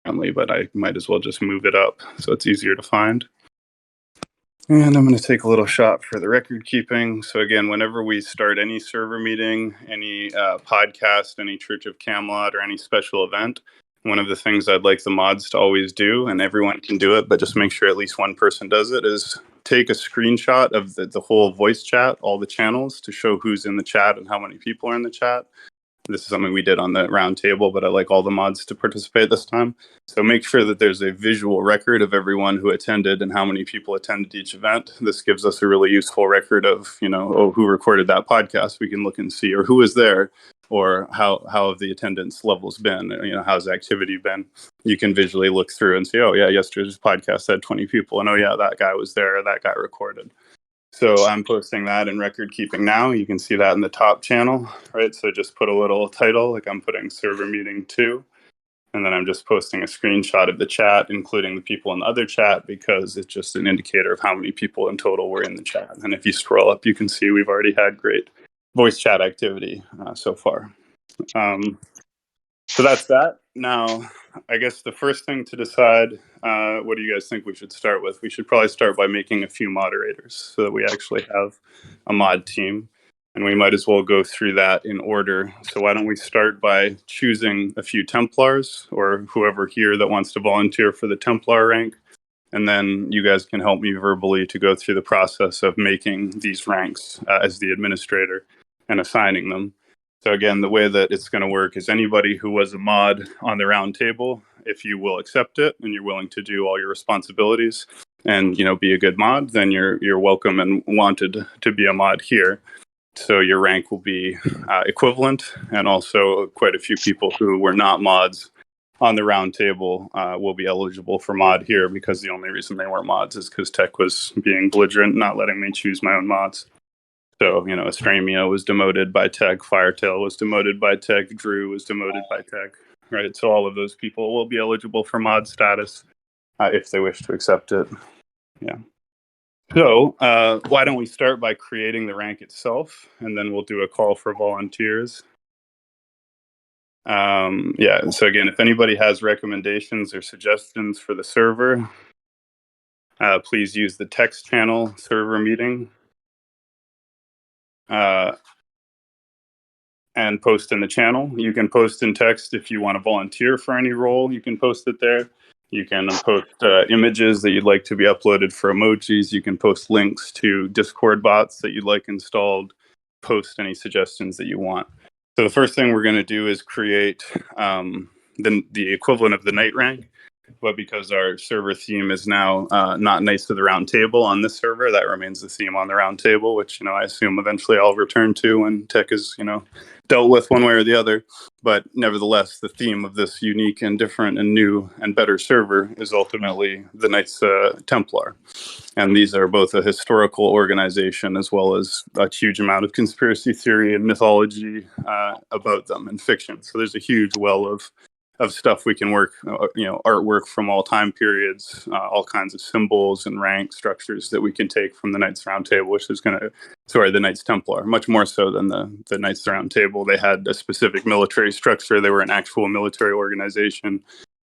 but I might as well just move it up so it's easier to find. And I'm going to take a little shot for the record keeping. So again, whenever we start any server meeting, any podcast, any Church of Camelot, or any special event, one of the things I'd like the mods to always do, and everyone can do it, but just make sure at least one person does it, is take a screenshot of the whole voice chat, all the channels, to show who's in the chat and how many people are in the chat. This is something we did on the round table, but I like all the mods to participate this time. So make sure that there's a visual record of everyone who attended and how many people attended each event. This gives us a really useful record of, who recorded that podcast. We can look and see, or who was there, or how have the attendance levels been, how's the activity been. You can visually look through and say, oh yeah, yesterday's podcast had 20 people, and oh yeah, that guy was there, or that guy recorded. So I'm posting that in record keeping now. You can see that in the top channel, right? So just put a little title, like I'm putting server meeting 2. And then I'm just posting a screenshot of the chat, including the people in the other chat, because it's just an indicator of how many people in total were in the chat. And if you scroll up, you can see we've already had great voice chat activity so far. So that's that. Now, I guess the first thing to decide, what do you guys think we should start with? We should probably start by making a few moderators so that we actually have a mod team. And we might as well go through that in order. So why don't we start by choosing a few Templars, or whoever here that wants to volunteer for the Templar rank. And then you guys can help me verbally to go through the process of making these ranks as the administrator and assigning them. So again, the way that it's going to work is anybody who was a mod on the round table, if you will accept it and you're willing to do all your responsibilities and be a good mod, then you're welcome and wanted to be a mod here. So your rank will be equivalent, and also quite a few people who were not mods on the round table will be eligible for mod here, because the only reason they weren't mods is because Tech was being belligerent, not letting me choose my own mods. So, Astramia was demoted by Tech, Firetail was demoted by Tech, Drew was demoted by Tech, right? So all of those people will be eligible for mod status if they wish to accept it. Yeah. So why don't we start by creating the rank itself, and then we'll do a call for volunteers. So again, if anybody has recommendations or suggestions for the server, please use the text channel server meeting. And post in the channel. You can post in text if you want to volunteer for any role. You can post it there. You can post images that you'd like to be uploaded for emojis. You can post links to Discord bots that you'd like installed. Post any suggestions that you want. So the first thing we're going to do is create the equivalent of the night rank. But because our server theme is now not Knights of the Round Table on this server, that remains the theme on the Round Table, which I assume eventually I'll return to when Tech is dealt with one way or the other. But nevertheless, the theme of this unique and different and new and better server is ultimately the Knights Templar. And these are both a historical organization as well as a huge amount of conspiracy theory and mythology about them and fiction. So there's a huge well of stuff we can work, artwork from all time periods, all kinds of symbols and rank structures that we can take from the Knights Round Table, which is the Knights Templar, much more so than the Knights Round Table. They had a specific military structure. They were an actual military organization,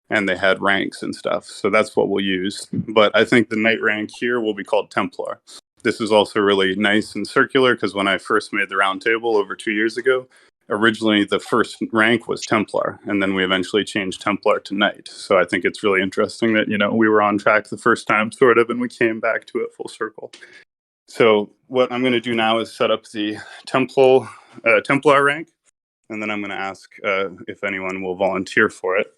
and they had ranks and stuff. So that's what we'll use. But I think the Knight rank here will be called Templar. This is also really nice and circular, because when I first made the Round Table over 2 years ago, originally the first rank was Templar, and then we eventually changed Templar to Knight. So I think it's really interesting that, we were on track the first time, sort of, and we came back to it full circle. So what I'm going to do now is set up the Templar rank, and then I'm going to ask if anyone will volunteer for it.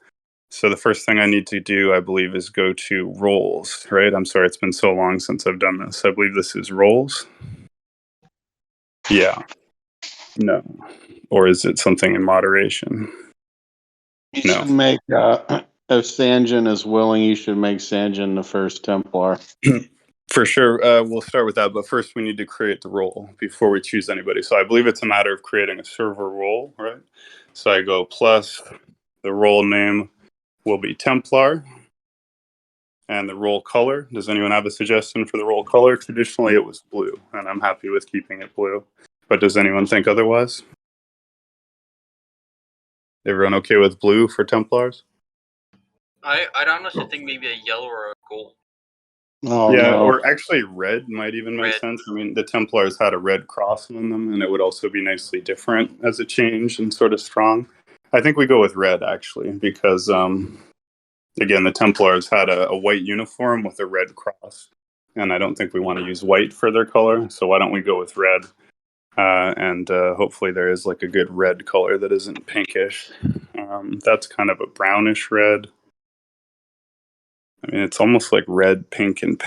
So the first thing I need to do, I believe, is go to roles, right? I'm sorry, it's been so long since I've done this. I believe this is roles. Yeah. No. Or is it something in moderation? You should make, if Sanjin is willing, you should make Sanjin the first Templar. For sure. We'll start with that. But first, we need to create the role before we choose anybody. So I believe it's a matter of creating a server role, right? So I go plus, the role name will be Templar. And the role color, does anyone have a suggestion for the role color? Traditionally, it was blue, and I'm happy with keeping it blue. But does anyone think otherwise? Everyone okay with blue for Templars? I'd honestly think maybe a yellow or a gold. Oh, Yeah, no. or actually red might even make sense. I mean, the Templars had a red cross on them, and it would also be nicely different as a change and sort of strong. I think we go with red, actually, because, again, the Templars had a white uniform with a red cross, and I don't think we want to use white for their color, so why don't we go with red? And hopefully there is like a good red color that isn't pinkish. That's kind of a brownish red. I mean, it's almost like red, pink, and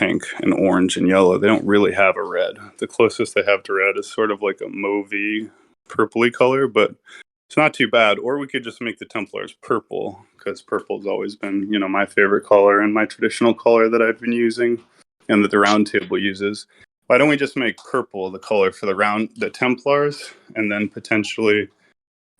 orange and yellow. They don't really have a red. The closest they have to red is sort of like a mauvey, purpley color, but it's not too bad. Or we could just make the Templars purple, because purple's always been, my favorite color and my traditional color that I've been using and that the Round Table uses. Why don't we just make purple the color for the Templars, and then potentially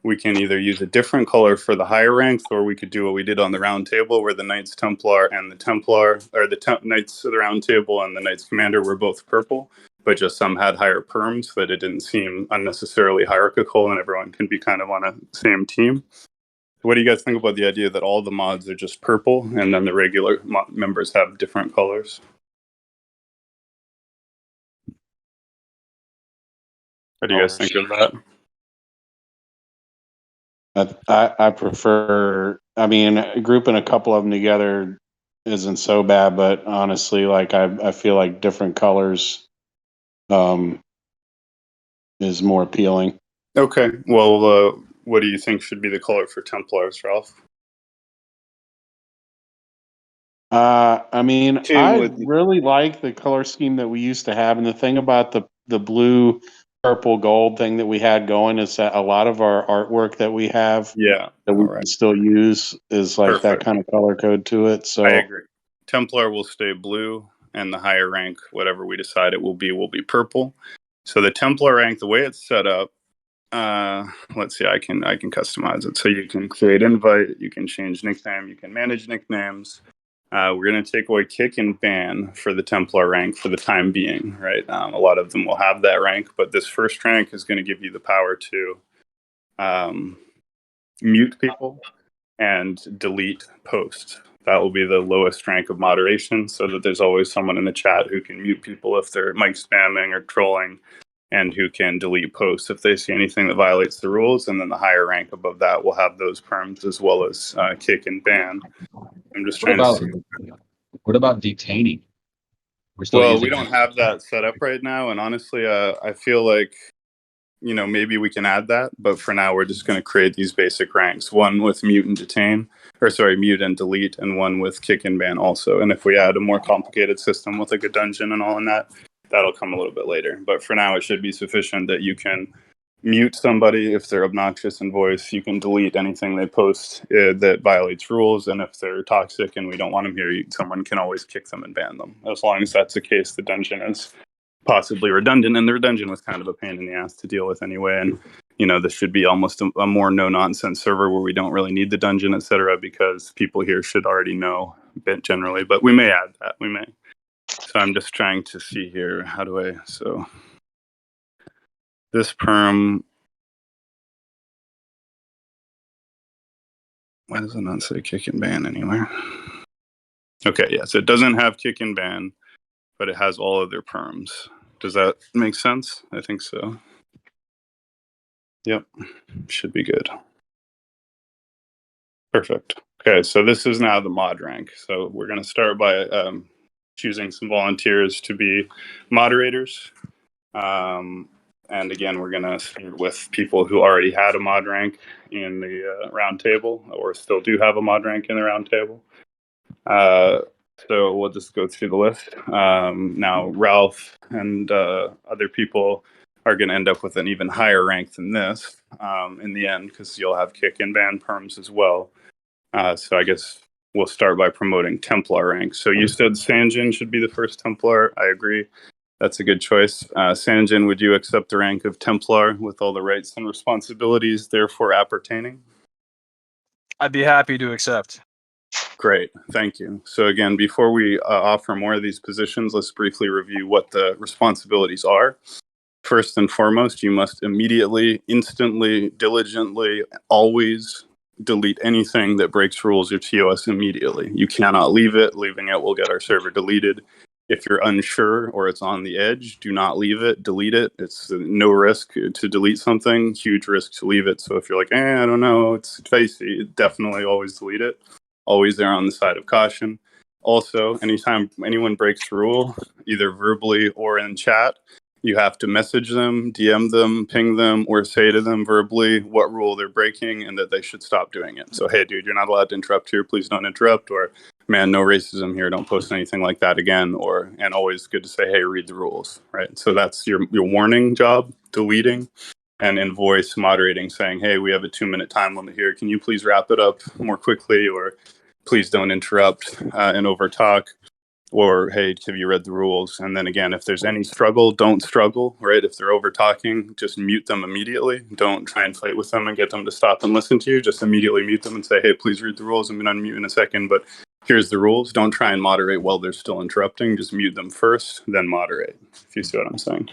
we can either use a different color for the higher ranks, or we could do what we did on the Round Table, where the Knights Templar and the Templar, or the Knights of the Round Table and the Knights Commander were both purple, but just some had higher perms, so that it didn't seem unnecessarily hierarchical and everyone can be kind of on a same team. What do you guys think about the idea that all the mods are just purple and then the regular members have different colors? What do you guys think of that? I prefer, grouping a couple of them together isn't so bad, but honestly, like I feel like different colors is more appealing. Okay. Well, what do you think should be the color for Templars, Ralph? I really like the color scheme that we used to have, and the thing about the blue, purple, gold thing that we had going is that a lot of our artwork that we have, that we can still use, is like that kind of color code to it. So I agree. Templar will stay blue, and the higher rank, whatever we decide it will be purple. So the Templar rank, the way it's set up, let's see, I can customize it. So you can create invite, you can change nickname, you can manage nicknames. We're going to take away kick and ban for the Templar rank for the time being, right? A lot of them will have that rank, but this first rank is going to give you the power to mute people and delete posts. That will be the lowest rank of moderation, so that there's always someone in the chat who can mute people if they're mic spamming or trolling, and who can delete posts if they see anything that violates the rules. And then the higher rank above that will have those perms as well as kick and ban. I'm just trying to see. What about detaining? Well, we don't have that set up right now, and honestly, I feel like maybe we can add that, but for now we're just going to create these basic ranks, one with mute and detain, mute and delete, and one with kick and ban also. And if we add a more complicated system with like a dungeon and all in that, that'll come a little bit later. But for now, it should be sufficient that you can mute somebody if they're obnoxious in voice. You can delete anything they post that violates rules, and if they're toxic and we don't want them here, someone can always kick them and ban them. As long as that's the case, the dungeon is possibly redundant, and the dungeon was kind of a pain in the ass to deal with anyway. And this should be almost a more no-nonsense server where we don't really need the dungeon, etc., because people here should already know a bit generally. But we may add that. We may. So I'm just trying to see here. How do I? So this perm. Why does it not say kick and ban anywhere? Okay, yeah. So it doesn't have kick and ban, but it has all of their perms. Does that make sense? I think so. Yep, should be good. Perfect. Okay, so this is now the mod rank. So we're going to start by choosing some volunteers to be moderators. And again, we're going to start with people who already had a mod rank in the round table, or still do have a mod rank in the round table. So we'll just go through the list. Now, Ralph and other people are going to end up with an even higher rank than this in the end, because you'll have kick and ban perms as well. So I guess we'll start by promoting Templar rank. So you said Sanjin should be the first Templar. I agree. That's a good choice. Sanjin, would you accept the rank of Templar with all the rights and responsibilities therefore appertaining? I'd be happy to accept. Great, thank you. So again, before we offer more of these positions, let's briefly review what the responsibilities are. First and foremost, you must immediately, instantly, diligently, always delete anything that breaks rules or TOS immediately. You cannot leave it. Leaving it will get our server deleted. If you're unsure or it's on the edge, do not leave it. Delete it. It's no risk to delete something, huge risk to leave it. So if you're like, I don't know, it's dicey, definitely always delete it. Always err on the side of caution. Also, anytime anyone breaks rule, either verbally or in chat, you have to message them, DM them, ping them, or say to them verbally what rule they're breaking and that they should stop doing it. So, hey, dude, you're not allowed to interrupt here. Please don't interrupt. Or, man, no racism here. Don't post anything like that again. Or, and always good to say, hey, read the rules, right? So that's your warning job, deleting, and in voice moderating, saying, hey, we have a 2-minute time limit here. Can you please wrap it up more quickly? Or please don't interrupt and over talk. Or, hey, have you read the rules? And then again, if there's any struggle, don't struggle, right? If they're over talking, just mute them immediately. Don't try and fight with them and get them to stop and listen to you. Just immediately mute them and say, hey, please read the rules. I'm going to unmute in a second, but here's the rules. Don't try and moderate while they're still interrupting. Just mute them first, then moderate, if you see what I'm saying.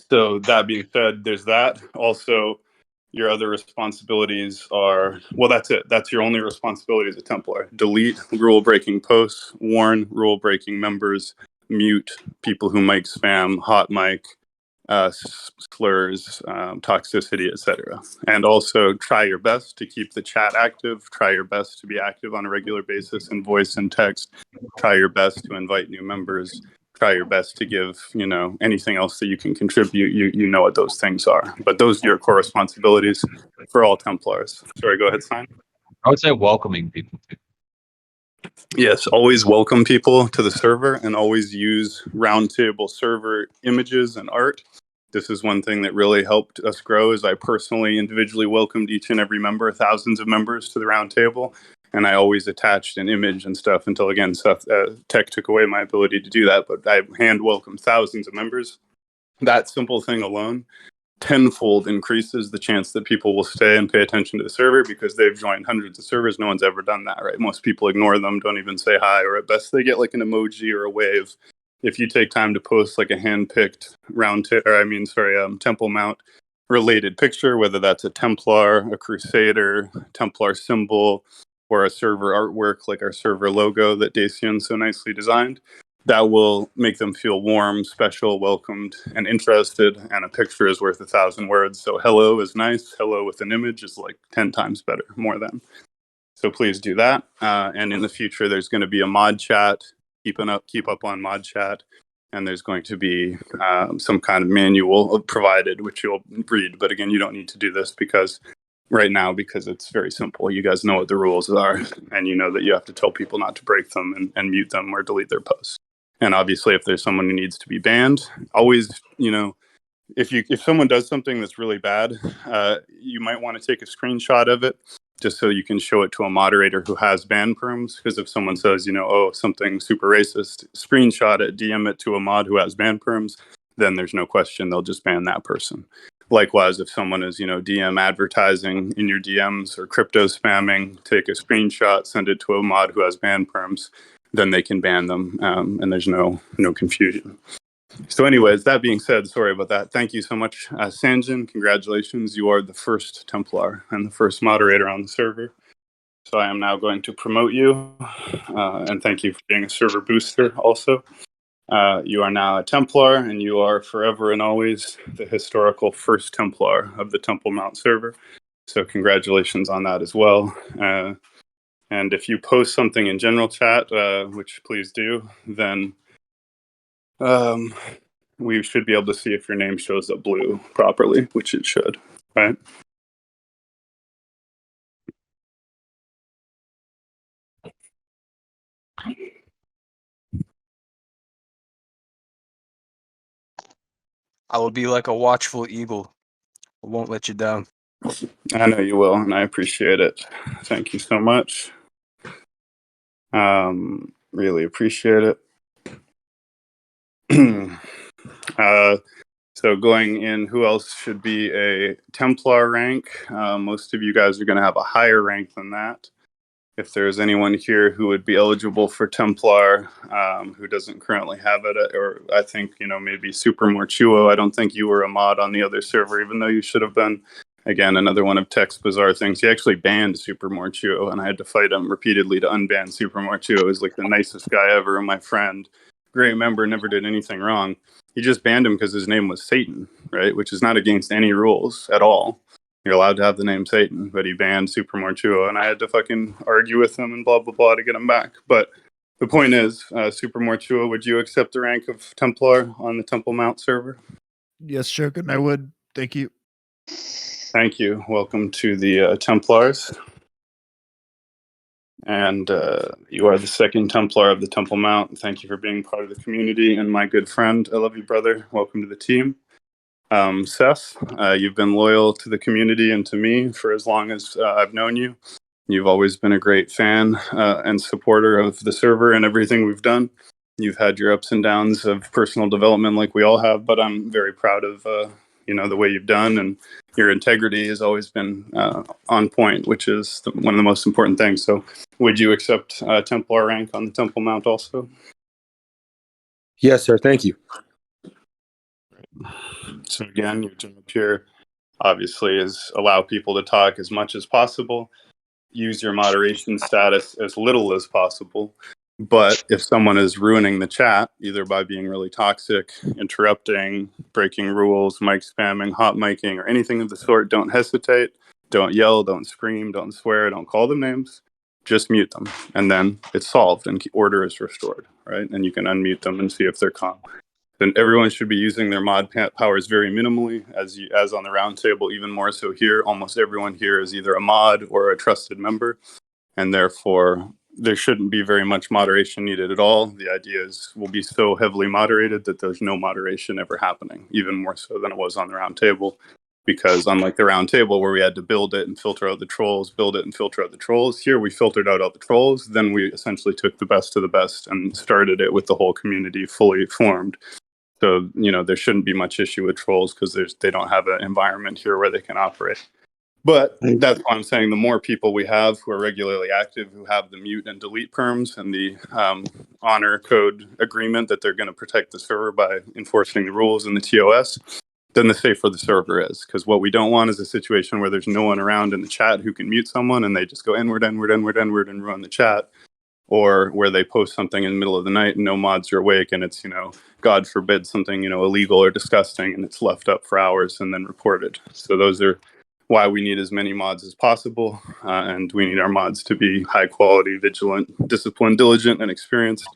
So that being said, there's that. Also, your other responsibilities are, well, that's it. That's your only responsibility as a Templar. Delete rule-breaking posts, warn rule-breaking members, mute people who mic spam, hot mic, slurs, toxicity, etc. And also try your best to keep the chat active. Try your best to be active on a regular basis in voice and text. Try your best to invite new members. Try your best to give, anything else that you can contribute. You know what those things are. But those are your core responsibilities for all Templars. Sorry, go ahead, Stein. I would say welcoming people too. Yes, always welcome people to the server and always use roundtable server images and art. This is one thing that really helped us grow, is I personally individually welcomed each and every member, thousands of members, to the roundtable. And I always attached an image and stuff until, again, tech took away my ability to do that. But I hand welcomed thousands of members. That simple thing alone tenfold increases the chance that people will stay and pay attention to the server, because they've joined hundreds of servers. No one's ever done that, right? Most people ignore them, don't even say hi, or at best they get like an emoji or a wave. If you take time to post like a hand-picked Temple Mount related picture, whether that's a Templar, a Crusader, Templar symbol, or a server artwork like our server logo that Dacian so nicely designed, that will make them feel warm, special, welcomed, and interested. And a picture is worth 1,000 words. So hello is nice. Hello with an image is like 10 times better, more than. So please do that. And in the future, there's going to be a mod chat. Keep up on mod chat. And there's going to be some kind of manual provided, which you'll read. But again, you don't need to do this because it's very simple. You guys know what the rules are, and you know that you have to tell people not to break them and mute them or delete their posts. And obviously, if there's someone who needs to be banned, always, if someone does something that's really bad, you might want to take a screenshot of it just so you can show it to a moderator who has ban perms. Because if someone says, something super racist, screenshot it, DM it to a mod who has ban perms, then there's no question they'll just ban that person. Likewise, if someone is, DM advertising in your DMs or crypto spamming, take a screenshot, send it to a mod who has ban perms, then they can ban them, and there's no confusion. So anyways, that being said, sorry about that. Thank you so much, Sanjin. Congratulations. You are the first Templar and the first moderator on the server. So I am now going to promote you, and thank you for being a server booster also. You are now a Templar, and you are forever and always the historical first Templar of the Temple Mount server. So congratulations on that as well. And if you post something in general chat, which please do, then we should be able to see if your name shows up blue properly, which it should, right? I will be like a watchful eagle. I won't let you down. I know you will, and I appreciate it. Thank you so much. Really appreciate it. So going in, who else should be a Templar rank? Most of you guys are going to have a higher rank than that. If there's anyone here who would be eligible for Templar, who doesn't currently have it, or I think, maybe Super Morchuo, I don't think you were a mod on the other server, even though you should have been. Again, another one of Tech's bizarre things. He actually banned Super Morchuo, and I had to fight him repeatedly to unban Super Morchuo. He was like the nicest guy ever, my friend. Great member, never did anything wrong. He just banned him because his name was Satan, right? Which is not against any rules at all. You're allowed to have the name Satan, but he banned Super Morchuo, and I had to fucking argue with him and blah, blah, blah to get him back. But the point is, Super Morchuo, would you accept the rank of Templar on the Temple Mount server? Yes, Shogun, I would. Thank you. Thank you. Welcome to the Templars. And you are the second Templar of the Temple Mount. Thank you for being part of the community and my good friend. I love you, brother. Welcome to the team. Seth, you've been loyal to the community and to me for as long as I've known you. You've always been a great fan and supporter of the server and everything we've done. You've had your ups and downs of personal development like we all have, but I'm very proud of the way you've done, and your integrity has always been on point, which is one of the most important things. So would you accept Templar rank on the Temple Mount also? Yes, sir. Thank you. So again, your job here obviously is allow people to talk as much as possible, use your moderation status as little as possible. But if someone is ruining the chat, either by being really toxic, interrupting, breaking rules, mic spamming, hot miking, or anything of the sort, don't hesitate. Don't yell, don't scream, don't swear, don't call them names. Just mute them. And then it's solved and order is restored, right? And you can unmute them and see if they're calm. Then everyone should be using their mod powers very minimally, as on the round table, even more so here. Almost everyone here is either a mod or a trusted member, and therefore there shouldn't be very much moderation needed at all. The idea is we'll be so heavily moderated that there's no moderation ever happening, even more so than it was on the round table. Because unlike the round table where we had to build it and filter out the trolls, build it and filter out the trolls, here we filtered out all the trolls, then we essentially took the best of the best and started it with the whole community fully formed. So, there shouldn't be much issue with trolls because they don't have an environment here where they can operate. But that's why I'm saying the more people we have who are regularly active, who have the mute and delete perms and the honor code agreement that they're going to protect the server by enforcing the rules in the TOS, then the safer the server is. Because what we don't want is a situation where there's no one around in the chat who can mute someone and they just go inward, inward, inward, inward and ruin the chat. Or where they post something in the middle of the night and no mods are awake and it's, God forbid, something, illegal or disgusting and it's left up for hours and then reported. So those are why we need as many mods as possible. And we need our mods to be high quality, vigilant, disciplined, diligent, and experienced.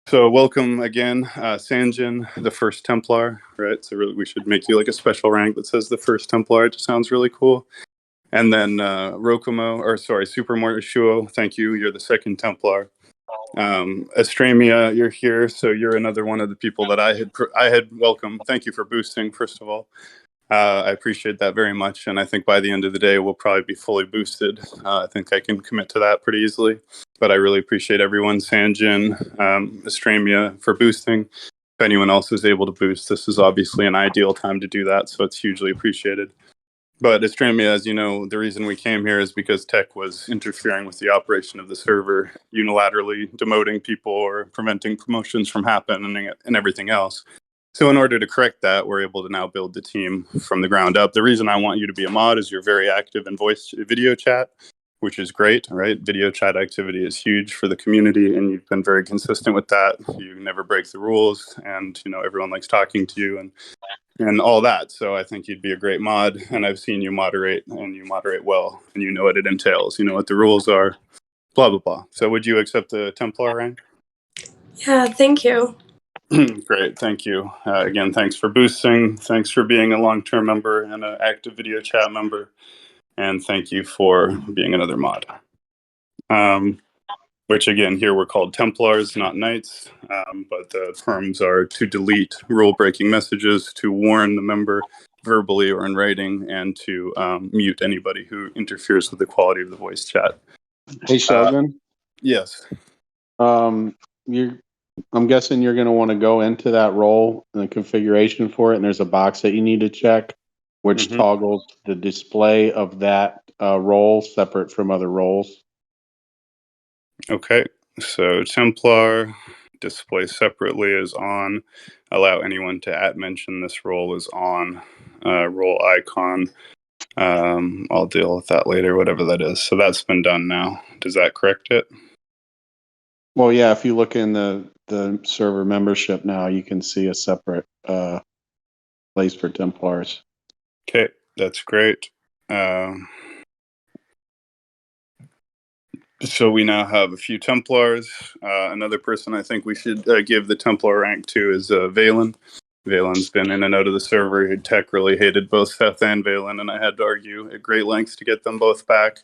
So welcome again, Sanjin, the first Templar, right? So really we should make you like a special rank that says the first Templar. It just sounds really cool. And then Super Morchuo, thank you. You're the second Templar. Estremia, you're here, so you're another one of the people that I had welcomed. Thank you for boosting, first of all. I appreciate that very much, and I think by the end of the day, we'll probably be fully boosted. I think I can commit to that pretty easily. But I really appreciate everyone, Sanjin, Estremia, for boosting. If anyone else is able to boost, this is obviously an ideal time to do that, so it's hugely appreciated. But Estremia, as you know, the reason we came here is because Tech was interfering with the operation of the server, unilaterally demoting people or preventing promotions from happening and everything else. So in order to correct that, we're able to now build the team from the ground up. The reason I want you to be a mod is you're very active in video chat, which is great, right? Video chat activity is huge for the community, and you've been very consistent with that. You never break the rules, and everyone likes talking to you and all that. So I think you'd be a great mod, and I've seen you moderate, and you moderate well, and you know what it entails. You know what the rules are, blah, blah, blah. So would you accept the Templar rank? Yeah, thank you. Great, thank you. Again, thanks for boosting. Thanks for being a long-term member and an active video chat member. And thank you for being another mod. Which again, here we're called Templars, not Knights. But the terms are to delete rule-breaking messages, to warn the member verbally or in writing, and to mute anybody who interferes with the quality of the voice chat. Hey, Shogun. Yes. I'm guessing you're going to want to go into that role and the configuration for it, and there's a box that you need to check, which toggles the display of that role separate from other roles. Okay, so Templar display separately is on. Allow anyone to @mention this role is on. Role icon I'll deal with that later, whatever that is. So that's been done now. Does that correct it? Well, yeah, if you look in the server membership now, you can see a separate place for Templars. Okay, that's great. So we now have a few Templars. Another person I think we should give the Templar rank to is Valen. Valen's been in and out of the server. Tech really hated both Seth and Valen, and I had to argue at great lengths to get them both back.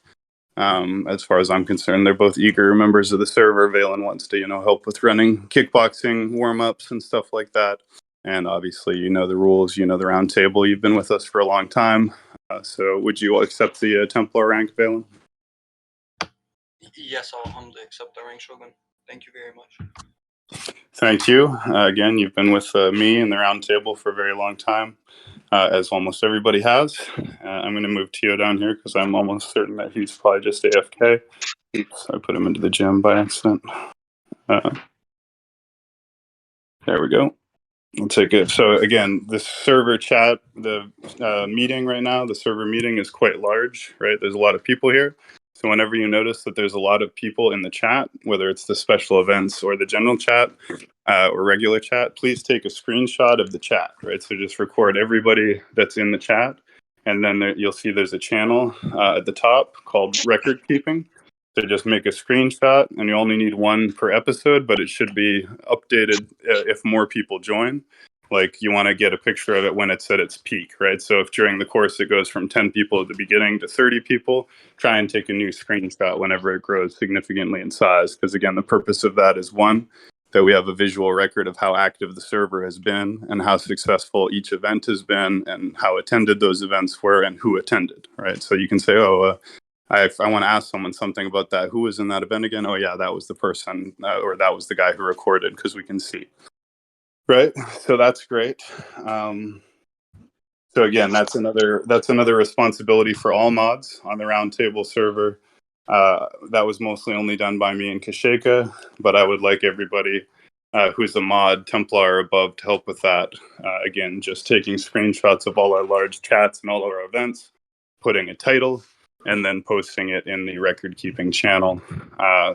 As far as I'm concerned, they're both eager members of the server. Valen wants to, help with running kickboxing warm-ups and stuff like that. And obviously, you know the rules, you know the round table. You've been with us for a long time. So would you accept the Templar rank, Valen? Yes, I'll humbly accept the rank, Shogun. Thank you very much. Thank you. Again, you've been with me and the round table for a very long time, as almost everybody has. I'm going to move Tio down here because I'm almost certain that he's probably just AFK. Oops, I put him into the gym by accident. There we go. I'll take it. So again, the server chat, the meeting right now, the server meeting is quite large, right? There's a lot of people here. So whenever you notice that there's a lot of people in the chat, whether it's the special events or the general chat or regular chat, please take a screenshot of the chat, right? So just record everybody that's in the chat. And then you'll see there's a channel at the top called record keeping. So just make a screenshot, and you only need one per episode, but it should be updated if more people join. Like you want to get a picture of it when it's at its peak, right? So if during the course it goes from 10 people at the beginning to 30 people, try and take a new screenshot whenever it grows significantly in size. Because again, the purpose of that is one, that we have a visual record of how active the server has been and how successful each event has been and how attended those events were and who attended, right? So you can say, I want to ask someone something about that. Who was in that event again? Oh, yeah, that was the person or that was the guy who recorded because we can see. Right. So that's great. So again, that's another responsibility for all mods on the Roundtable server. That was mostly only done by me and Kasheka, but I would like everybody who's a mod, Templar or above, to help with that. Again, just taking screenshots of all our large chats and all of our events, putting a title, and then posting it in the record-keeping channel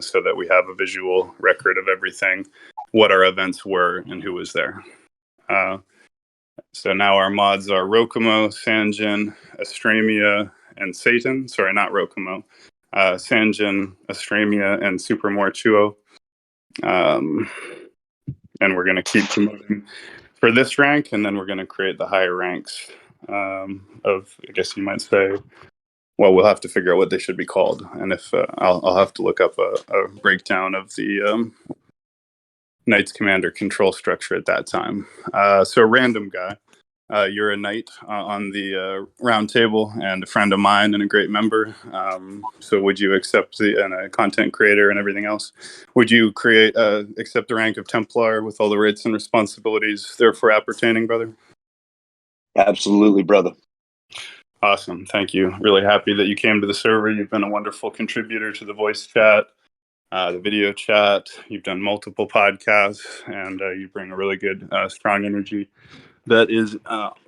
so that we have a visual record of everything, what our events were, and who was there. So now our mods are Rokumo, Sanjin, Astramia, and Satan. Sorry, not Rokumo. Sanjin, Astramia, and Supermore Chuo. And we're going to keep promoting for this rank, and then we're going to create the higher ranks of, I guess you might say, well, we'll have to figure out what they should be called. And if I'll have to look up a breakdown of the Knights Commander control structure at that time. So random guy. You're a knight on the round table and a friend of mine and a great member. So would you accept and a content creator and everything else? Would you accept the rank of Templar with all the rights and responsibilities therefore appertaining, brother? Absolutely, brother. Awesome. Thank you. Really happy that you came to the server. You've been a wonderful contributor to the voice chat, the video chat. You've done multiple podcasts, and you bring a really good, strong energy that is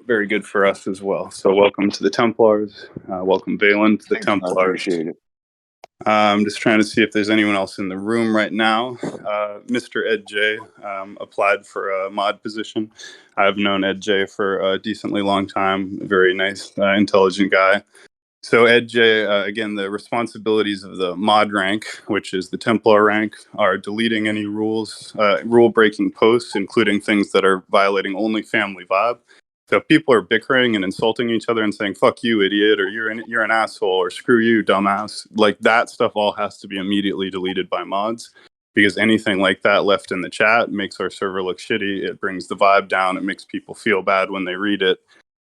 very good for us as well. So welcome to the Templars. Welcome, Valen, to the Templars. I appreciate it. I'm just trying to see if there's anyone else in the room right now. Mr. Ed J applied for a mod position. I've known Ed J for a decently long time. A very nice, intelligent guy. So Ed J, again, the responsibilities of the mod rank, which is the Templar rank, are deleting any rule-breaking posts, including things that are violating only family vibe. So if people are bickering and insulting each other and saying, fuck you, idiot, or you're an asshole, or screw you, dumbass, like that stuff all has to be immediately deleted by mods, because anything like that left in the chat makes our server look shitty. It brings the vibe down. It makes people feel bad when they read it.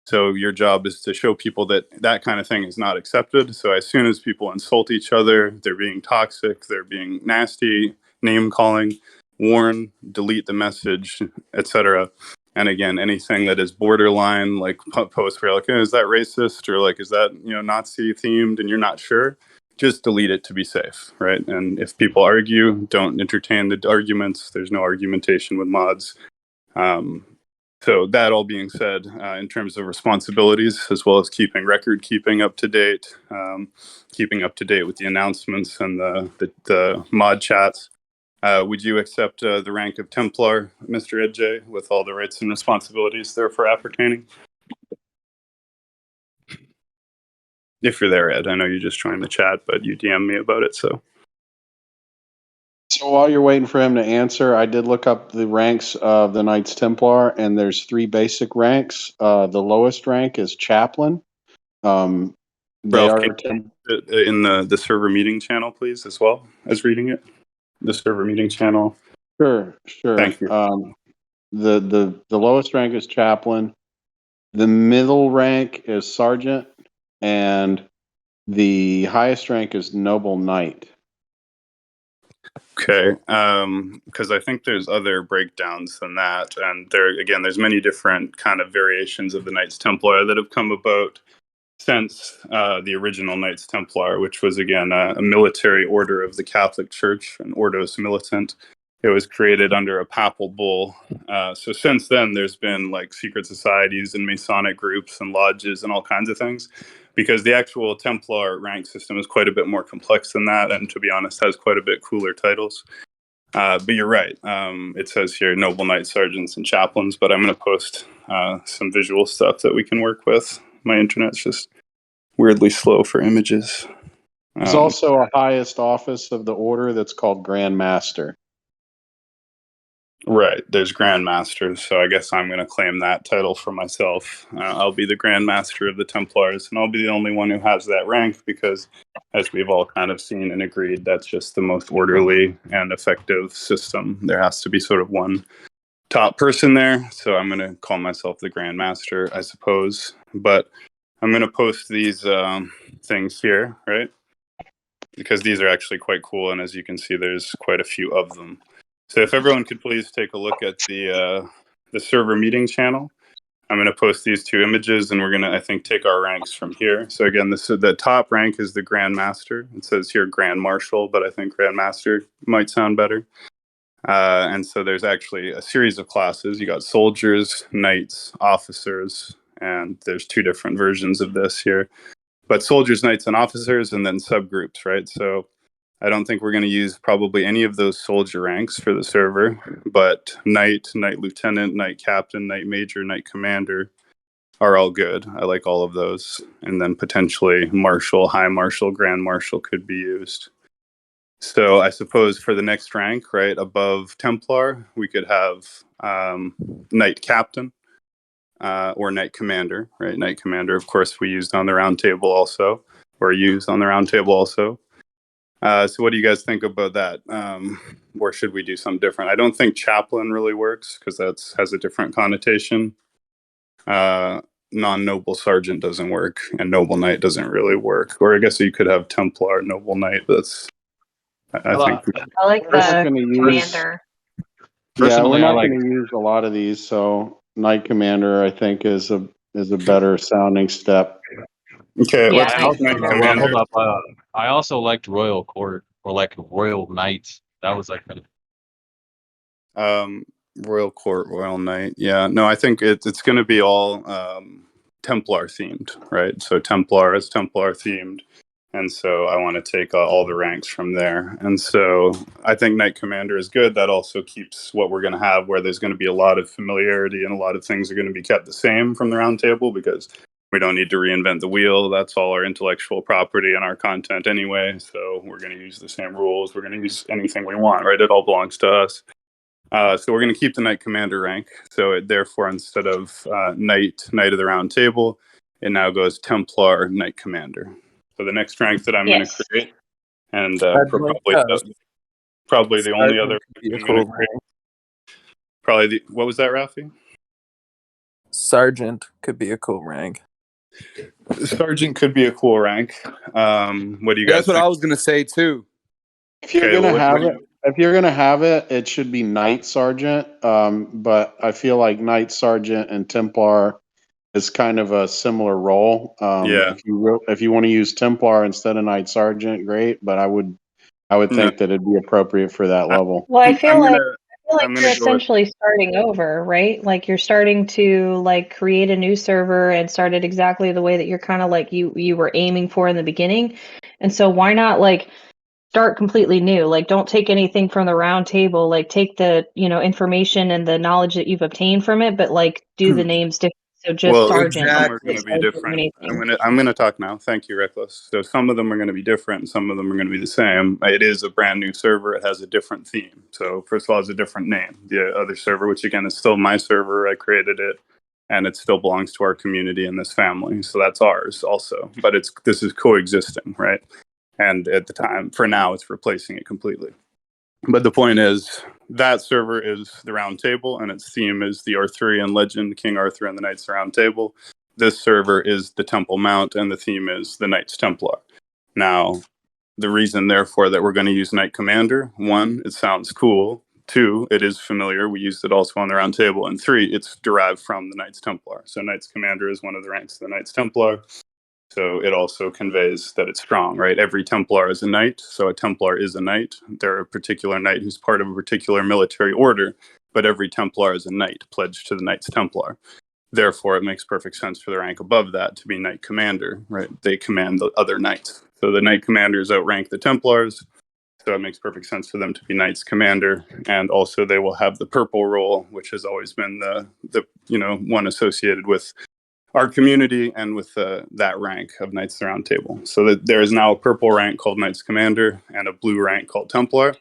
So your job is to show people that that kind of thing is not accepted. So as soon as people insult each other, they're being toxic, they're being nasty, name calling, warn, delete the message, etc. And again, anything that is borderline, like posts where you're like, hey, is that racist? Or like, is that, Nazi themed? And you're not sure, just delete it to be safe, right? And if people argue, don't entertain the arguments. There's no argumentation with mods. So that all being said, in terms of responsibilities, as well as keeping record keeping up to date, keeping up to date with the announcements and the mod chats, would you accept the rank of Templar, Mr. Ed J, with all the rights and responsibilities therefore appertaining? If you're there, Ed, I know you just joined the chat, but you DM me about it, so. So while you're waiting for him to answer, I did look up the ranks of the Knights Templar, and there's 3 basic ranks. The lowest rank is Chaplain. They Ralph, are in the server meeting channel, please, as well as reading it. The server meeting channel. Sure. Thank you. The lowest rank is Chaplain. The middle rank is Sergeant, and the highest rank is Noble Knight. Okay, because I think there's other breakdowns than that, and there's many different kind of variations of the Knights Templar that have come about since the original Knights Templar, which was again a military order of the Catholic Church, an Ordos Militant. It was created under a papal bull. So since then, there's been like secret societies and Masonic groups and lodges and all kinds of things, because the actual Templar rank system is quite a bit more complex than that, and to be honest, has quite a bit cooler titles. But you're right. It says here noble knights, sergeants, and chaplains, but I'm going to post some visual stuff that we can work with. My internet's just weirdly slow for images. There's also a highest office of the order that's called Grand Master. Right, there's Grand Masters, so I guess I'm going to claim that title for myself. I'll be the Grand Master of the Templars, and I'll be the only one who has that rank because, as we've all kind of seen and agreed, that's just the most orderly and effective system. There has to be sort of one top person there, so I'm going to call myself the Grand Master, I suppose. But I'm going to post these things here, right? Because these are actually quite cool, and as you can see, there's quite a few of them. So if everyone could please take a look at the server meeting channel. I'm going to post these 2 images, and we're going to, I think, take our ranks from here. So again, the top rank is the Grand Master. It says here Grand Marshal, but I think Grand Master might sound better. And so there's actually a series of classes. You got soldiers, knights, officers, and there's 2 different versions of this here. But soldiers, knights, and officers, and then subgroups, right? So I don't think we're going to use probably any of those soldier ranks for the server, but knight, knight lieutenant, knight captain, knight major, knight commander are all good. I like all of those. And then potentially marshal, high marshal, grand marshal could be used. So I suppose for the next rank, right, above Templar, we could have knight captain or knight commander, right? Knight commander, of course, we used on the round table also, or used on the round table also. So what do you guys think about that? Or should we do something different? I don't think chaplain really works because that has a different connotation. Non-noble sergeant doesn't work, and noble knight doesn't really work. Or I guess you could have Templar, noble knight. That's I think. I like the commander. Yeah, we're not going to use a lot of these, so knight commander I think is a better sounding step. Okay, Yeah, let's use knight commander. Hold up. I also liked Royal Court or like Royal Knight. That was like Royal Court, Royal Knight. Yeah, no, I think it's going to be all Templar themed, right? So Templar is Templar themed, and so I want to take all the ranks from there. And so I think Knight Commander is good. That also keeps what we're going to have, where there's going to be a lot of familiarity and a lot of things are going to be kept the same from the round table because we don't need to reinvent the wheel. That's all our intellectual property and our content anyway. So we're going to use the same rules. We're going to use anything we want, right? It all belongs to us. So we're going to keep the Knight Commander rank. So therefore, instead of Knight of the Round Table, it now goes Templar Knight Commander. So the next rank that I'm going to create, and probably the only other I'm going to create. Probably what was that, Rafi? Sergeant could be a cool rank. Sergeant could be a cool rank. What do you guys That's what think? I was going to say too. If you're going to have it, it should be Knight Sergeant. But I feel like Knight Sergeant and Templar is kind of a similar role. If you want to use Templar instead of Knight Sergeant, great. But I would think that it'd be appropriate for that level. Well, I feel feel like I'm you're going to go with, essentially starting over, right? Like you're starting to like create a new server and start it exactly the way that you're kind of like you were aiming for in the beginning. And so why not like start completely new? Like don't take anything from the round table, like take the, information and the knowledge that you've obtained from it, but like do the names different. So just well, sergeant some are instead going to be of different. anything. I'm going to talk now. Thank you, Reckless. So some of them are going to be different, and some of them are going to be the same. It is a brand new server. It has a different theme. So first of all, it's a different name. The other server, which again is still my server, I created it, and it still belongs to our community and this family. So that's ours also. But this is coexisting, right? And at the time, for now, it's replacing it completely. But the point is, that server is the Round Table, and its theme is the Arthurian legend, King Arthur and the Knights of the Round Table. This server is the Temple Mount, and the theme is the Knights Templar. Now, the reason, therefore, that we're going to use Knight Commander, 1, it sounds cool. 2, it is familiar. We used it also on the Round Table. And 3, it's derived from the Knights Templar. So Knights Commander is one of the ranks of the Knights Templar. So it also conveys that it's strong, right? Every Templar is a knight, so a Templar is a knight. They're a particular knight who's part of a particular military order, but every Templar is a knight pledged to the Knights Templar. Therefore, it makes perfect sense for the rank above that to be Knight Commander, right? They command the other knights. So the Knight Commanders outrank the Templars, so it makes perfect sense for them to be Knights Commander. And also they will have the purple role, which has always been the one associated with our community and with that rank of Knights of the Round Table. So that there is now a purple rank called Knights Commander and a blue rank called Templar.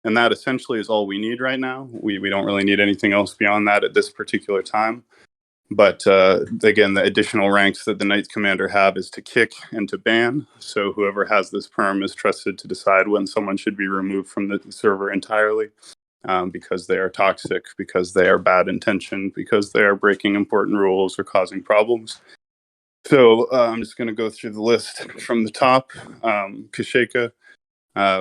And that essentially is all we need right now. We don't really need anything else beyond that at this particular time. But again, the additional ranks that the Knights Commander have is to kick and to ban. So whoever has this perm is trusted to decide when someone should be removed from the server entirely. Because they are toxic, because they are bad intention, because they are breaking important rules or causing problems. So I'm just going to go through the list from the top. Kasheka,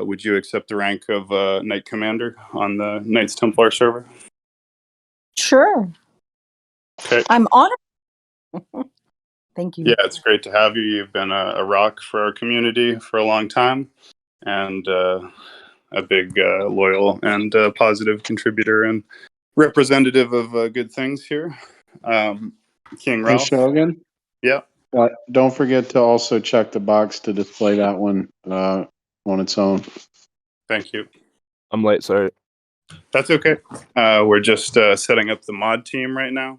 would you accept the rank of Knight Commander on the Knights Templar server? Sure. Okay. I'm honored. Thank you. Yeah, it's great to have you. You've been a rock for our community for a long time, and a big loyal and positive contributor and representative of good things here. King Hey, Ralph. Shogun. Yeah. Don't forget to also check the box to display that one on its own. Thank you. I'm late, sorry. That's okay. We're just setting up the mod team right now.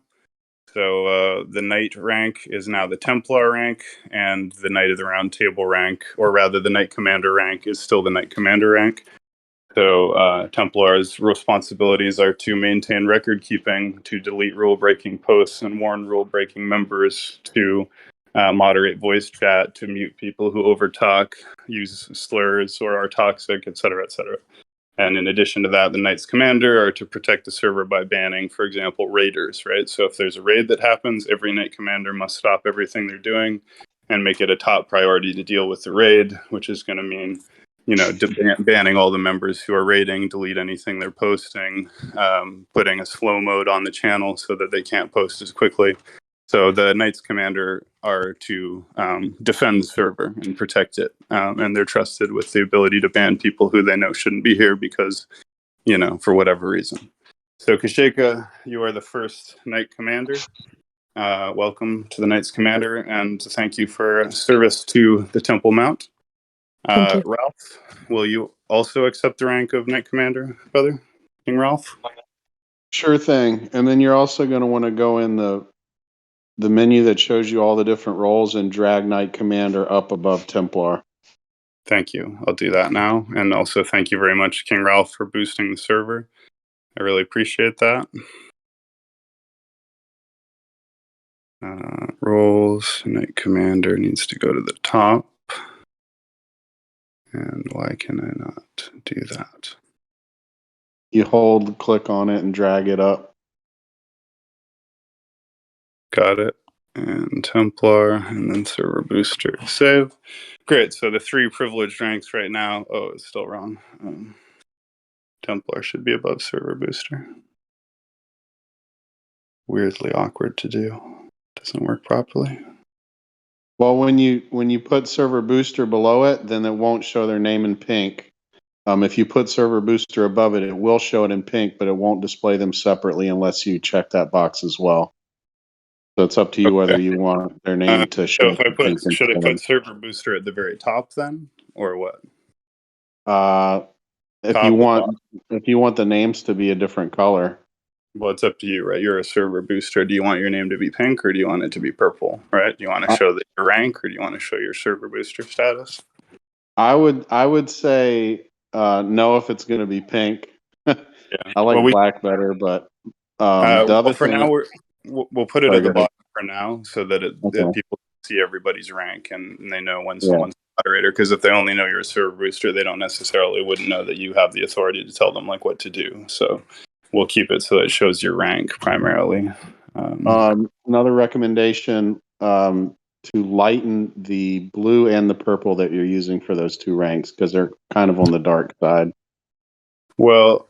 So the Knight rank is now the Templar rank, and the Knight of the Round Table rank, or rather the Knight Commander rank, is still the Knight Commander rank. So Templar's responsibilities are to maintain record keeping, to delete rule-breaking posts and warn rule-breaking members, to moderate voice chat, to mute people who overtalk, use slurs or are toxic, etc., etc. And in addition to that, the Knights Commander are to protect the server by banning, for example, raiders, right? So if there's a raid that happens, every Knight Commander must stop everything they're doing and make it a top priority to deal with the raid, which is going to mean, banning all the members who are raiding, delete anything they're posting, putting a slow mode on the channel so that they can't post as quickly. So the Knights Commander are to defend the server and protect it. And they're trusted with the ability to ban people who they know shouldn't be here because, for whatever reason. So Kasheka, you are the first Knight Commander. Welcome to the Knights Commander, and thank you for service to the Temple Mount. Thank you. Ralph, will you also accept the rank of Knight Commander, brother? King Ralph? Sure thing. And then you're also going to want to go in the menu that shows you all the different roles and drag Knight Commander up above Templar. Thank you. I'll do that now. And also thank you very much, King Ralph, for boosting the server. I really appreciate that. Roles, Knight Commander needs to go to the top. And why can I not do that? You hold, click on it, and drag it up. Got it. And Templar, and then server booster. Save. Great. So the 3 privileged ranks right now. Oh, it's still wrong. Templar should be above server booster. Weirdly awkward to do. Doesn't work properly. Well, when you put server booster below it, then it won't show their name in pink. If you put server booster above it, it will show it in pink, but it won't display them separately unless you check that box as well. So it's up to you whether you want their name to show So if I in pink. should I instead put server booster at the very top then, or what? of- if Top you or want, bottom? if you want the names to be a different color, Well, it's up to you, right? You're a server booster. Do you want your name to be pink or do you want it to be purple, right? Do you want to show your rank or do you want to show your server booster status? I would say no if it's going to be pink. Yeah. I like Well, black better, but the other for thing. now, we'll put it Sorry, at go the ahead. bottom for now so that Okay. people see everybody's rank and they know when Yeah. someone's a moderator. Because if they only know you're a server booster, they don't necessarily wouldn't know that you have the authority to tell them like what to do. So we'll keep it so it shows your rank primarily. Another recommendation to lighten the blue and the purple that you're using for those two ranks because they're kind of on the dark side. Well,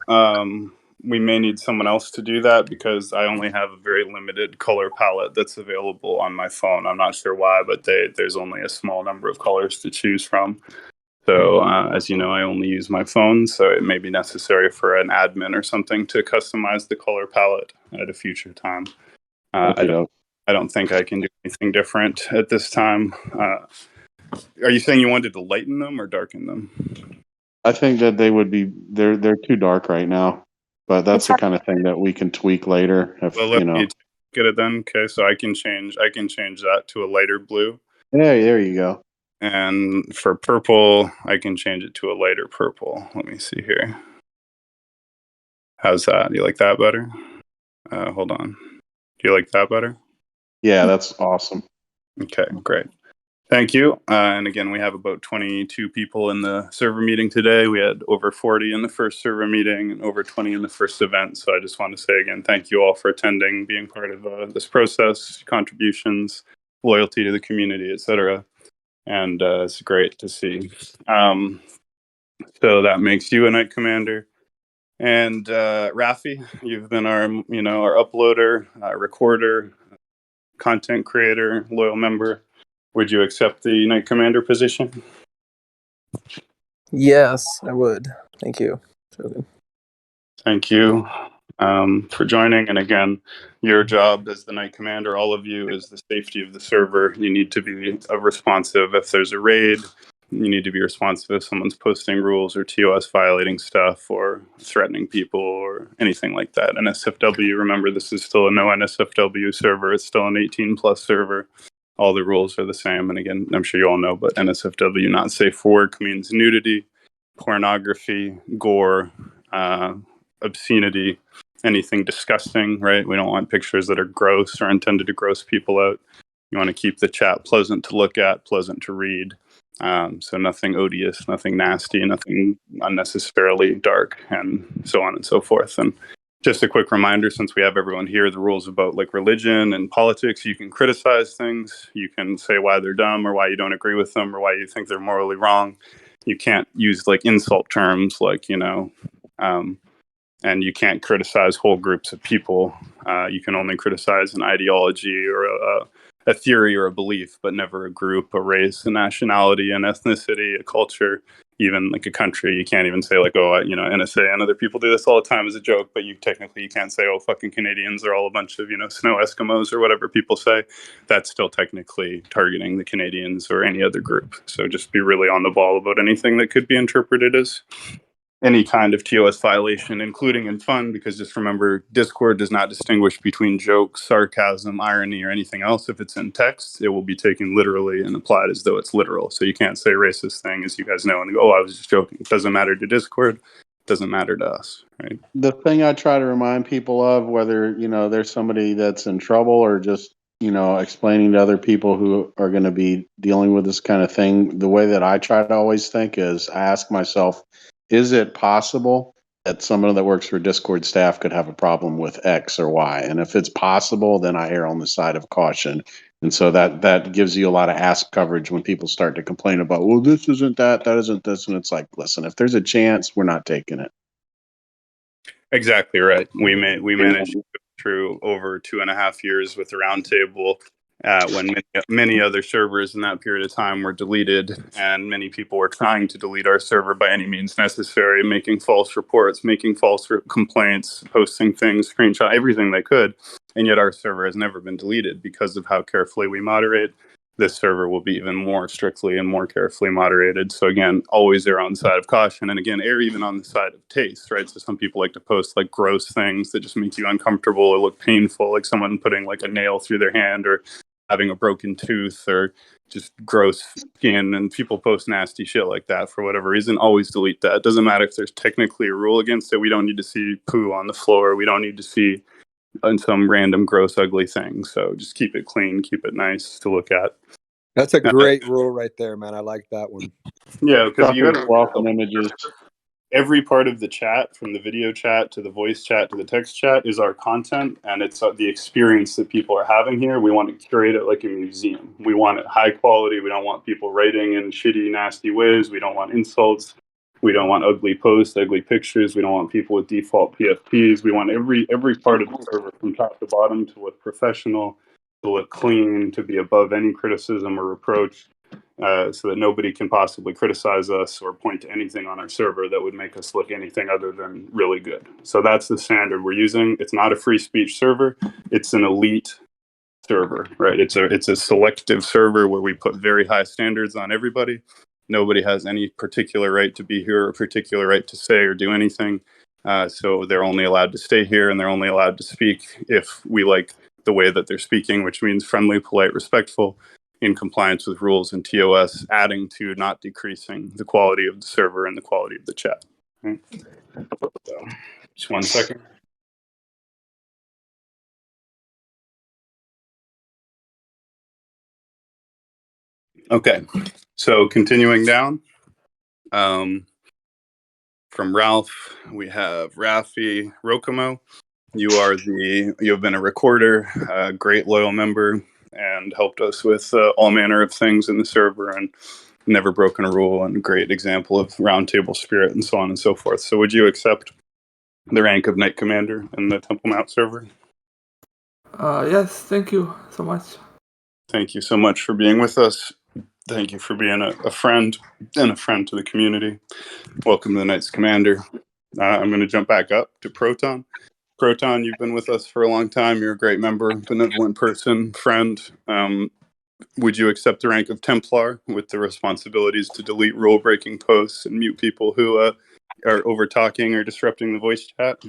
we may need someone else to do that because I only have a very limited color palette that's available on my phone. I'm not sure why, but there's only a small number of colors to choose from. So, as you know, I only use my phone, so it may be necessary for an admin or something to customize the color palette at a future time. I don't think I can do anything different at this time. Are you saying you wanted to lighten them or darken them? I think that they would be they're too dark right now, but that's the kind of thing that we can tweak later. If Well, let me get it then. Okay, so I can change that to a lighter blue. Yeah, there you go. And for purple, I can change it to a lighter purple. Let me see here. How's that? You like that better? Hold on. Do you like that better? Yeah, that's awesome. Okay, great. Thank you. And again, we have about 22 people in the server meeting today. We had over 40 in the first server meeting and over 20 in the first event. So I just want to say again, thank you all for attending, being part of this process, contributions, loyalty to the community, etc. And it's great to see. So that makes you a Knight Commander. And Rafi, you've been our uploader, recorder, content creator, loyal member. Would you accept the Knight Commander position? Yes, I would. Thank you. Thank you for joining. And again, your job as the Knight Commander, all of you, is the safety of the server. You need to be responsive if there's a raid. You need to be responsive if someone's posting rules or TOS violating stuff or threatening people or anything like that. NSFW, remember, this is still a no NSFW server. It's still an 18 plus server. All the rules are the same. And again, I'm sure you all know, but NSFW, not safe for work, means nudity, pornography, gore, obscenity, anything disgusting, right? We don't want pictures that are gross or intended to gross people out. You want to keep the chat pleasant to look at, pleasant to read. So nothing odious, nothing nasty, nothing unnecessarily dark, and so on and so forth. And just a quick reminder, since we have everyone here, the rules about like religion and politics, you can criticize things. You can say why they're dumb or why you don't agree with them or why you think they're morally wrong. You can't use like insult terms like, and you can't criticize whole groups of people. You can only criticize an ideology or a theory or a belief, but never a group, a race, a nationality, an ethnicity, a culture, even like a country. You can't even say like, oh, NSA and other people do this all the time as a joke, but you can't say, oh, fucking Canadians are all a bunch of, snow Eskimos or whatever people say. That's still technically targeting the Canadians or any other group. So just be really on the ball about anything that could be interpreted as any kind of TOS violation, including in fun, because just remember, Discord does not distinguish between jokes, sarcasm, irony, or anything else. If it's in text, it will be taken literally and applied as though it's literal. So you can't say racist thing, as you guys know, and go, oh, I was just joking. It doesn't matter to Discord. It doesn't matter to us, right? The thing I try to remind people of, whether, there's somebody that's in trouble or just, explaining to other people who are going to be dealing with this kind of thing, the way that I try to always think is I ask myself, is it possible that someone that works for Discord staff could have a problem with X or Y? And if it's possible, then I err on the side of caution. And so that gives you a lot of ask coverage when people start to complain about, well, this isn't that isn't this. And it's like, listen, if there's a chance, we're not taking it. Exactly right. We managed to go through over 2.5 years with the roundtable when many other servers in that period of time were deleted, and many people were trying to delete our server by any means necessary, making false reports, making false complaints, posting things, screenshot, everything they could. And yet our server has never been deleted because of how carefully we moderate. This server will be even more strictly and more carefully moderated. So again, always err on the side of caution, and again, err even on the side of taste, right? So some people like to post like gross things that just make you uncomfortable or look painful, like someone putting like a nail through their hand or having a broken tooth or just gross skin, and people post nasty shit like that for whatever reason. Always delete that. It doesn't matter if there's technically a rule against it. We don't need to see poo on the floor. We don't need to see some random gross ugly thing. So just keep it clean, keep it nice to look at. That's a great rule right there, man. I like that one. Yeah, because you got to welcome images. Every part of the chat, from the video chat to the voice chat to the text chat, is our content, and it's the experience that people are having here. We want to curate it like a museum. We want it high quality. We don't want people writing in shitty, nasty ways. We don't want insults. We don't want ugly posts, ugly pictures. We don't want people with default PFPs. We want every part of the server from top to bottom to look professional, to look clean, to be above any criticism or reproach. So that nobody can possibly criticize us or point to anything on our server that would make us look anything other than really good. So that's the standard we're using. It's not a free speech server. It's an elite server, right? It's a selective server where we put very high standards on everybody. Nobody has any particular right to be here or particular right to say or do anything. So they're only allowed to stay here, and they're only allowed to speak if we like the way that they're speaking, which means friendly, polite, respectful, in compliance with rules and TOS, adding to, not decreasing, the quality of the server and the quality of the chat. Right? So, just 1 second. Okay, so continuing down, from Ralph, we have Rafi Rokomo. You have been a recorder, a great loyal member, and helped us with all manner of things in the server, and never broken a rule, and a great example of roundtable spirit, and so on and so forth. So would you accept the rank of Knight Commander in the Temple Mount server? Yes, thank you so much. Thank you so much for being with us. Thank you for being a friend and a friend to the community. Welcome to the Knights Commander. I'm going to jump back up to Proton. Proton, you've been with us for a long time. You're a great member, benevolent person, friend. Would you accept the rank of Templar with the responsibilities to delete rule-breaking posts and mute people who are over-talking or disrupting the voice chat?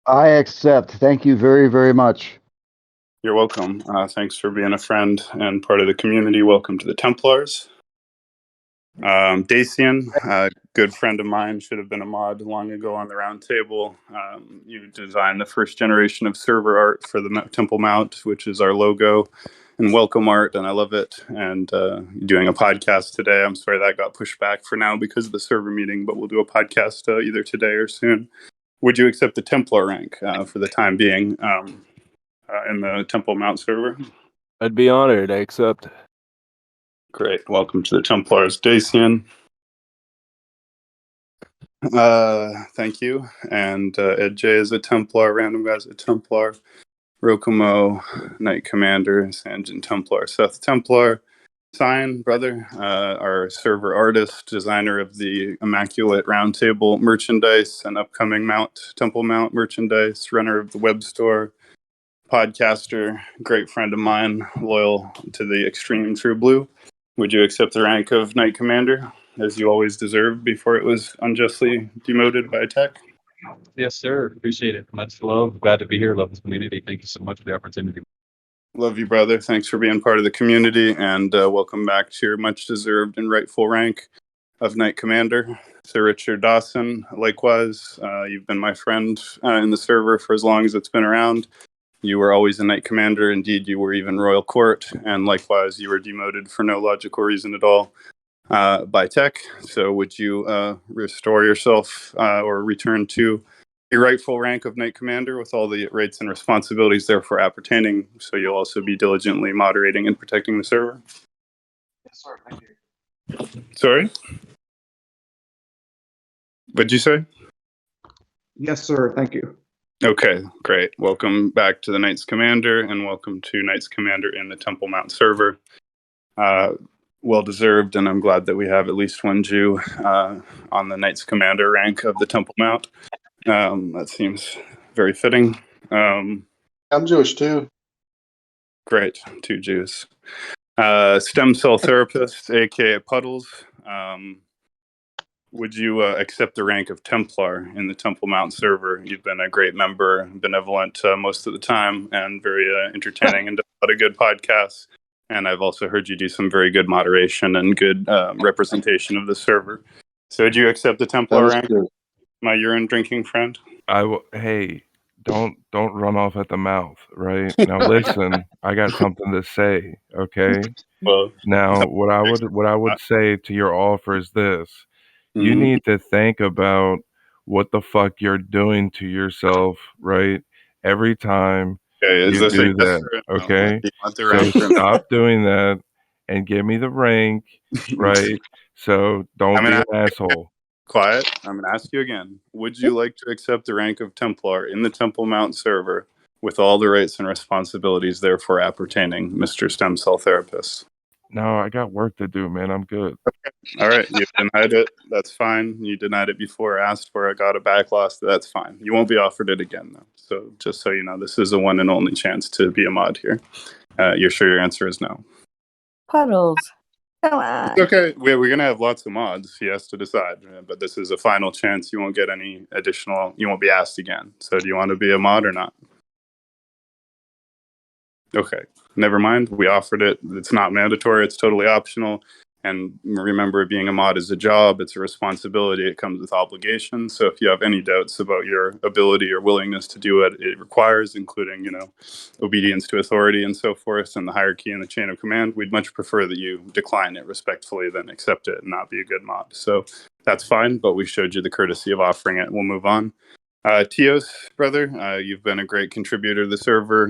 I accept. Thank you very, very much. You're welcome. Thanks for being a friend and part of the community. Welcome to the Templars. Dacian, a good friend of mine, should have been a mod long ago on the round table. You designed the first generation of server art for the Temple Mount, which is our logo and welcome art, and I love it. And you're doing a podcast today. I'm sorry that got pushed back for now because of the server meeting, but we'll do a podcast either today or soon. Would you accept the Templar rank for the time being in the Temple Mount server? I'd be honored. I accept. Great. Welcome to the Templars, Dacian. Thank you. And Ed J is a Templar, Random Guy's a Templar, Rokomo, Knight Commander, Sanjin Templar, Seth Templar, Sign, brother, our server artist, designer of the Immaculate Roundtable merchandise and upcoming Temple Mount merchandise, runner of the web store, podcaster, great friend of mine, loyal to the extreme True Blue. Would you accept the rank of Knight Commander, as you always deserved before it was unjustly demoted by tech? Yes, sir. Appreciate it. Much love. Glad to be here. Love this community. Thank you so much for the opportunity. Love you, brother. Thanks for being part of the community, and welcome back to your much-deserved and rightful rank of Knight Commander. Sir Richard Dawson, likewise, you've been my friend in the server for as long as it's been around. You were always a Knight Commander. Indeed, you were even Royal Court, and likewise, you were demoted for no logical reason at all by tech. So would you restore yourself or return to your rightful rank of Knight Commander with all the rights and responsibilities therefore appertaining, so you'll also be diligently moderating and protecting the server? Yes, sir. Thank you. Sorry? What'd you say? Yes, sir. Thank you. Okay, great. Welcome back to the Knights Commander, and welcome to Knights Commander in the Temple Mount server. Well deserved, and I'm glad that we have at least one Jew on the Knights Commander rank of the Temple Mount. That seems very fitting. I'm Jewish too. Great, 2 Jews. Stem cell therapist, aka Puddles. Would you accept the rank of Templar in the Temple Mount server? You've been a great member, benevolent most of the time, and very entertaining and a lot of good podcasts. And I've also heard you do some very good moderation and good representation of the server. So would you accept the Templar rank, my urine drinking friend? Hey, don't run off at the mouth, right? Now listen, I got something to say, okay? Well, now what I would say to your offer is this. You need to think about what the fuck you're doing to yourself, right? Every time is you this a do yes that, or a no? okay? Do you want the So rank or no? stop doing that and give me the rank, right? So don't be an asshole. Quiet. I'm going to ask you again. Would you like to accept the rank of Templar in the Temple Mount server with all the rights and responsibilities therefore appertaining, Mr. Stem Cell Therapist? No, I got work to do, man. I'm good. All right. You denied it. That's fine. You denied it before, asked for it, got it back, lost it. That's fine. You won't be offered it again, though. So just so you know, this is a one and only chance to be a mod here. You're sure your answer is no? Puddles. Come on. It's okay. We're going to have lots of mods. He has to decide. But this is a final chance. You won't get any additional. You won't be asked again. So do you want to be a mod or not? Okay. Never mind. We offered it. It's not mandatory. It's totally optional. And remember, being a mod is a job. It's a responsibility. It comes with obligations. So if you have any doubts about your ability or willingness to do what it requires, including, obedience to authority and so forth, and the hierarchy and the chain of command, we'd much prefer that you decline it respectfully than accept it and not be a good mod. So that's fine, but we showed you the courtesy of offering it. We'll move on. Tios, brother, you've been a great contributor to the server,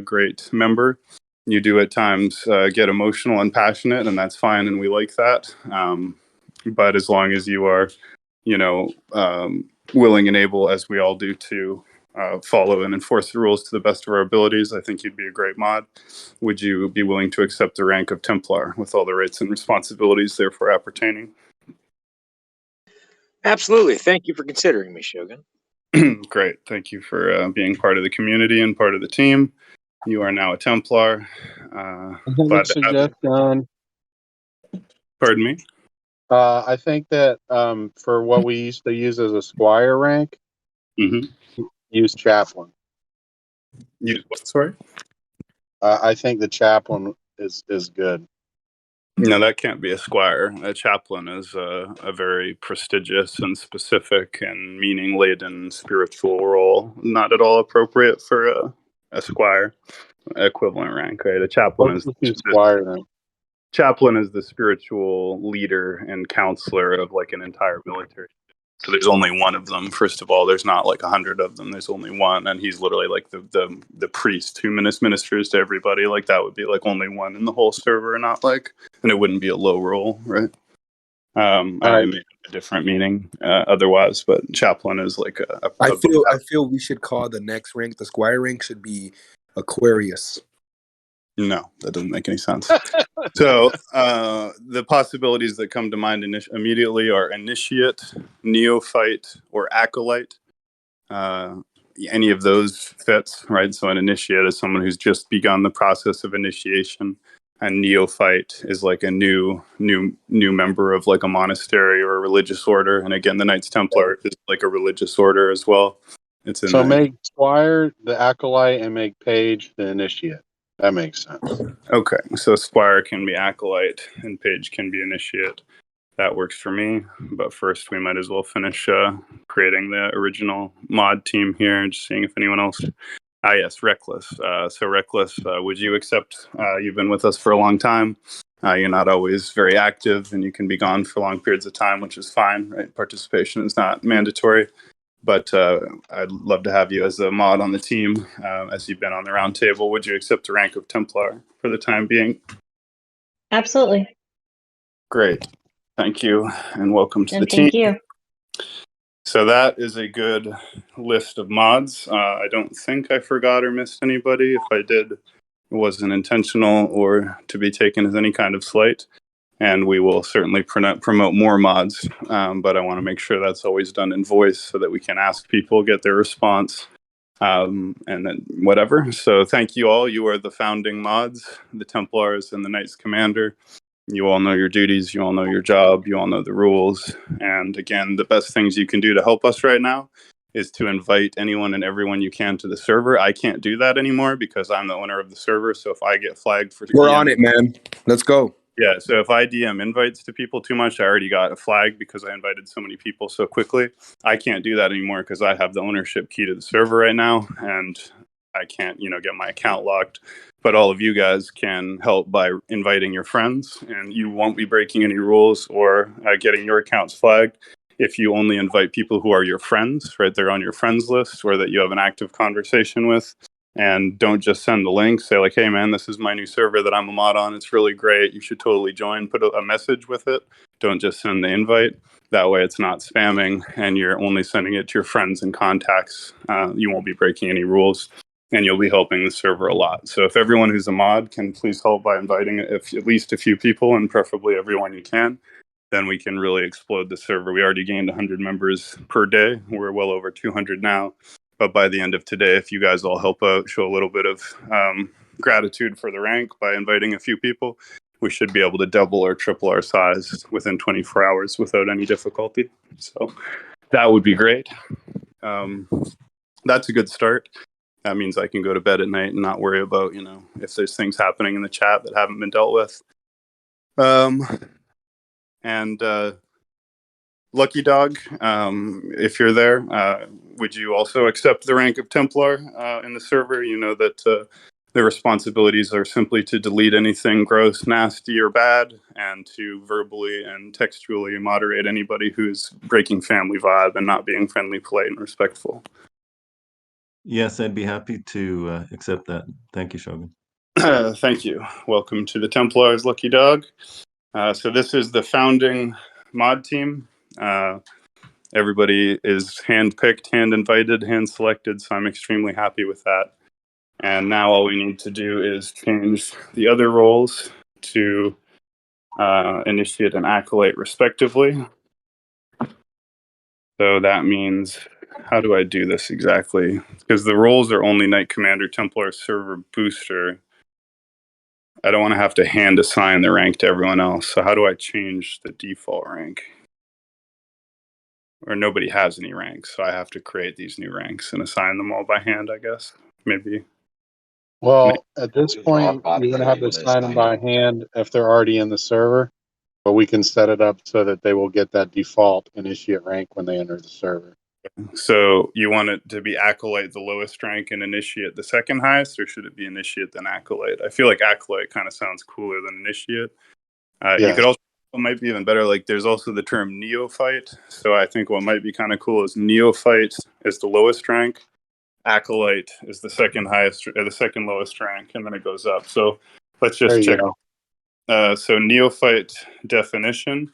great member. You do at times get emotional and passionate, and that's fine, and we like that. But as long as you are, willing and able, as we all do, to follow and enforce the rules to the best of our abilities, I think you'd be a great mod. Would you be willing to accept the rank of Templar with all the rights and responsibilities therefore appertaining? Absolutely. Thank you for considering me, Shogun. Great. Thank you for being part of the community and part of the team. You are now a Templar. Glad to have you. Pardon me? I think that for what we used to use as a squire rank, use chaplain. Use what, sorry? I think the chaplain is good. No, that can't be a squire. A chaplain is a very prestigious and specific and meaning-laden spiritual role. Not at all appropriate for a squire equivalent rank, right? A chaplain is squire then. Chaplain is the spiritual leader and counselor of like an entire military. So there's only one of them. First of all, there's not like 100 of them. There's only one, and he's literally like the priest who ministers to everybody. Like that would be like only one in the whole server, not like, and it wouldn't be a low role, right? I made a different meaning otherwise, but chaplain is like I feel we should call the next rank, the squire rank, should be Aquarius. No, that doesn't make any sense. So the possibilities that come to mind immediately are initiate, neophyte, or acolyte. Any of those fits, right? So an initiate is someone who's just begun the process of initiation. And neophyte is like a new member of like a monastery or a religious order. And again, the Knights Templar is like a religious order as well. It's in make squire the acolyte and make page the initiate. That makes sense. Okay, so squire can be acolyte and page can be initiate. That works for me. But first, we might as well finish creating the original mod team here. Just seeing if anyone else. Yes, Reckless. So Reckless, would you accept? You've been with us for a long time. You're not always very active, and you can be gone for long periods of time, which is fine. Right? Participation is not mandatory. But I'd love to have you as a mod on the team, as you've been on the round table. Would you accept the rank of Templar for the time being? Absolutely. Great. Thank you, and welcome to the team. Thank you. So that is a good list of mods. I don't think I forgot or missed anybody. If I did, it wasn't intentional or to be taken as any kind of slight. And we will certainly promote more mods, but I want to make sure that's always done in voice so that we can ask people, get their response, and then whatever. So thank you all. You are the founding mods, the Templars and the Knights Commander. You all know your duties, you all know your job, you all know the rules. And again, the best things you can do to help us right now is to invite anyone and everyone you can to the server. I can't do that anymore because I'm the owner of the server. So if I get flagged for We're on it, man. Let's go. Yeah, so if I DM invites to people too much, I already got a flag because I invited so many people so quickly. I can't do that anymore because I have the ownership key to the server right now, and I can't, get my account locked. But all of you guys can help by inviting your friends, and you won't be breaking any rules or getting your accounts flagged if you only invite people who are your friends, right? They're on your friends list or that you have an active conversation with. And don't just send the link. Say like, hey man, this is my new server that I'm a mod on. It's really great. You should totally join. Put a message with it. Don't just send the invite. That way it's not spamming and you're only sending it to your friends and contacts. You won't be breaking any rules and you'll be helping the server a lot. So if everyone who's a mod can please help by inviting at least a few people and preferably everyone you can, then we can really explode the server. We already gained 100 members per day. We're well over 200 now. But by the end of today, if you guys all help out, show a little bit of gratitude for the rank by inviting a few people, we should be able to double or triple our size within 24 hours without any difficulty. So that would be great. That's a good start. That means I can go to bed at night and not worry about, if there's things happening in the chat that haven't been dealt with. Lucky Dog, if you're there, would you also accept the rank of Templar in the server? You know that the responsibilities are simply to delete anything gross, nasty, or bad, and to verbally and textually moderate anybody who's breaking family vibe and not being friendly, polite, and respectful. Yes, I'd be happy to accept that. Thank you, Shogun. Thank you. Welcome to the Templars, Lucky Dog. So this is the founding mod team. Everybody is hand-picked, hand-invited, hand-selected, so I'm extremely happy with that. And now all we need to do is change the other roles to Initiate and Acolyte, respectively. So that means, how do I do this exactly? Because the roles are only Knight Commander, Templar, Server, Booster. I don't want to have to hand assign the rank to everyone else. So how do I change the default rank? Or nobody has any ranks, so I have to create these new ranks and assign them all by hand, I guess. Maybe. Well, at this point, you're going to have to sign them by hand if they're already in the server, but we can set it up so that they will get that default initiate rank when they enter the server. So you want it to be Acolyte the lowest rank and Initiate the second highest, or should it be Initiate then Acolyte? I feel like Acolyte kind of sounds cooler than Initiate. Yes. You could also, what might be even better, like there's also the term Neophyte. So I think what might be kind of cool is Neophyte is the lowest rank, Acolyte is the second highest, or the second lowest rank, and then it goes up. So let's just check. So Neophyte definition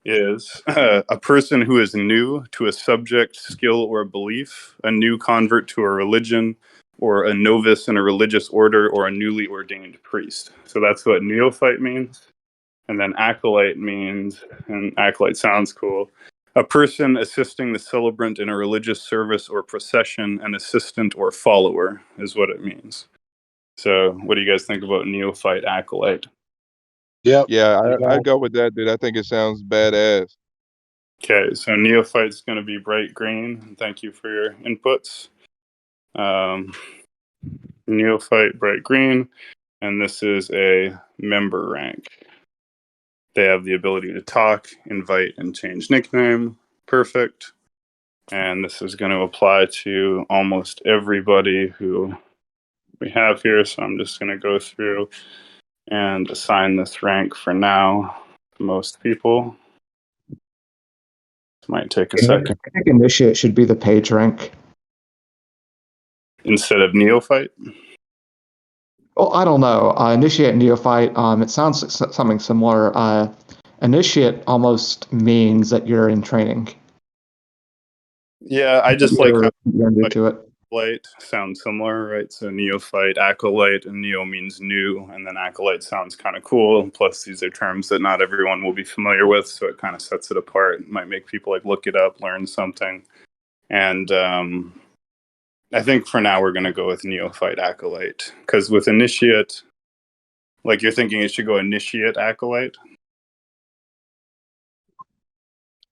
is a person who is new to a subject, skill, or belief, a new convert to a religion, or a novice in a religious order, or a newly ordained priest. So that's what Neophyte means. And then Acolyte means, and Acolyte sounds cool, a person assisting the celebrant in a religious service or procession, an assistant or follower is what it means. So what do you guys think about Neophyte Acolyte? Yep. Yeah, I'd go with that, dude. I think it sounds badass. Okay, so Neophyte's going to be bright green. Thank you for your inputs. Neophyte, bright green, and this is a member rank. They have the ability to talk, invite, and change nickname. Perfect. And this is going to apply to almost everybody who we have here. So I'm just going to go through and assign this rank for now to most people. This might take a second. I think Initiate should be the page rank. Instead of Neophyte? Well, I don't know. Initiate and Neophyte, it sounds something similar. Initiate almost means that you're in training. Yeah, I just like how to it. Acolyte sounds similar, right? So Neophyte, Acolyte, and Neo means new, and then Acolyte sounds kind of cool. Plus, these are terms that not everyone will be familiar with, so it kind of sets it apart. It might make people like look it up, learn something. And I think for now we're going to go with Neophyte Acolyte, because with Initiate, like you're thinking it should go Initiate Acolyte.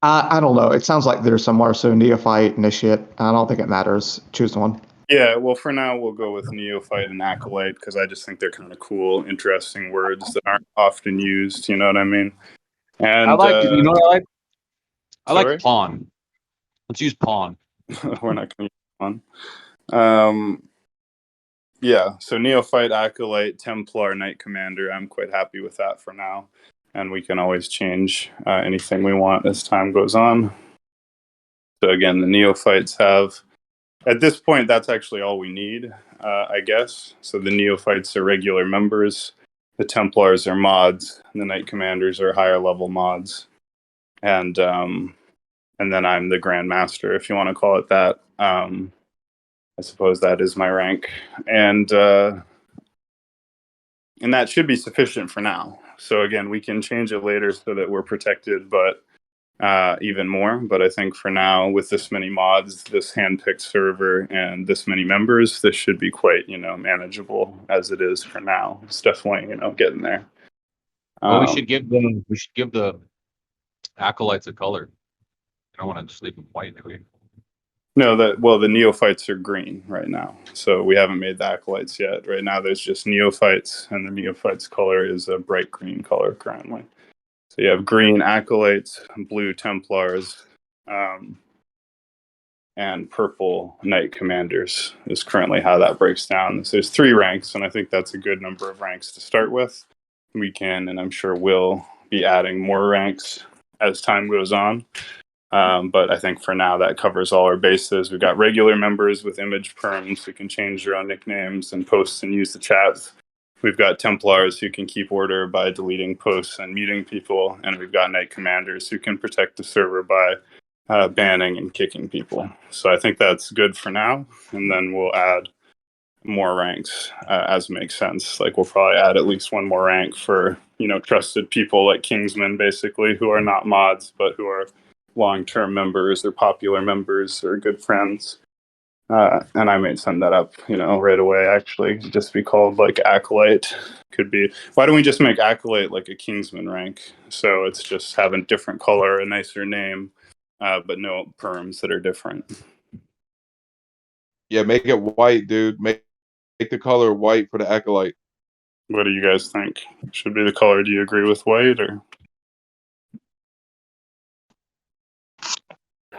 I don't know. It sounds like there's somewhere. So Neophyte, Initiate. I don't think it matters. Choose one. Yeah, well, for now we'll go with Neophyte and Acolyte because I just think they're kind of cool, interesting words that aren't often used. You know what I mean? And I like, you know what I like? I sorry? like pawn. Let's use pawn. We're not going to use one. Yeah, so Neophyte, Acolyte, Templar, Knight Commander. I'm quite happy with that for now. And we can always change anything we want as time goes on. So again, the Neophytes have, at this point, that's actually all we need, I guess. So the Neophytes are regular members. The Templars are mods. And the Knight Commanders are higher level mods. And then I'm the Grand Master, if you want to call it that. I suppose that is my rank. And that should be sufficient for now. So again, we can change it later so that we're protected, but even more. But I think for now, with this many mods, this handpicked server, and this many members, this should be quite, manageable as it is for now. It's definitely, getting there. Well, we should give the acolytes a color. I don't want to just leave them white, do we? No, the Neophytes are green right now. So we haven't made the Acolytes yet. Right now there's just Neophytes, and the Neophytes color is a bright green color currently. So you have green Acolytes, blue Templars, and purple Knight Commanders is currently how that breaks down. So there's 3 ranks, and I think that's a good number of ranks to start with. We can, and I'm sure will, be adding more ranks as time goes on. But I think for now that covers all our bases. We've got regular members with image perms who can change their own nicknames and post and use the chats. We've got Templars who can keep order by deleting posts and muting people. And we've got Knight Commanders who can protect the server by banning and kicking people. So I think that's good for now. And then we'll add more ranks as makes sense. Like we'll probably add at least one more rank for, trusted people like Kingsmen, basically, who are not mods, but who are long-term members or popular members or good friends. And I might send that up, right away, actually. Just be called like Acolyte. Could be, why don't we just make Acolyte like a Kingsman rank? So it's just having different color, a nicer name, but no perms that are different. Yeah, make it white, dude. Make the color white for the Acolyte. What do you guys think? Should be the color. Do you agree with white or?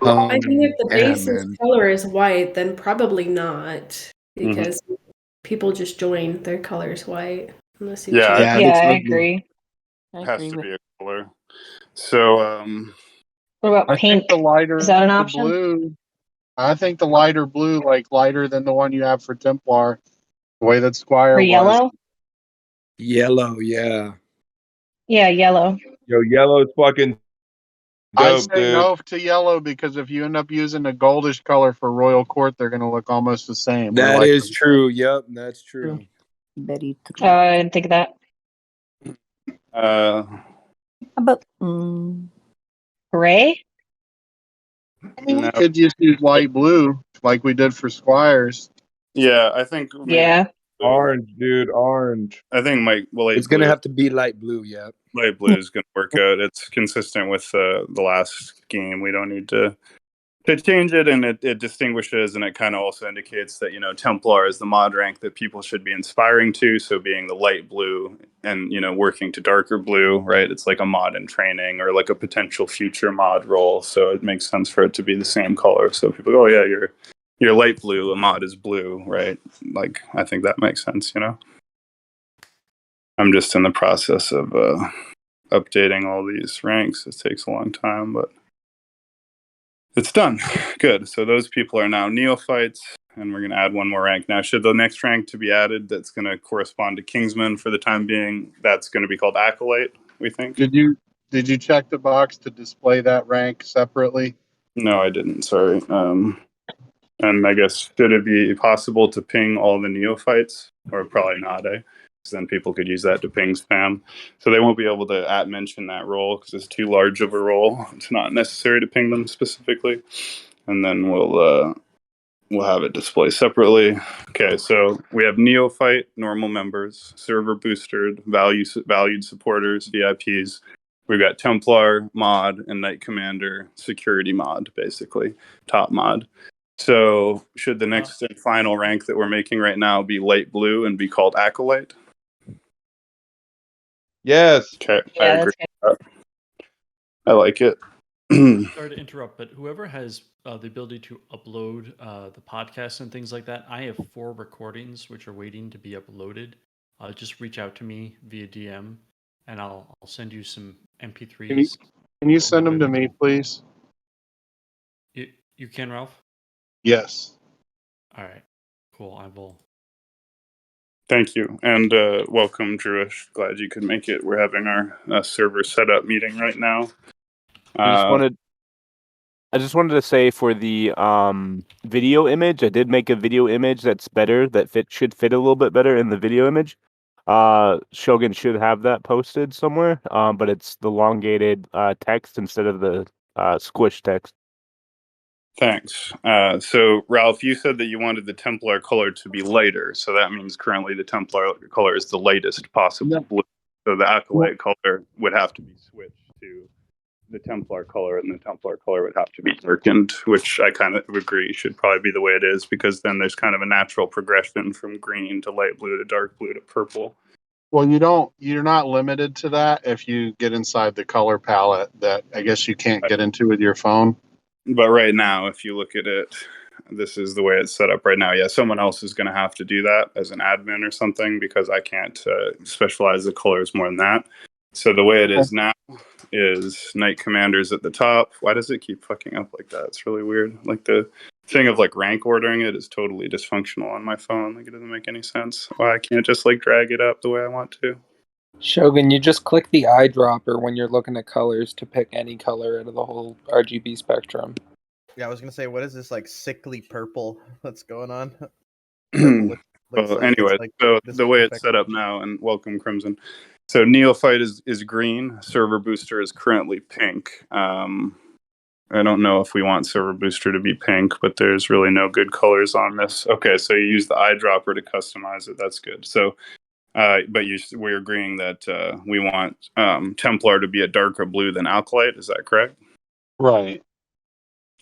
I think if the base's color is white, then probably not, because people just join their colors white unless you change. I agree. I Has agree to with be a color. So what about pink? The lighter, is that an the option? blue. I think the lighter blue, like lighter than the one you have for Templar, the way that Squire Or was. yellow? Yellow, yeah. Yeah, yellow. Yo, yellow is fucking I dope, say dude. no to yellow because if you end up using a goldish color for Royal Court, they're going to look almost the same. That is true. Yep, that's true. Very true. I didn't think of that. But gray? We could just use light blue like we did for Squires. Yeah, I think. Yeah. Orange, dude, orange. I think It's going to have to be light blue, yeah. Light blue is going to work out. It's consistent with the last game. We don't need to change it, and it distinguishes, and it kind of also indicates that Templar is the mod rank that people should be inspiring to. So being the light blue and working to darker blue, right? It's like a mod in training or like a potential future mod role. So it makes sense for it to be the same color. So people go, oh yeah, you're light blue. A mod is blue, right? Like I think that makes sense. I'm just in the process of updating all these ranks. It takes a long time, but it's done. Good. So those people are now Neophytes, and we're going to add one more rank. Now, should the next rank to be added that's going to correspond to Kingsman for the time being, that's going to be called Acolyte, we think? Did you check the box to display that rank separately? No, I didn't. Sorry. And I guess, should it be possible to ping all the neophytes? Or probably not, eh? Because then people could use that to ping spam. So they won't be able to mention that role because it's too large of a role. It's not necessary to ping them specifically. And then we'll have it display separately. Okay, so we have neophyte, normal members, server boosted, valued supporters, VIPs. We've got Templar, mod, and Knight Commander, security mod, basically, top mod. So should the next and final rank that we're making right now be light blue and be called Acolyte? Yes. Okay, Yeah, I agree with that. I like it. Sorry to interrupt, but whoever has the ability to upload the podcast and things like that, I have 4 recordings which are waiting to be uploaded. Just reach out to me via DM, and I'll send you some MP3s. Can you send them to me, please? You can, Ralph? Yes. All right. Cool. I will. Thank you, and welcome, Drewish. Glad you could make it. We're having our server setup meeting right now. I just wanted to say for the video image, I did make a video image that's better, that should fit a little bit better in the video image. Shogun should have that posted somewhere, but it's the elongated text instead of the squish text. Thanks. So, Ralph, you said that you wanted the Templar color to be lighter, so that means currently the Templar color is the lightest possible blue. So the Acolyte color would have to be switched to the Templar color, and the Templar color would have to be darkened, which I kind of agree should probably be the way it is, because then there's kind of a natural progression from green to light blue to dark blue to purple. Well, you're not limited to that if you get inside the color palette that I guess you can't get into with your phone. But right now, if you look at it, this is the way it's set up right now. Yeah, someone else is going to have to do that as an admin or something, because I can't specialize the colors more than that. So the way it is now is Knight Commander's at the top. Why does it keep fucking up like that? It's really weird. Like the thing of like rank ordering it is totally dysfunctional on my phone. Like it doesn't make any sense. Why I can't just like drag it up the way I want to. Shogun, you just click the eyedropper when you're looking at colors to pick any color out of the whole RGB spectrum. Yeah, I was gonna say, what is this like sickly purple? What's going on? Well, anyway, so the way it's set up now, and welcome Crimson. So Neophyte is green. Server Booster is currently pink. I don't know if we want Server Booster to be pink, but there's really no good colors on this. Okay, so you use the eyedropper to customize it. That's good. So, but we're agreeing that we want Templar to be a darker blue than Acolyte. Is that correct? Right.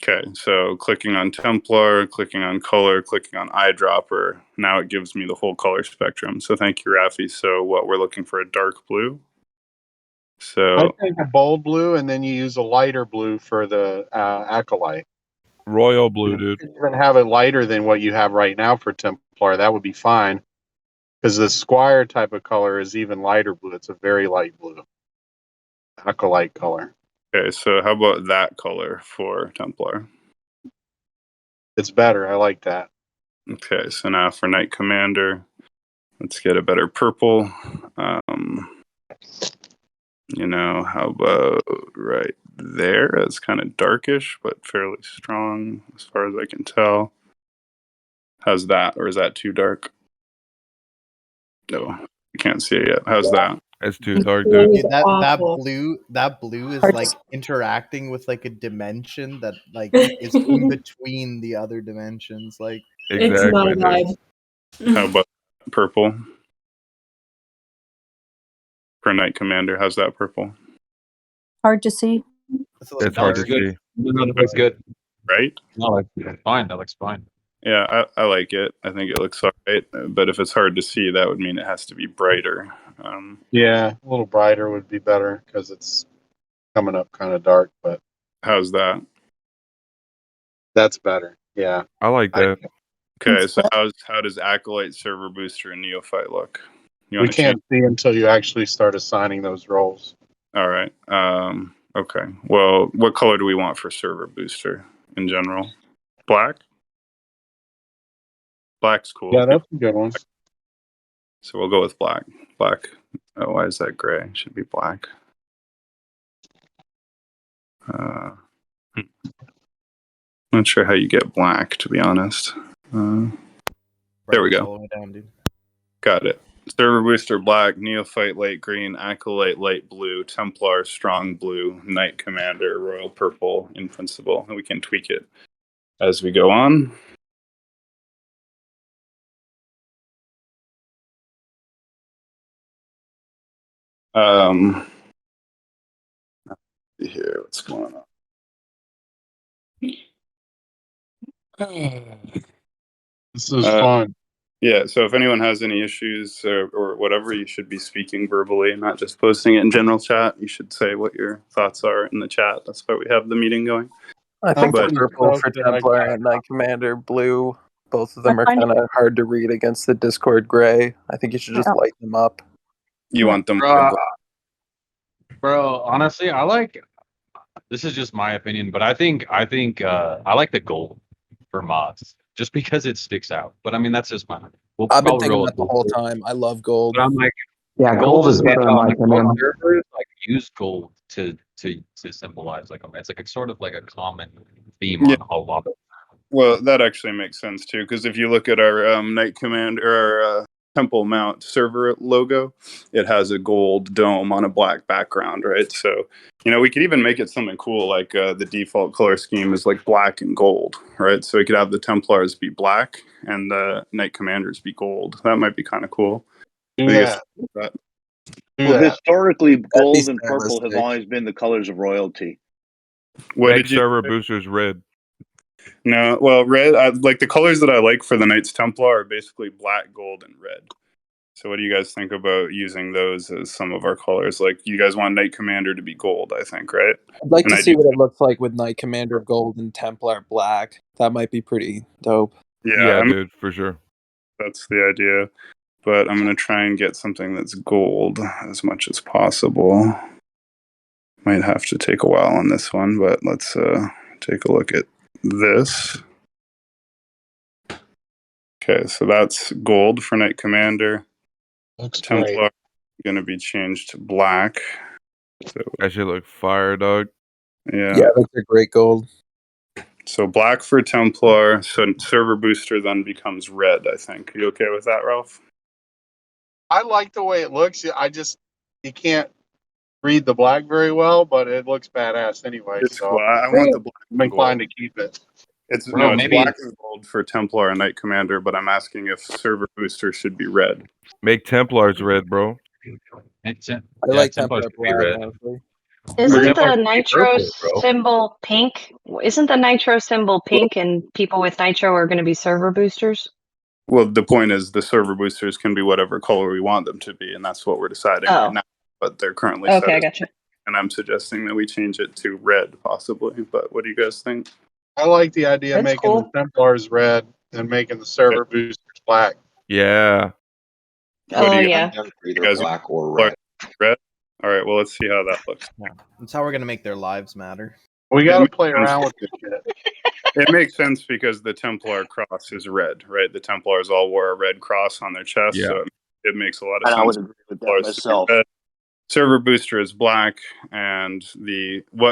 Okay, so clicking on Templar, clicking on color, clicking on eyedropper. Now it gives me the whole color spectrum. So thank you, Rafi. So what we're looking for a dark blue. So I think a bold blue, and then you use a lighter blue for the Acolyte. Royal blue, dude. If you even have it lighter than what you have right now for Templar, that would be fine. Because the Squire type of color is even lighter blue. It's a very light blue. Acolyte color. okay, so how about that color for Templar? It's better. I like that. Okay, so now for Knight Commander, let's get a better purple. How about right there? It's kind of darkish, but fairly strong as far as I can tell. How's that? Or is that too dark? No, I can't see it yet. How's that? It's too dark, dude. Dude, that blue is like interacting with like a dimension that like is in between the other dimensions. Like Exactly. It's not a vibe. How about purple? For Knight Commander, how's that purple? Hard to see. It's hard to see. No, that looks good. Right? No, that's fine. That looks fine. Yeah, I like it. I think it looks all right. But if it's hard to see, that would mean it has to be brighter. Yeah, a little brighter would be better because it's coming up kind of dark. But how's that? That's better. Yeah, I like that. Okay, so how does Acolyte, Server Booster, and Neophyte look? You we want to can't see until you actually start assigning those roles. All right. Okay. Well, what color do we want for Server Booster in general? Black? Black's cool. Yeah, that's a good one. So we'll go with black. Black. Oh, why is that gray? It should be black. Not sure how you get black, to be honest. There we It's go. all the way down, dude. Got it. Server Booster black, Neophyte light green, Acolyte light blue, Templar strong blue, Knight Commander royal purple, Invincible. And we can tweak it as we go on. Let's see here, what's going on? This is fun. Yeah, so if anyone has any issues or whatever, you should be speaking verbally, not just posting it in general chat. You should say what your thoughts are in the chat. That's why we have the meeting going. I think But- the purple for Templar and Knight Commander blue, both of them are kind of hard to read against the Discord gray. I think you should just light them up. You want them Bro, honestly, I like. This is just my opinion, but I think I like the gold for mods just because it sticks out. But I mean, that's just my. We'll I've been probably thinking roll that the whole time. I love gold. But I'm like, Yeah, gold is better in my opinion. servers like use gold to symbolize like it's like it's sort of like a common theme on a lot of. Well, that actually makes sense too, because if you look at our Knight Command or our Temple Mount server logo, it has a gold dome on a black background, right? So, we could even make it something cool, like the default color scheme is like black and gold, right? So we could have the Templars be black and the Knight Commanders be gold. That might be kind of cool. Yeah. That. Well, historically, gold and stylistic. purple have always been the colors of royalty. What Make did you server boosters red. No, well, red. Like the colors that I like for the Knights Templar are basically black, gold, and red. So, what do you guys think about using those as some of our colors? Like, you guys want Knight Commander to be gold, I think, right? I'd like And to I see do- what it looks like with Knight Commander gold and Templar black. That might be pretty dope. Yeah, Dude, for sure. That's the idea. But I'm going to try and get something that's gold as much as possible. Might have to take a while on this one, but let's take a look at this. Okay, so that's gold for Knight Commander. Looks Templar going to be changed to black. So, that should look fire, dog. Yeah, that's a great gold. So black for Templar. So server booster then becomes red, I think. You okay with that, Ralph? I like the way it looks. You can't read the black very well, but it looks badass anyway. So I want the black. I'm inclined to keep it. It's black and gold for Templar and Knight Commander, but I'm asking if server booster should be red. Make Templars red, bro. I like Templar black, honestly. Isn't the nitro symbol pink? Isn't the nitro symbol pink and people with nitro are going to be server boosters? Well, the point is the server boosters can be whatever color we want them to be, and that's what we're deciding right now. But they're currently set Okay, I as gotcha. pink, and I'm suggesting that we change it to red, possibly. But what do you guys think? I like the idea of That's making cool. the Templars red and making the server boosters black. Yeah. Oh, yeah. You guys black or red. Red? All right, well, let's see how that looks. Yeah, that's how we're gonna make their lives matter. We got to makes play sense. around with this shit. It makes sense because the Templar cross is red, right? The Templars all wore a red cross on their chest, Yeah. so it makes a lot of And sense. I would agree with that Templars to be myself. red. Server booster is black, and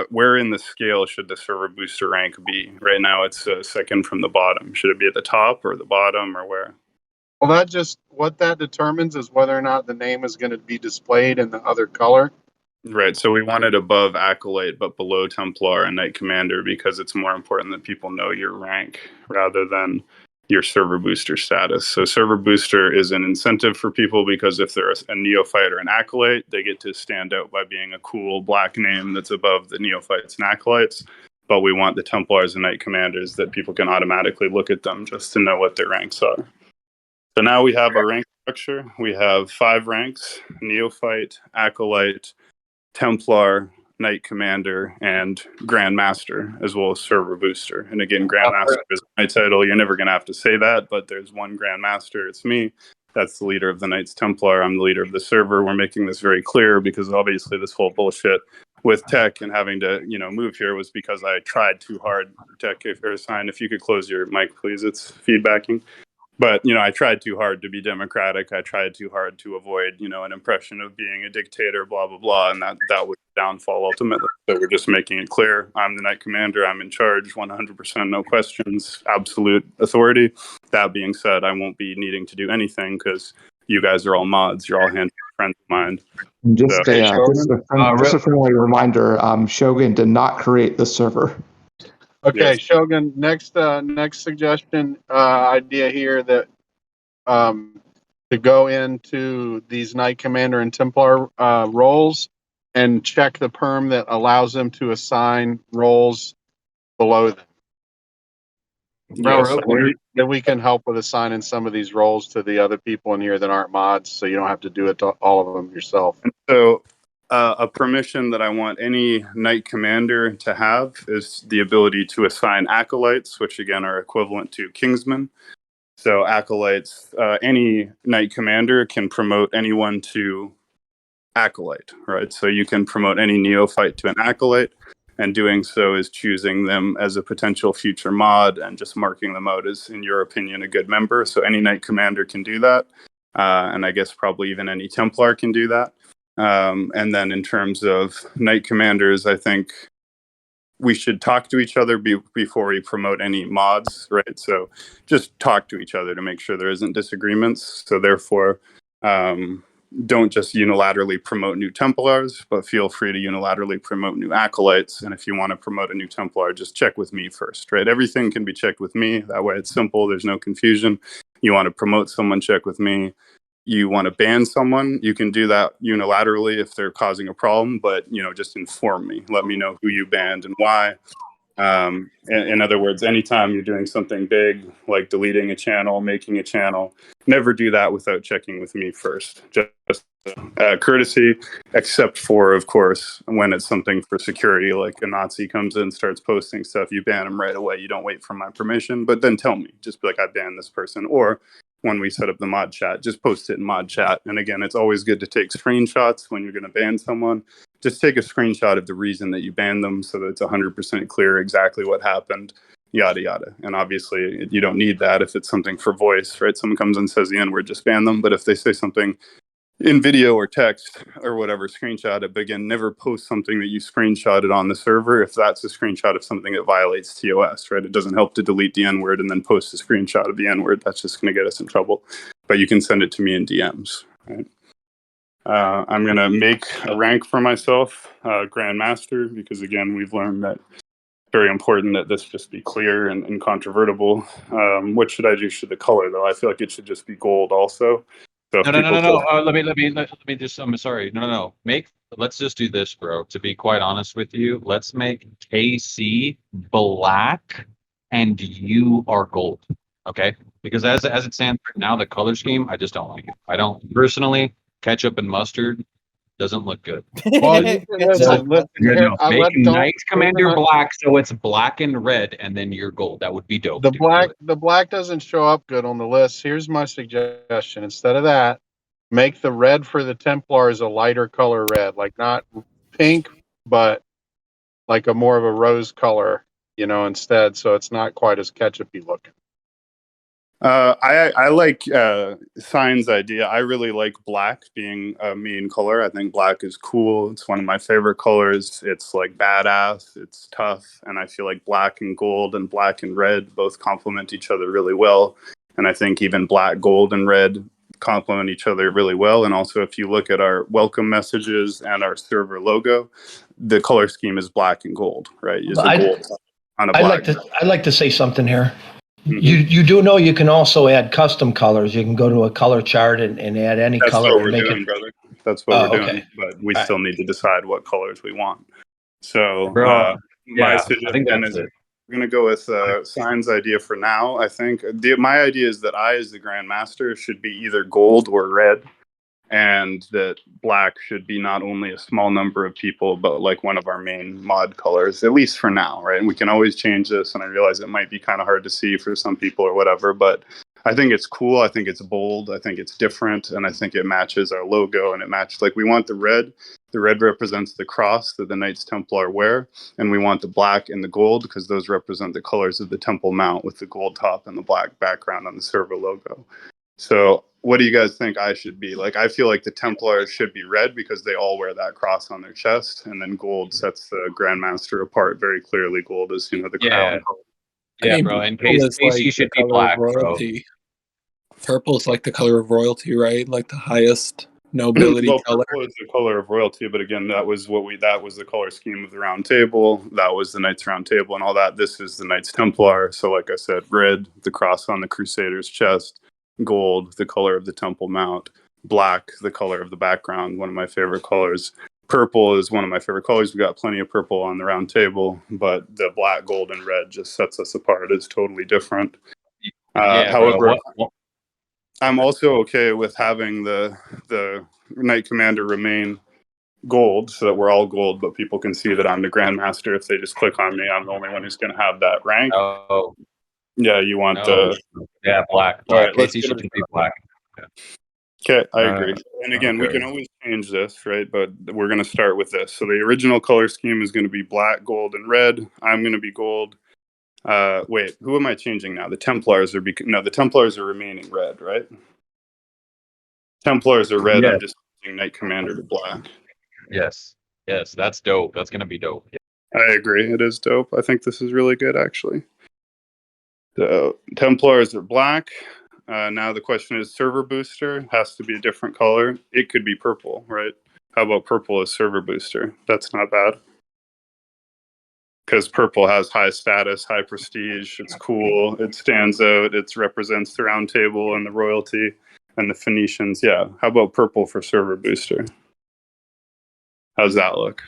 where in the scale should the server booster rank be? Right now, it's second from the bottom. Should it be at the top or the bottom or where? Well, what that determines is whether or not the name is going to be displayed in the other color. Right, so we want it above Acolyte but below Templar and Knight Commander because it's more important that people know your rank rather than your server booster status. So server booster is an incentive for people because if they're a Neophyte or an Acolyte, they get to stand out by being a cool black name that's above the Neophytes and Acolytes. But we want the Templars and Knight Commanders that people can automatically look at them just to know what their ranks are. So now we have our rank structure. We have 5 ranks: Neophyte, Acolyte, Templar, Knight Commander, and Grandmaster, as well as Server Booster. And again, Grandmaster is my title. You're never going to have to say that, but there's one Grandmaster. It's me. That's the leader of the Knights Templar. I'm the leader of the server. We're making this very clear because obviously this whole bullshit with tech and having to, move here was because I tried too hard. Tech, if you could close your mic, please. It's feedbacking. But, I tried too hard to be democratic. I tried too hard to avoid, an impression of being a dictator, blah, blah, blah. And that was the downfall ultimately. So we're just making it clear. I'm the Knight Commander. I'm in charge, 100%, no questions, absolute authority. That being said, I won't be needing to do anything because you guys are all mods. You're all friends of mine. Just a friendly reminder, Shogun did not create the server. Okay, Yes. Shogun, next suggestion, idea here that to go into these Knight Commander and Templar roles and check the perm that allows them to assign roles below them. Yes. Then we can help with assigning some of these roles to the other people in here that aren't mods, so you don't have to do it to all of them yourself. So a permission that I want any Knight Commander to have is the ability to assign acolytes, which again are equivalent to Kingsmen. So acolytes, any Knight Commander can promote anyone to acolyte, right? So you can promote any neophyte to an acolyte, and doing so is choosing them as a potential future mod and just marking them out as, in your opinion, a good member. So any Knight Commander can do that. And I guess probably even any Templar can do that. And then in terms of Knight Commanders, I think we should talk to each other before we promote any mods, right? So just talk to each other to make sure there isn't disagreements. So therefore, don't just unilaterally promote new Templars, but feel free to unilaterally promote new acolytes. And if you want to promote a new Templar, just check with me first, right? Everything can be checked with me. That way it's simple. There's no confusion. You want to promote someone, check with me. You want to ban someone, you can do that unilaterally if they're causing a problem, but just inform me. Let me know who you banned and why. In other words, anytime you're doing something big like deleting a channel, making a channel, never do that without checking with me first. Just courtesy, except for, of course, when it's something for security, like a Nazi comes in and starts posting stuff, you ban them right away. You don't wait for my permission, but then tell me. Just be like, I banned this person. Or when we set up the mod chat, just post it in mod chat. And again, it's always good to take screenshots when you're going to ban someone. Just take a screenshot of the reason that you banned them so that it's 100% clear exactly what happened, yada, yada. And obviously, you don't need that if it's something for voice, right? Someone comes and says the N-word, just ban them. But if they say something in video or text or whatever, screenshot it. But again, never post something that you screenshotted on the server if that's a screenshot of something that violates TOS, right? It doesn't help to delete the N-word and then post a screenshot of the N-word. That's just going to get us in trouble. But you can send it to me in DMs, right? I'm going to make a rank for myself, Grandmaster, because again, we've learned that it's very important that this just be clear and incontrovertible. What should I do to the color, though? I feel like it should just be gold also. So No. Let me just. I'm sorry. No. Let's just do this, bro. To be quite honest with you, let's make KC black and you are gold. Okay? Because as it stands right now, the color scheme, I just don't like it. I don't personally. Ketchup and mustard doesn't look good. Well, make Knight Commander black, so it's black and red, and then you're gold. That would be dope. The black doesn't show up good on the list. Here's my suggestion: instead of that, make the red for the Templars a lighter color red, like not pink, but like a more of a rose color, instead, so it's not quite as ketchupy looking. I like Sign's idea. I really like black being a main color. I think black is cool. It's one of my favorite colors. It's like badass. It's tough. And I feel like black and gold and black and red both complement each other really well. And I think even black, gold, and red complement each other really well. And also, if you look at our welcome messages and our server logo, the color scheme is black and gold, right? It's a gold on a black. I'd like to say something here. You do know you can also add custom colors. You can go to a color chart and add any color. That's what we're doing, brother. That's what we're doing. But we still need to decide what colors we want. So my suggestion is we're going to go with Sign's idea for now. I think my idea is that I, as the Grandmaster, should be either gold or red. And that black should be not only a small number of people, but like one of our main mod colors, at least for now, right? And we can always change this, and I realize it might be kind of hard to see for some people or whatever, but I think it's cool. I think it's bold. I think it's different, and I think it matches our logo. And it matches, like, we want the red. The red represents the cross that the Knights Templar wear, and we want the black and the gold because those represent the colors of the temple mount with the gold top and the black background on the server logo. So what do you guys think I should be? Like, I feel like the Templars should be red because they all wear that cross on their chest, and then gold sets the Grandmaster apart very clearly. Gold is, the crown. Yeah, bro. And Casey should be black, bro. Purple is like the color of royalty, right? Like the highest nobility Well, color. purple is the color of royalty, but again, that was the color scheme of the Round Table. That was the Knights Round Table and all that. This is the Knights Templar. So, like I said, red, the cross on the Crusader's chest; gold, the color of the Temple Mount; black, the color of the background. One of my favorite colors. Purple is one of my favorite colors. We got plenty of purple on the Round Table, but the black, gold, and red just sets us apart. It's totally different. However, I'm also okay with having the Knight Commander remain gold, so that we're all gold, but people can see that I'm the Grandmaster. If they just click on me, I'm the only one who's going to have that rank. Oh, yeah, you want black. All right, let's Casey give should it be black. Okay, I agree. And again, we okay. can always change this, right? But we're going to start with this. So the original color scheme is going to be black, gold, and red. I'm going to be gold. Wait, who am I changing now? The Templars are the Templars are remaining red, right? Templars are red. Yes. I'm just changing Knight Commander to black. Yes, that's dope. That's gonna be dope. Yeah. I agree. It is dope. I think this is really good, actually. The Templars are black. Now the question is, server booster has to be a different color. It could be purple, right? How about purple as server booster? That's not bad. Because purple has high status, high prestige. It's cool. It stands out. It represents the Round Table and the royalty and the Phoenicians. Yeah. How about purple for server booster? How's that look?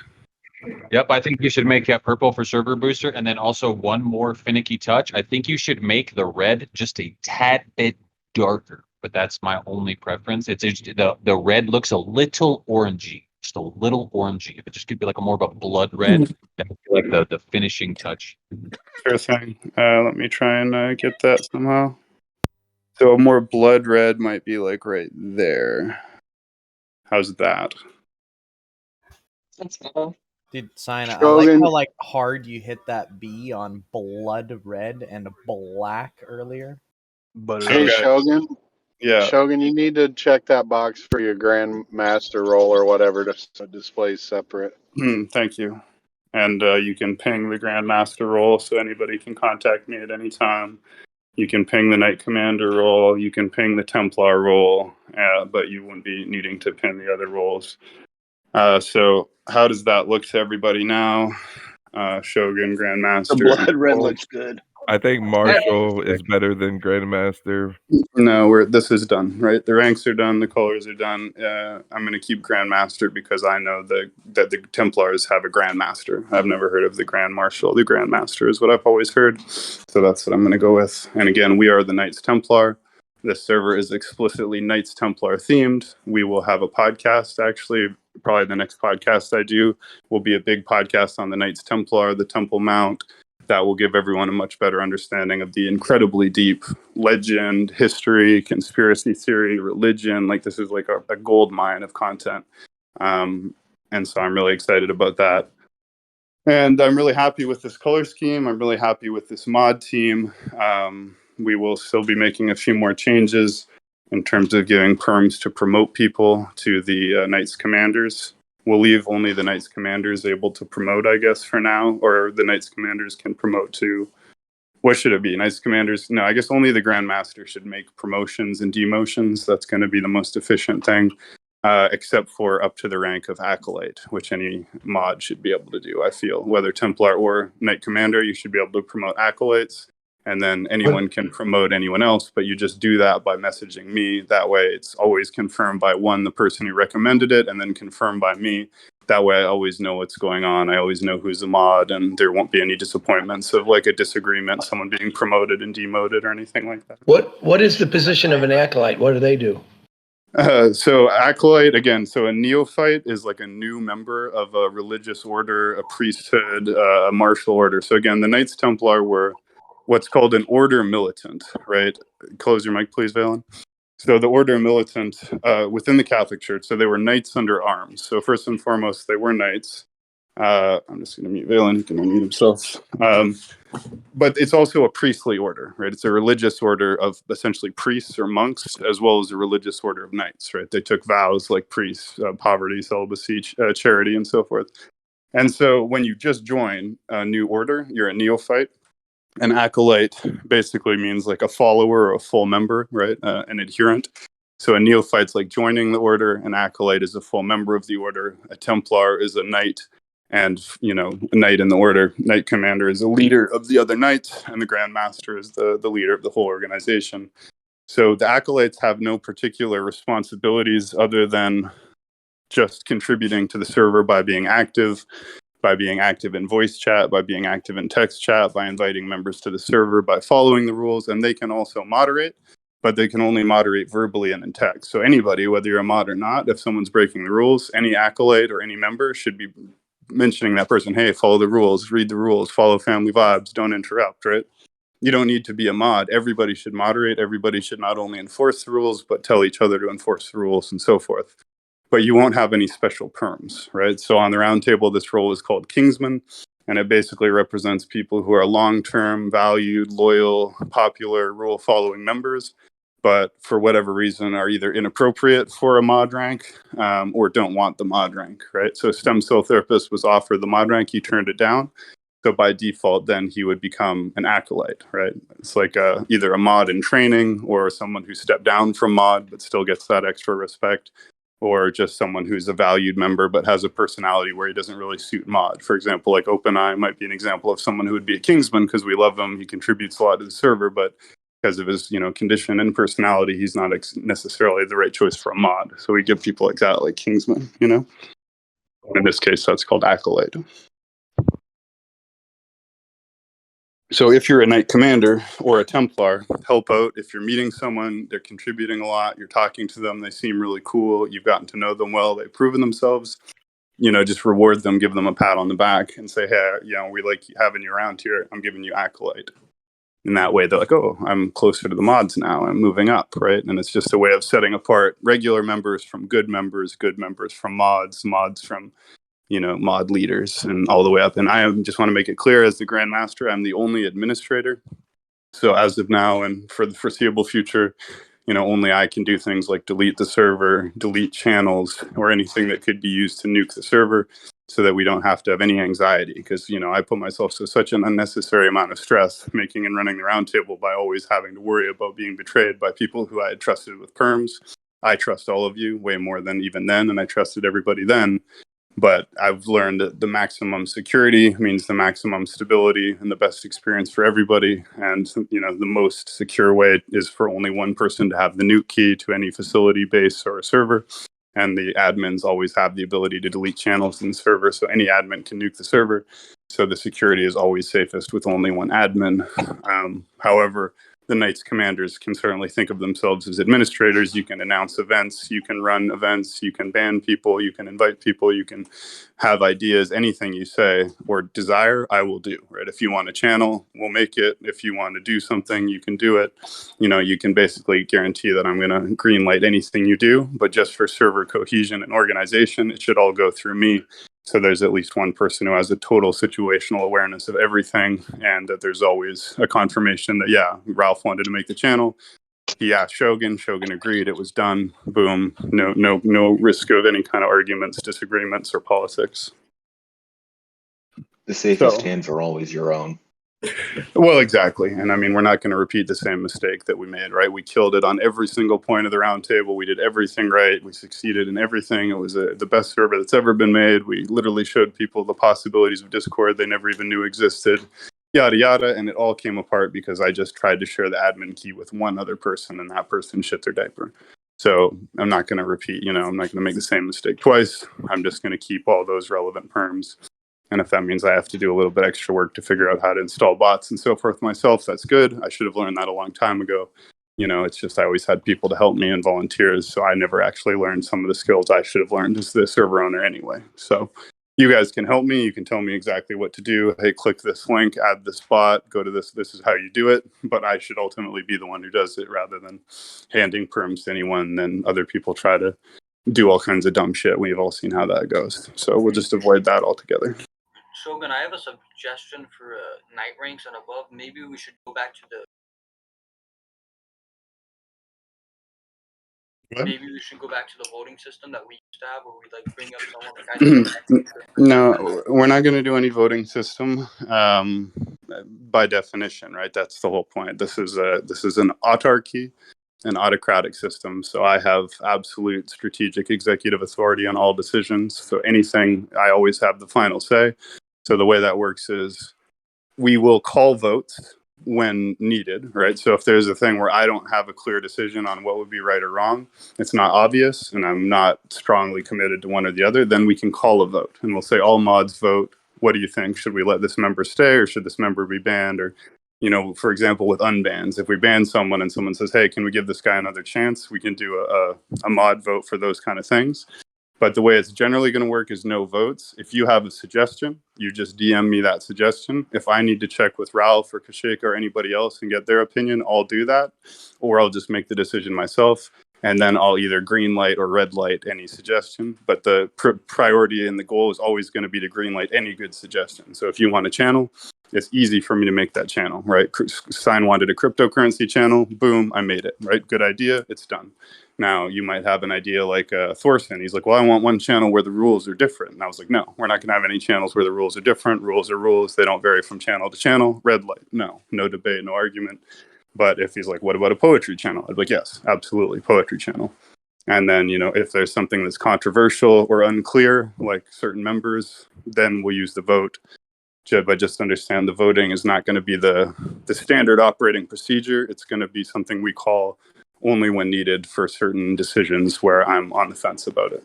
Yep, I think you should make purple for server booster, and then also one more finicky touch. I think you should make the red just a tad bit darker, but that's my only preference. It's the red looks a little orangey, just a little orangey. If it just could be like a more of a blood red, that would be like the finishing touch. Sure thing. Let me try and get that somehow. So a more blood red might be like right there. How's that? That's cool. Dude, Sign, I like Shogun. how like hard you hit that B on blood red and black earlier. Hey, Shogun. Yeah. Shogun, you need to check that box for your Grandmaster roll or whatever to display separate. Thank you. And you can ping the Grandmaster role, so anybody can contact me at any time. You can ping the Knight Commander role. You can ping the Templar role, but you wouldn't be needing to ping the other roles. So how does that look to everybody now? Shogun, Grandmaster. The blood red looks good. I think Marshall is better than Grandmaster. No, this is done, right? The ranks are done, the colors are done. I'm going to keep Grandmaster because I know that the Templars have a Grandmaster. I've never heard of the Grand Marshal. The Grandmaster is what I've always heard. So that's what I'm going to go with. And again, we are the Knights Templar. This server is explicitly Knights Templar themed. We will have a podcast, actually. Probably the next podcast I do will be a big podcast on the Knights Templar, the Temple Mount. That will give everyone a much better understanding of the incredibly deep legend, history, conspiracy theory, religion. Like, this is like a gold mine of content. And so I'm really excited about that. And I'm really happy with this color scheme. I'm really happy with this mod team. We will still be making a few more changes in terms of giving perms to promote people to the Knights Commanders. We'll leave only the Knights Commanders able to promote, I guess, for now. Or the Knights Commanders can promote to... What should it be? Knights Commanders? No, I guess only the Grandmaster should make promotions and demotions. That's going to be the most efficient thing. Except for up to the rank of Acolyte, which any mod should be able to do, I feel. Whether Templar or Knight Commander, you should be able to promote Acolytes. And then anyone can promote anyone else, but you just do that by messaging me. That way it's always confirmed by the person who recommended it, and then confirmed by me. That way I always know what's going on. I always know who's a mod, and there won't be any disappointments of like a disagreement, someone being promoted and demoted or anything like that. What is the position of an acolyte? What do they do? So Acolyte, again, so a Neophyte is like a new member of a religious order, a priesthood, a martial order. So again, the Knights Templar were what's called an order militant, right? Close your mic, please, Valen. So the order militant within the Catholic Church, so they were knights under arms. So first and foremost, they were knights. I'm just going to mute Valen, he can unmute himself. But it's also a priestly order, right? It's a religious order of essentially priests or monks, as well as a religious order of knights, right? They took vows like priests, poverty, celibacy, charity, and so forth. And so when you just join a new order, you're a neophyte. An acolyte basically means like a follower or a full member, right? An adherent. So a neophyte's like joining the order. An acolyte is a full member of the order. A Templar is a knight. And, a knight in the order, knight commander is a leader of the other knights, and the Grand Master is the leader of the whole organization. So the acolytes have no particular responsibilities other than just contributing to the server by being active in voice chat, by being active in text chat, by inviting members to the server, by following the rules, and they can also moderate, but they can only moderate verbally and in text. So anybody, whether you're a mod or not, if someone's breaking the rules, any acolyte or any member should be mentioning that person, hey, follow the rules, read the rules, follow family vibes, don't interrupt, right? You don't need to be a mod. Everybody should moderate. Everybody should not only enforce the rules, but tell each other to enforce the rules and so forth. But you won't have any special perms, right? So on the round table, this role is called Kingsman, and it basically represents people who are long-term, valued, loyal, popular, rule-following members, but for whatever reason are either inappropriate for a mod rank or don't want the mod rank, right? So stem cell therapist was offered the mod rank, he turned it down. So by default, then he would become an acolyte, right? It's like either a mod in training or someone who stepped down from mod but still gets that extra respect, or just someone who's a valued member but has a personality where he doesn't really suit mod. For example, like OpenEye might be an example of someone who would be a Kingsman because we love him, he contributes a lot to the server, but because of his condition and personality, he's not necessarily the right choice for a mod. So we give people like that, like Kingsman, In this case, that's called Acolyte. So if you're a Knight Commander or a Templar, help out. If you're meeting someone, they're contributing a lot, you're talking to them, they seem really cool, you've gotten to know them well, they've proven themselves, just reward them, give them a pat on the back and say, hey, we like having you around here, I'm giving you Acolyte. In that way, they're like, oh, I'm closer to the mods now, I'm moving up, right? And it's just a way of setting apart regular members from good members from mods from mod leaders and all the way up. And I just want to make it clear, as the Grand Master, I'm the only administrator. So as of now and for the foreseeable future, only I can do things like delete the server, delete channels, or anything that could be used to nuke the server, so that we don't have to have any anxiety. Because, I put myself to such an unnecessary amount of stress making and running the roundtable by always having to worry about being betrayed by people who I had trusted with perms. I trust all of you way more than even then, and I trusted everybody then. But I've learned that the maximum security means the maximum stability and the best experience for everybody. And, the most secure way is for only one person to have the nuke key to any facility, base, or a server. And the admins always have the ability to delete channels in the server. So any admin can nuke the server. So the security is always safest with only one admin. However, the Knights Commanders can certainly think of themselves as administrators. You can announce events, you can run events, you can ban people, you can invite people, you can have ideas. Anything you say or desire, I will do, right? If you want a channel, we'll make it. If you want to do something, you can do it. You can basically guarantee that I'm going to green light anything you do, but just for server cohesion and organization, it should all go through me. So there's at least one person who has a total situational awareness of everything, and that there's always a confirmation that, yeah, Ralph wanted to make the channel. He asked Shogun agreed, it was done. Boom. No risk of any kind of arguments, disagreements, or politics. The safest hands are always your own. Well, exactly. And I mean, we're not going to repeat the same mistake that we made, right? We killed it on every single point of the round table. We did everything right. We succeeded in everything. It was the best server that's ever been made. We literally showed people the possibilities of Discord they never even knew existed, yada, yada. And it all came apart because I just tried to share the admin key with one other person, and that person shit their diaper. So I'm not going to repeat, I'm not going to make the same mistake twice. I'm just going to keep all those relevant perms. And if that means I have to do a little bit extra work to figure out how to install bots and so forth myself, that's good. I should have learned that a long time ago. It's just I always had people to help me and volunteers, so I never actually learned some of the skills I should have learned as the server owner anyway. So You guys can help me. You can tell me exactly what to do. Hey, click this link, add this bot, go to this. This is how you do it. But I should ultimately be the one who does it rather than handing perms to anyone. Then other people try to do all kinds of dumb shit. We've all seen how that goes. So we'll just avoid that altogether. Shogun, I have a suggestion for night ranks and above. Maybe we should go back to the. What? Maybe we should go back to the voting system that we used to have, where we like bring up someone like No, we're not going to do any voting system by definition, right? That's the whole point. This is an autarky, an autocratic system. So I have absolute strategic executive authority on all decisions. So anything, I always have the final say. So the way that works is we will call votes when needed, right? So if there's a thing where I don't have a clear decision on what would be right or wrong, it's not obvious, and I'm not strongly committed to one or the other, then we can call a vote. And we'll say, all mods vote. What do you think? Should we let this member stay, or should this member be banned? Or, you know, for example, with unbans, if we ban someone and someone says, hey, can we give this guy another chance? We can do a mod vote for those kind of things. But the way it's generally going to work is no votes. If you have a suggestion, you just DM me that suggestion. If I need to check with Ralph or Kashika or anybody else and get their opinion, I'll do that. Or I'll just make the decision myself. And then I'll either green light or red light any suggestion. But the priority and the goal is always going to be to green light any good suggestion. So if you want a channel, it's easy for me to make that channel, right? Sign wanted a cryptocurrency channel. Boom, I made it, right? Good idea. It's done. Now, you might have an idea like Thorson. He's like, well, I want one channel where the rules are different. And I was like, no, we're not going to have any channels where the rules are different. Rules are rules. They don't vary from channel to channel. Red light. No debate, no argument. But if he's like, what about a poetry channel? I'd be like, yes, absolutely, poetry channel. And then, you know, if there's something that's controversial or unclear, like certain members, then we'll use the vote. But just understand the voting is not going to be the standard operating procedure. It's going to be something we call only when needed for certain decisions where I'm on the fence about it.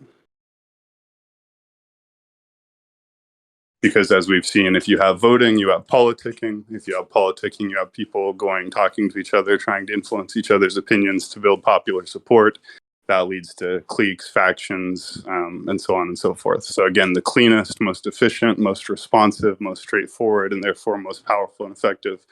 Because as we've seen, if you have voting, you have politicking. If you have politicking, you have people talking to each other, trying to influence each other's opinions to build popular support. That leads to cliques, factions, and so on and so forth. So again, the cleanest, most efficient, most responsive, most straightforward, and therefore most powerful and effective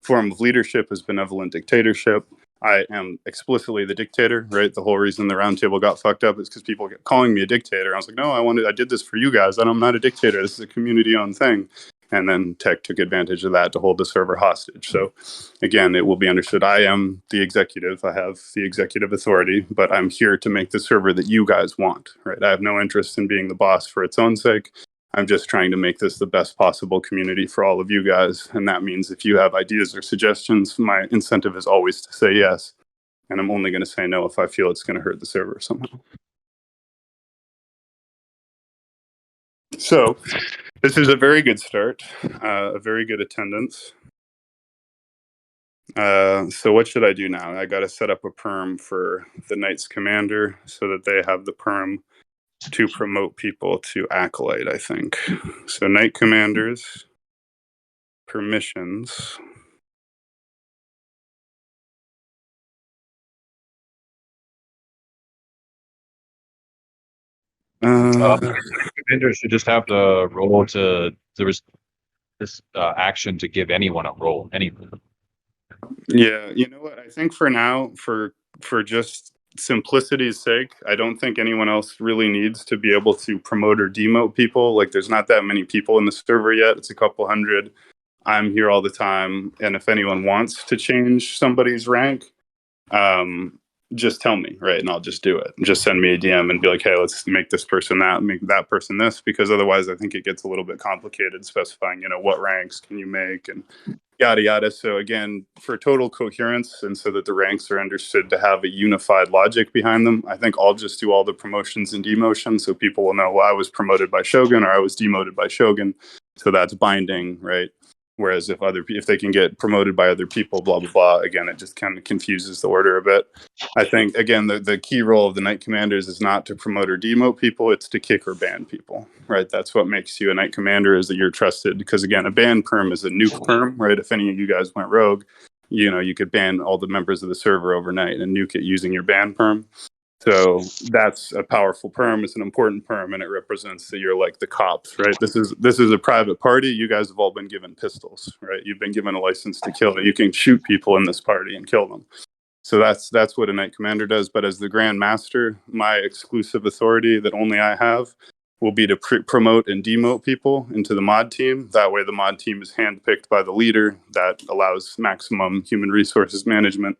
form of leadership is benevolent dictatorship. I am explicitly the dictator, right? The whole reason the roundtable got fucked up is because people get calling me a dictator. I was like, no, I did this for you guys. I'm not a dictator. This is a community-owned thing. And then tech took advantage of that to hold the server hostage. So again, it will be understood. I am the executive. I have the executive authority, but I'm here to make the server that you guys want, right? I have no interest in being the boss for its own sake. I'm just trying to make this the best possible community for all of you guys. And that means if you have ideas or suggestions, my incentive is always to say yes. And I'm only going to say no if I feel it's going to hurt the server somehow. So this is a very good start, a very good attendance. So what should I do now? I got to set up a perm for the Knights Commander so that they have the perm to promote people to Acolyte, I think. So Knight Commanders, permissions. Commanders should just have the role to, there was this action to give anyone a role, anyone. Yeah, you know what? I think for now, for just simplicity's sake, I don't think anyone else really needs to be able to promote or demote people. Like, there's not that many people in the server yet. It's a couple hundred. I'm here all the time, and if anyone wants to change somebody's rank, just tell me, right? And I'll just do it. Just send me a DM and be like, hey, let's make this person that, make that person this, because otherwise I think it gets a little bit complicated specifying, you know, what ranks can you make and yada yada. So again, for total coherence and so that the ranks are understood to have a unified logic behind them, I think I'll just do all the promotions and demotions so people will know, well, I was promoted by Shogun or I was demoted by Shogun. So that's binding, right? Whereas if they can get promoted by other people, blah, blah, blah, again, it just kind of confuses the order a bit. I think, again, the key role of the Knight Commanders is not to promote or demote people, it's to kick or ban people, right? That's what makes you a Knight Commander, is that you're trusted. Because, again, a ban perm is a nuke perm, right? If any of you guys went rogue, you know, you could ban all the members of the server overnight and nuke it using your ban perm. So that's a powerful perm. It's an important perm, and it represents that you're like the cops, right? This is a private party. You guys have all been given pistols, right? You've been given a license to kill. You can shoot people in this party and kill them. So that's what a Knight Commander does. But as the Grand Master, my exclusive authority that only I have will be to promote and demote people into the mod team. That way the mod team is handpicked by the leader. That allows maximum human resources management.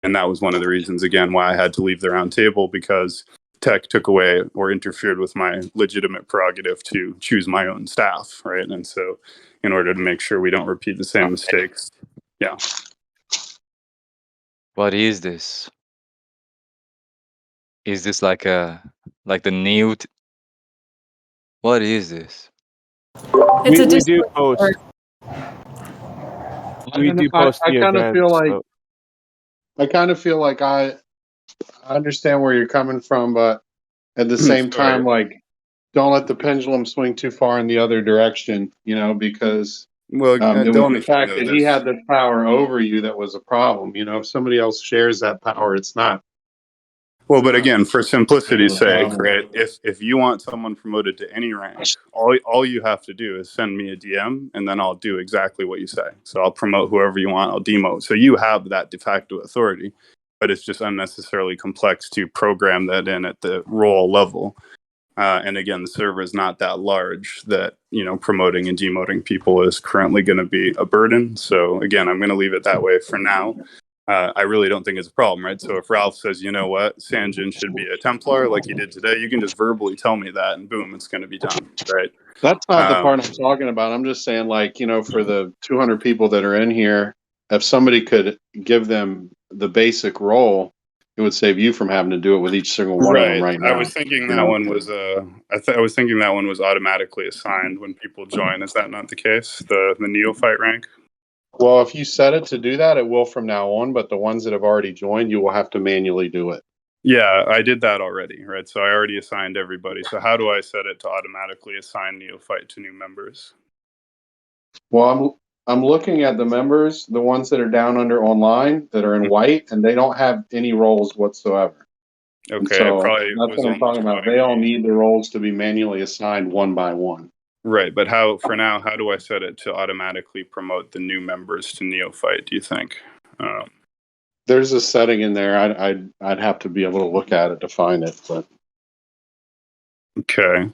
And that was one of the reasons, again, why I had to leave the round table, because tech took away or interfered with my legitimate prerogative to choose my own staff, right? And so in order to make sure we don't repeat the same mistakes, yeah. What is this? Is this like the new? What is this? It's a We do Discord post. server. We do post I the kind of events. feel like so- I kind of feel like I understand where you're coming from, but at the same time, like, don't let the pendulum swing too far in the other direction, you know, because Well, it was don't the fact that he had the power over you that was a problem. You know, if somebody else shares that power, it's not. Well, but again, for simplicity's Yeah, sake, right? If you want someone promoted to any rank, all you have to do is send me a DM, and then I'll do exactly what you say. So I'll promote whoever you want, I'll demote. So you have that de facto authority, but it's just unnecessarily complex to program that in at the role level. And again, the server is not that large that, you know, promoting and demoting people is currently going to be a burden. So again, I'm going to leave it that way for now. I really don't think it's a problem, right? So if Ralph says, you know what, Sanjin should be a Templar like he did today, you can just verbally tell me that, and boom, it's going to be done, right? That's not the part I'm talking about. I'm just saying, like, you know, for the 200 people that are in here, if somebody could give them the basic role, it would save you from having to do it with each single one of them right now. I was thinking that one was I was thinking that one was automatically assigned when people join. Is that not the case? The neophyte rank? Well, if you set it to do that, it will from now on, but the ones that have already joined, you will have to manually do it. Yeah, I did that already, right? So I already assigned everybody. So how do I set it to automatically assign neophyte to new members? Well, I'm looking at the members, the ones that are down under online that are in white, and they don't have any roles whatsoever. And Okay, so probably that's what I'm talking about. They all need the roles to be manually assigned one by one. Right, but how do I set it to automatically promote the new members to neophyte, do you think? There's a setting in there. I'd have to be able to look at it to find it, but okay.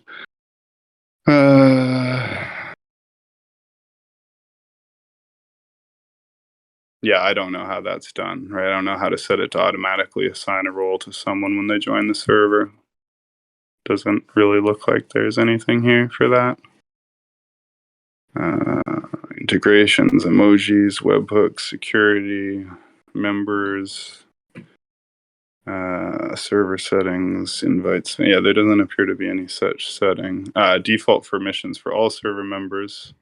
Yeah, I don't know how that's done, right? I don't know how to set it to automatically assign a role to someone when they join the server. Doesn't really look like there's anything here for that. Integrations, emojis, webhooks, security, members, server settings, invites. Yeah, there doesn't appear to be any such setting. Default permissions for all server members.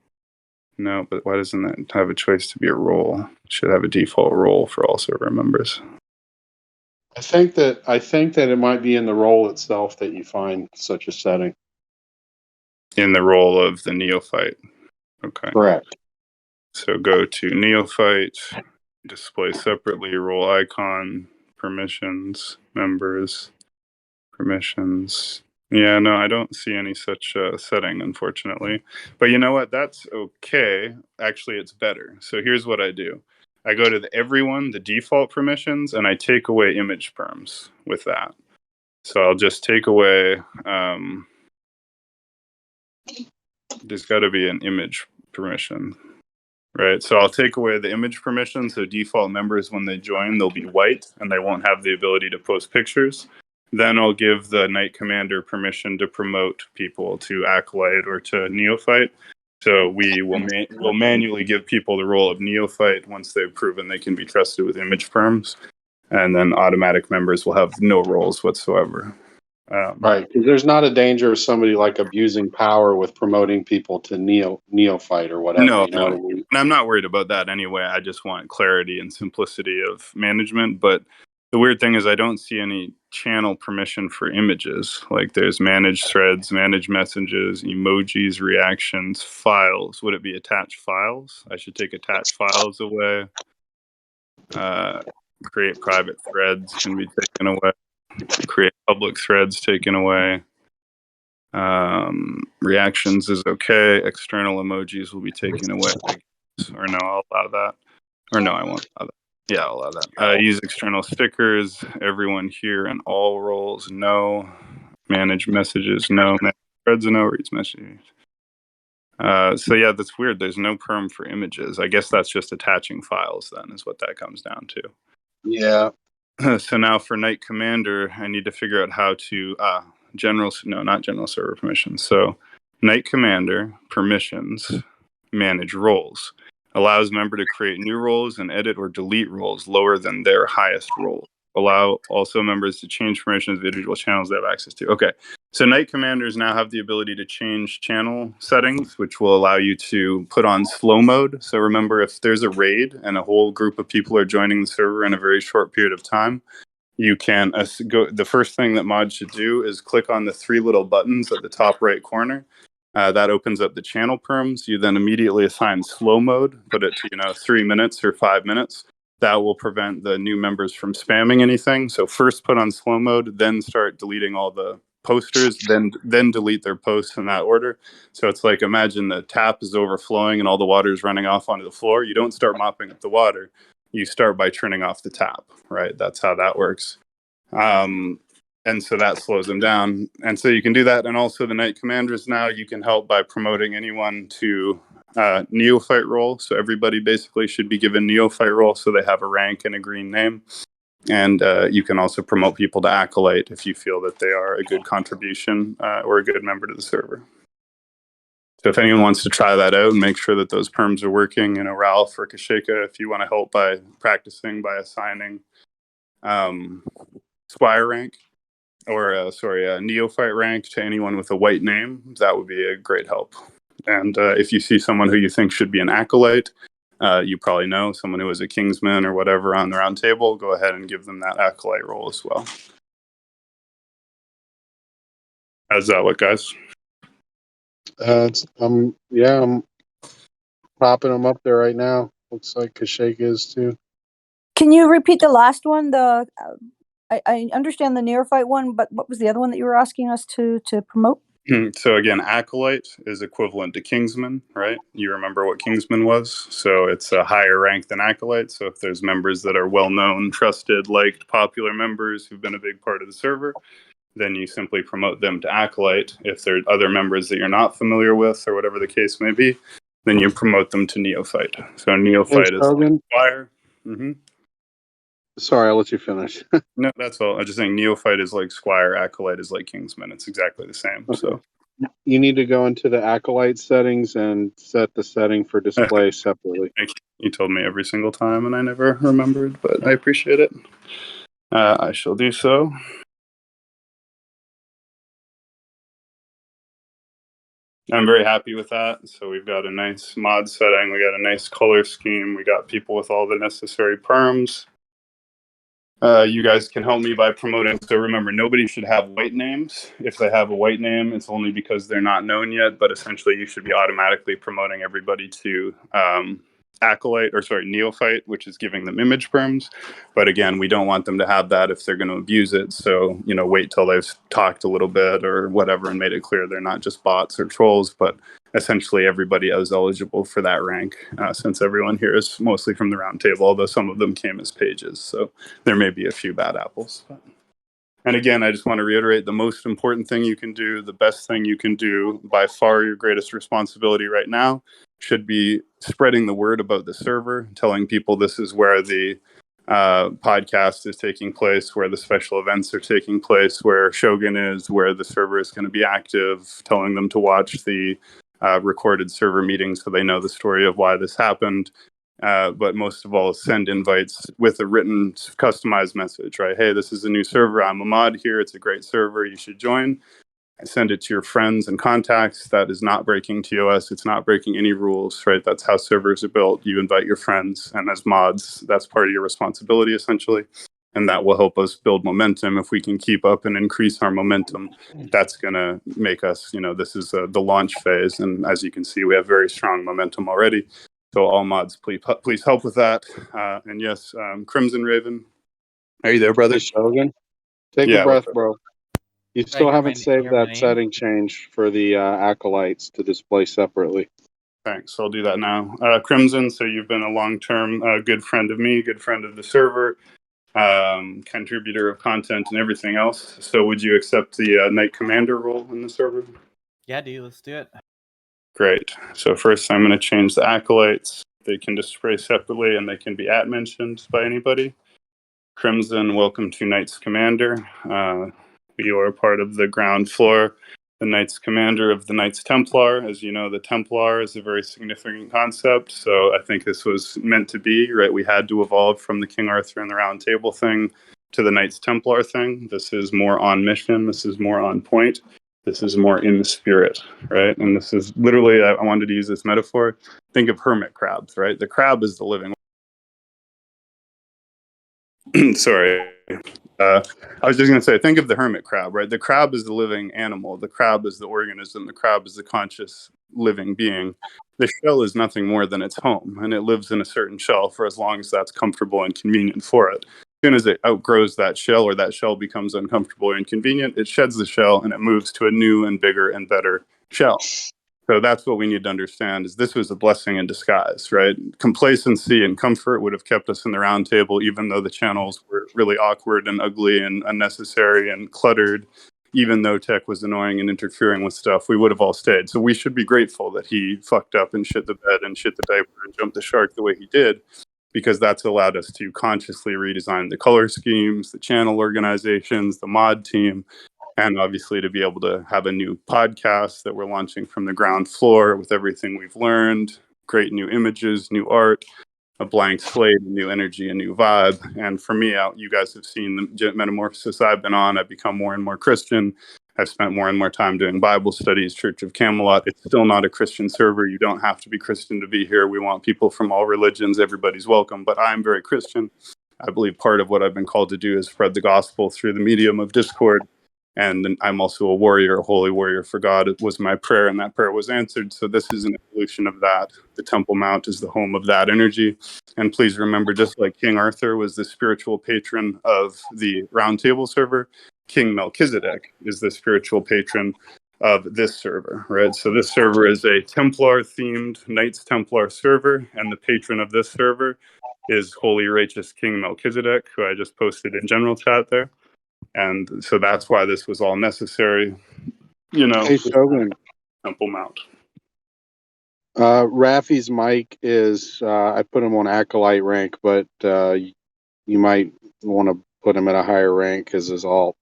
No, but why doesn't that have a choice to be a role? It should have a default role for all server members. I think that it might be in the role itself that you find such a setting. In the role of the neophyte. Okay. Correct. So go to neophyte, display separately, role icon, permissions, members, permissions. Yeah, no, I don't see any such setting, unfortunately. But you know what? That's okay. Actually, it's better. So here's what I do. I go to everyone, the default permissions, and I take away image perms with that. So I'll just take away, there's got to be an image permission, right? So I'll take away the image permission. So default members, when they join, they'll be white and they won't have the ability to post pictures. Then I'll give the Knight Commander permission to promote people to Acolyte or to Neophyte. So we will manually give people the role of Neophyte once they've proven they can be trusted with image perms. And then automatic members will have no roles whatsoever. Right, because there's not a danger of somebody like abusing power with promoting people to neophyte or whatever. No, you know what I mean? And I'm not worried about that anyway. I just want clarity and simplicity of management. But the weird thing is I don't see any channel permission for images. Like there's manage threads, manage messages, emojis, reactions, files. Would it be attached files? I should take attached files away. Create private threads can be taken away. Create public threads taken away. Reactions is okay. External emojis will be taken away. Or no, I'll allow that. Or no, I won't allow that. Yeah, I'll allow that. Use external stickers. Everyone here in all roles, no. Manage messages, no. Manage threads, no. Reads messages. So yeah, that's weird. There's no perm for images. I guess that's just attaching files then is what that comes down to. Yeah. So now for Knight Commander, I need to figure out how to not general server permissions. So Knight Commander permissions, manage roles. Allows member to create new roles and edit or delete roles lower than their highest role. Allow also members to change permissions of individual channels they have access to. Okay. So Knight Commanders now have the ability to change channel settings, which will allow you to put on slow mode. So remember, if there's a raid and a whole group of people are joining the server in a very short period of time, you can go. The first thing that mods should do is click on the three little buttons at the top right corner. That opens up the channel perms. You then immediately assign slow mode, put it to 3 minutes or 5 minutes. That will prevent the new members from spamming anything. So first put on slow mode, then start deleting all the posters, then delete their posts in that order. So it's like, imagine the tap is overflowing and all the water is running off onto the floor. You don't start mopping up the water. You start by turning off the tap, right? That's how that works. And so that slows them down. And so you can do that. And also the Knight Commanders now, you can help by promoting anyone to Neophyte role. So everybody basically should be given Neophyte role so they have a rank and a green name. And you can also promote people to Acolyte if you feel that they are a good contribution or a good member to the server. So if anyone wants to try that out and make sure that those perms are working, Ralph or Kashika, if you want to help by practicing by assigning Squire rank, or Neophyte rank to anyone with a white name, that would be a great help. And if you see someone who you think should be an Acolyte, you probably know someone who is a Kingsman or whatever on the round table, go ahead and give them that Acolyte role as well. How's that look, guys? I'm popping them up there right now. Looks like Kashake is too. Can you repeat the last one? I understand the Neophyte one, but what was the other one that you were asking us to promote? So again, Acolyte is equivalent to Kingsman, right? You remember what Kingsman was? So it's a higher rank than Acolyte. So if there's members that are well-known, trusted, liked, popular members who've been a big part of the server, then you simply promote them to Acolyte. If there are other members that you're not familiar with or whatever the case may be, then you promote them to Neophyte. So Neophyte is like Squire. Mm-hmm. Sorry, I'll let you finish. No, that's all. I'm just saying Neophyte is like Squire, Acolyte is like Kingsman. It's exactly the same. Okay. So you need to go into the Acolyte settings and set the setting for display separately. You told me every single time and I never remembered, but I appreciate it. I shall do so. I'm very happy with that. So we've got a nice mod setting. We got a nice color scheme. We got people with all the necessary perms. You guys can help me by promoting. So remember, nobody should have white names. If they have a white name, it's only because they're not known yet. But essentially, you should be automatically promoting everybody to Neophyte, which is giving them image perms. But again, we don't want them to have that if they're going to abuse it. So, wait till they've talked a little bit or whatever and made it clear they're not just bots or trolls, but essentially everybody is eligible for that rank, since everyone here is mostly from the round table, although some of them came as pages. So there may be a few bad apples. And again, I just want to reiterate the most important thing you can do, the best thing you can do, by far your greatest responsibility right now, should be spreading the word about the server, telling people this is where the podcast is taking place, where the special events are taking place, where Shogun is, where the server is going to be active, telling them to watch the recorded server meetings so they know the story of why this happened. But most of all, send invites with a written customized message, right? Hey, this is a new server. I'm a mod here. It's a great server. You should join. Send it to your friends and contacts. That is not breaking TOS. It's not breaking any rules, right? That's how servers are built. You invite your friends, and as mods, that's part of your responsibility, essentially. And that will help us build momentum. If we can keep up and increase our momentum, that's going to make us, this is the launch phase. And as you can see, we have very strong momentum already. So all mods, please help with that. And yes, Crimson Raven, are you there, brother? Shogun? Take Yeah, a breath, what's up? bro. You still hear haven't saved hear my that name? setting change for the acolytes to display separately. Thanks. I'll do that now. Crimson, so you've been a long-term good friend of me, good friend of the server, contributor of content and everything else. So would you accept the Knight Commander role in the server? Yeah, dude, let's do it. Great. So first I'm going to change the acolytes. They can display separately and they can be @mentioned by anybody. Crimson, welcome to Knights Commander. You are part of the ground floor, the Knights Commander of the Knights Templar. As you know, the Templar is a very significant concept, so I think this was meant to be, right? We had to evolve from the King Arthur and the Round Table thing to the Knights Templar thing. This is more on mission. This is more on point. This is more in the spirit, right? And this is literally, I wanted to use this metaphor. Think of hermit crabs, right? The crab is the living. Sorry. I was just going to say, think of the hermit crab, right? The crab is the living animal. The crab is the organism. The crab is the conscious living being. The shell is nothing more than its home, and it lives in a certain shell for as long as that's comfortable and convenient for it. As soon as it outgrows that shell or that shell becomes uncomfortable or inconvenient, it sheds the shell and it moves to a new and bigger and better shell. So that's what we need to understand is this was a blessing in disguise, right? Complacency and comfort would have kept us in the round table, even though the channels were really awkward and ugly and unnecessary and cluttered. Even though tech was annoying and interfering with stuff, we would have all stayed. So we should be grateful that he fucked up and shit the bed and shit the diaper and jumped the shark the way he did, because that's allowed us to consciously redesign the color schemes, the channel organizations, the mod team, and obviously to be able to have a new podcast that we're launching from the ground floor with everything we've learned, great new images, new art, a blank slate, new energy, a new vibe. And for me, you guys have seen the metamorphosis I've been on. I've become more and more Christian. I've spent more and more time doing Bible studies, Church of Camelot. It's still not a Christian server. You don't have to be Christian to be here. We want people from all religions. Everybody's welcome. But I'm very Christian. I believe part of what I've been called to do is spread the gospel through the medium of Discord. And I'm also a warrior, a holy warrior for God. It was my prayer, and that prayer was answered. So this is an evolution of that. The Temple Mount is the home of that energy. And please remember, just like King Arthur was the spiritual patron of the Round Table server, King Melchizedek is the spiritual patron of this server, right? So this server is a Templar-themed Knights Templar server, and the patron of this server is Holy Righteous King Melchizedek, who I just posted in general chat there. And so that's why this was all necessary, Hey, Shogun. Temple Mount. Rafi's mic is, I put him on Acolyte rank, but you might want to put him at a higher rank as his alt,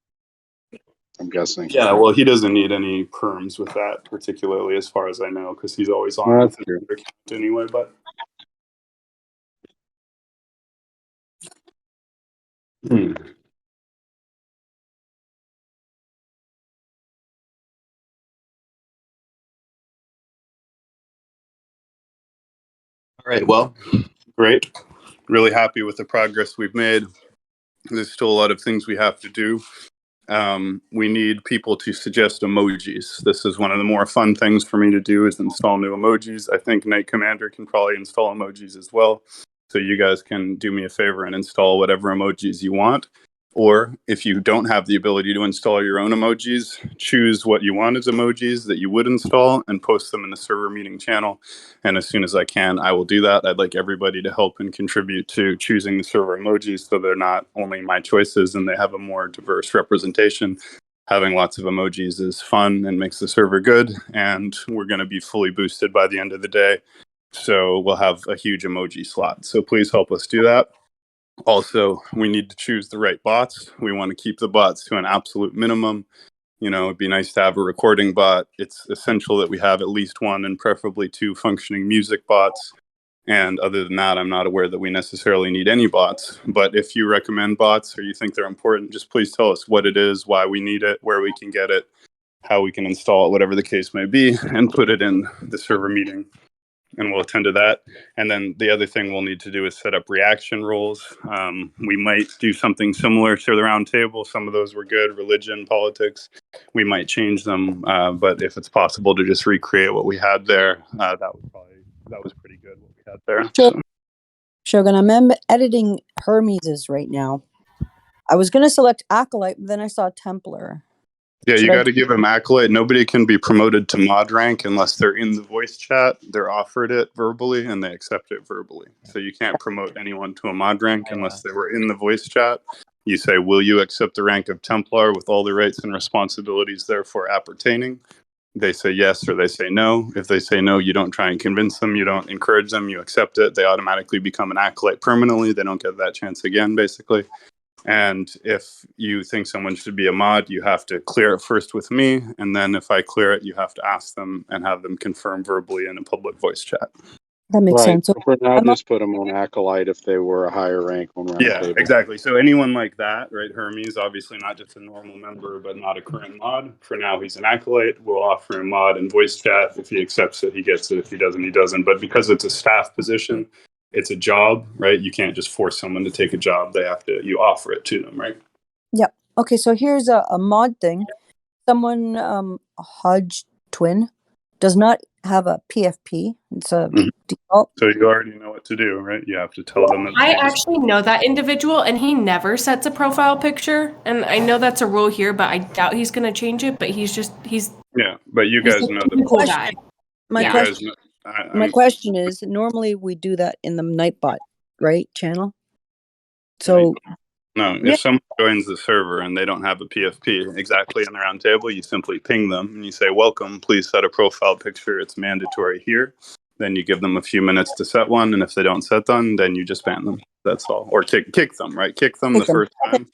I'm guessing. Yeah, well, he doesn't need any perms with that, particularly as far as I know, because he's always on with his account anyway, but... All right, well, great. Really happy with the progress we've made. There's still a lot of things we have to do. We need people to suggest emojis. This is one of the more fun things for me to do is install new emojis. I think Knight Commander can probably install emojis as well. So you guys can do me a favor and install whatever emojis you want. Or if you don't have the ability to install your own emojis, choose what you want as emojis that you would install and post them in the server meeting channel. And as soon as I can, I will do that. I'd like everybody to help and contribute to choosing the server emojis so they're not only my choices and they have a more diverse representation. Having lots of emojis is fun and makes the server good. And we're going to be fully boosted by the end of the day. So we'll have a huge emoji slot. So please help us do that. Also, we need to choose the right bots. We want to keep the bots to an absolute minimum. You know, it'd be nice to have a recording bot. It's essential that we have at least one and preferably two functioning music bots. And other than that, I'm not aware that we necessarily need any bots. But if you recommend bots or you think they're important, just please tell us what it is, why we need it, where we can get it, how we can install it, whatever the case may be, and put it in the server meeting. And we'll attend to that. And then the other thing we'll need to do is set up reaction roles. We might do something similar to the round table. Some of those were good, religion, politics. We might change them, but if it's possible to just recreate what we had there, that was pretty good what we had there. So. Shogun, I'm editing Hermes's right now. I was going to select Acolyte, but then I saw Templar. Yeah, you Should I- got to give them Acolyte. Nobody can be promoted to mod rank unless they're in the voice chat. They're offered it verbally and they accept it verbally. So you can't promote anyone to a mod rank unless they were in the voice chat. You say, will you accept the rank of Templar with all the rights and responsibilities therefore appertaining? They say yes or they say no. If they say no, you don't try and convince them. You don't encourage them. You accept it. They automatically become an Acolyte permanently. They don't get that chance again, basically. And if you think someone should be a mod, you have to clear it first with me. And then if I clear it, you have to ask them and have them confirm verbally in a public voice chat. That makes sense. So For now, I'm just put them on Acolyte if they were a higher rank on Yeah, Roundtable. exactly. So anyone like that, right? Hermes, obviously not just a normal member, but not a current mod. For now, he's an Acolyte. We'll offer him mod and voice chat. If he accepts it, he gets it. If he doesn't, he doesn't. But because it's a staff position, it's a job, right? You can't just force someone to take a job. They have to, you offer it to them, right? Yep. Okay, so here's a mod thing. Someone, Hodge Twin, does not have a PFP. It's a default. So you already know what to do, right? You have to tell them. I actually know that individual, and he never sets a profile picture. And I know that's a rule here, but I doubt he's going to change it. But he's Yeah, but you he's guys a know typical the guy. My Yeah. question, my question is, normally we do that in the Nightbot, right, channel? So No, Yeah. if someone joins the server and they don't have a PFP exactly in the round table, you simply ping them and you say, welcome, please set a profile picture. It's mandatory here. Then you give them a few minutes to set one. And if they don't set one, then you just ban them. That's all. Or kick them, right? Kick them the first time.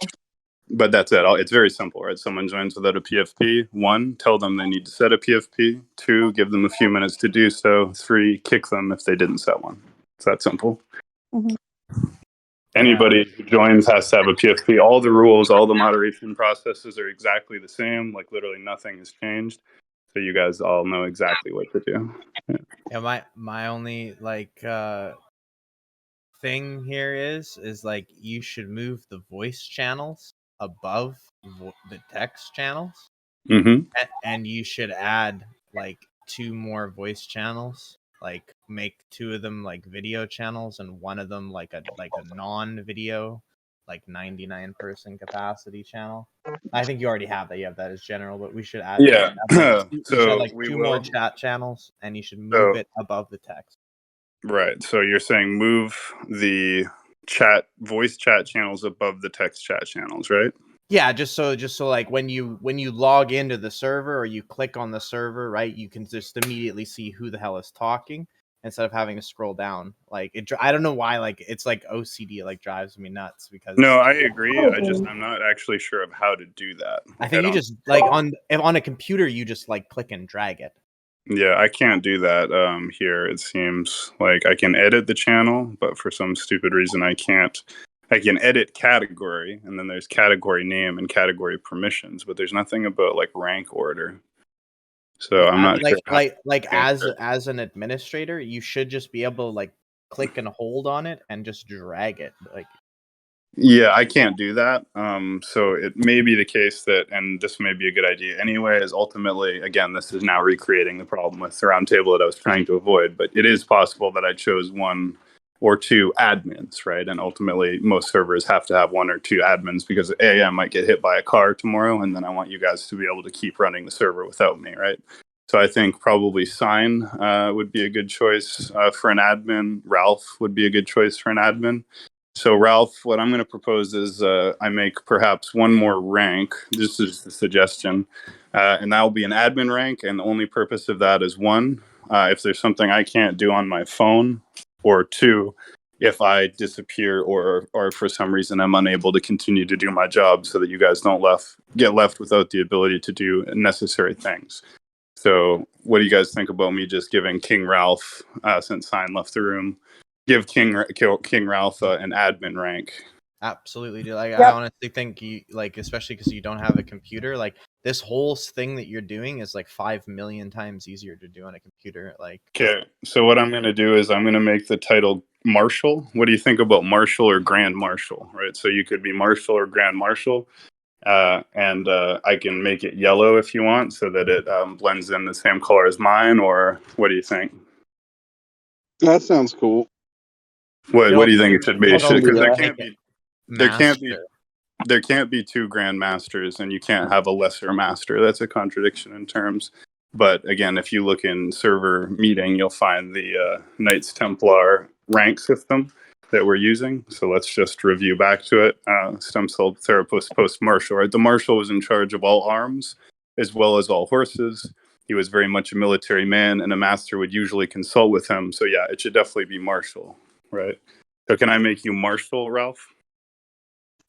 But that's it. It's very simple, right? Someone joins without a PFP. 1, tell them they need to set a PFP. 2, give them a few minutes to do so. 3, kick them if they didn't set one. It's that simple. Anybody who joins has to have a PFP. All the rules, all the moderation processes are exactly the same. Like literally nothing has changed. So you guys all know exactly what to do. Yeah, my only thing here is like you should move the voice channels above the text channels, and you should add like 2 more voice channels. Like make 2 of them like video channels and 1 of them like a non-video, like 99 person capacity channel. I think you already have that. You have that as general, but we should add. Yeah. You should have, we 2 will. more chat channels, and you should move it above the text. Right. So you're saying move the voice chat channels above the text chat channels, right? Yeah, just so like when you log into the server or you click on the server, right, you can just immediately see who the hell is talking instead of having to scroll down. Like I don't know why, like it's like OCD, like drives me nuts because. No, I agree. I'm not actually sure of how to do that. I think you just like on a computer, you just like click and drag it. Yeah, I can't do that here. It seems like I can edit the channel, but for some stupid reason I can't. I can edit category, and then there's category name and category permissions, but there's nothing about like rank order. So I'm not like sure. like as an administrator, you should just be able to like click and hold on it and just drag it. Like Yeah, I can't do that. So it may be the case that, and this may be a good idea anyway, is ultimately, again, this is now recreating the problem with the roundtable that I was trying to avoid, but it is possible that I chose 1 or 2 admins, right? And ultimately, most servers have to have 1 or 2 admins because I might get hit by a car tomorrow, and then I want you guys to be able to keep running the server without me, right? So I think probably Sign would be a good choice for an admin. Ralph would be a good choice for an admin. So Ralph, what I'm going to propose is I make perhaps 1 more rank. This is the suggestion. And that will be an admin rank. And the only purpose of that is 1, if there's something I can't do on my phone, or 2, if I disappear or for some reason I'm unable to continue to do my job so that you guys don't get left without the ability to do necessary things. So what do you guys think about me just giving King Ralph, since Sign left the room, give King Ralph an admin rank? Absolutely, dude. Like, I honestly think you like, especially because you don't have a computer. Like this whole thing that you're doing is like 5 million times easier to do on a computer. Like, okay. So what I'm going to do is I'm going to make the title Marshal. What do you think about Marshal or Grand Marshal? Right. So you could be Marshal or Grand Marshal. And I can make it yellow if you want, so that it blends in the same color as mine. Or what do you think? That sounds cool. What do you think it should be? Because there can't be there can't be two grandmasters, and you can't have a lesser master. That's a contradiction in terms. But again, if you look in server meeting, you'll find the Knights Templar rank system that we're using. So let's just review back to it. Stem cell therapist post marshal, right? The marshal was in charge of all arms as well as all horses. He was very much a military man, and a master would usually consult with him. So yeah, it should definitely be marshal, right? So can I make you marshal, Ralph?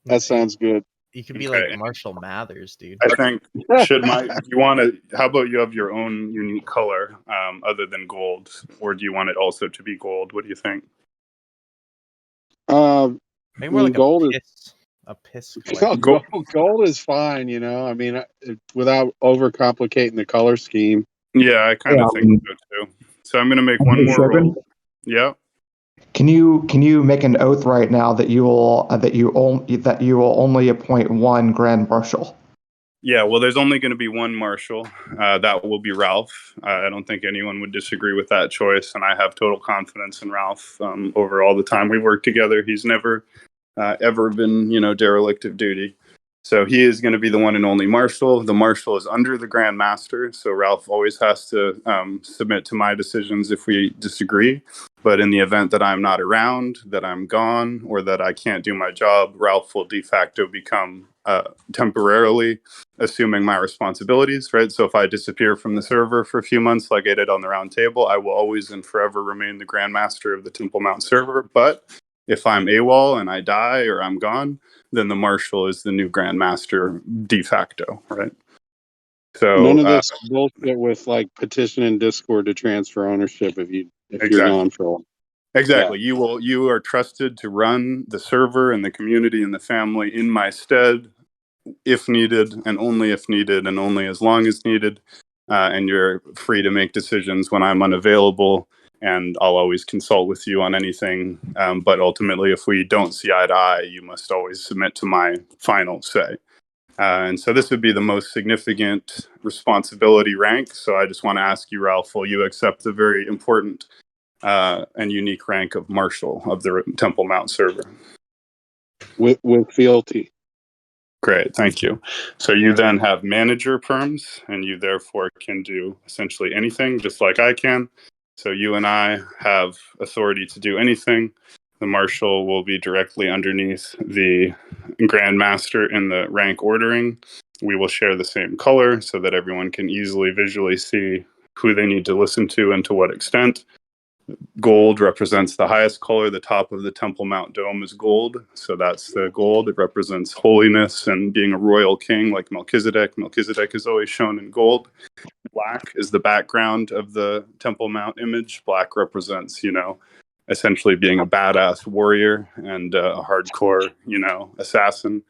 That sounds good. You could be like Marshall Mathers, dude. I think you want to, how about you have your own unique color other than gold, or do you want it also to be gold? What do you think? Maybe more like gold a piss. Gold is fine, you know. I mean, without overcomplicating the color scheme. Yeah, I kind of think so too. So I'm going to make one more roll. Yeah. Can you make an oath right now that you will only appoint one grand marshal? Yeah, well, there's only going to be one marshal. That will be Ralph. I don't think anyone would disagree with that choice, and I have total confidence in Ralph. Over all the time we've worked together, he's never ever been, derelict of duty. So he is going to be the one and only marshal. The marshal is under the Grand Master, so Ralph always has to submit to my decisions if we disagree. But in the event that I'm not around, that I'm gone, or that I can't do my job, Ralph will de facto become temporarily assuming my responsibilities, right? So if I disappear from the server for a few months, like I did on the round table, I will always and forever remain the Grand Master of the Temple Mount server. But if I'm AWOL and I die or I'm gone, then the marshal is the new Grand Master de facto, right? So none of this bullshit with like petition in Discord to transfer ownership if you're gone for a while. Exactly. Yeah. You are trusted to run the server and the community and the family in my stead, if needed, and only if needed, and only as long as needed. And you're free to make decisions when I'm unavailable, and I'll always consult with you on anything. But ultimately, if we don't see eye to eye, you must always submit to my final say. And so this would be the most significant responsibility rank. So I just want to ask you, Ralph, will you accept the very important and unique rank of Marshal of the Temple Mount server? With fealty. Great, thank you. So you then have manager perms, and you therefore can do essentially anything, just like I can. So you and I have authority to do anything. The Marshal will be directly underneath the Grand Master in the rank ordering. We will share the same color so that everyone can easily visually see who they need to listen to and to what extent. Gold represents the highest color. The top of the Temple Mount Dome is gold. So that's the gold. It represents holiness and being a royal king like Melchizedek. Melchizedek is always shown in gold. Black is the background of the Temple Mount image. Black represents, essentially being a badass warrior and a hardcore, assassin.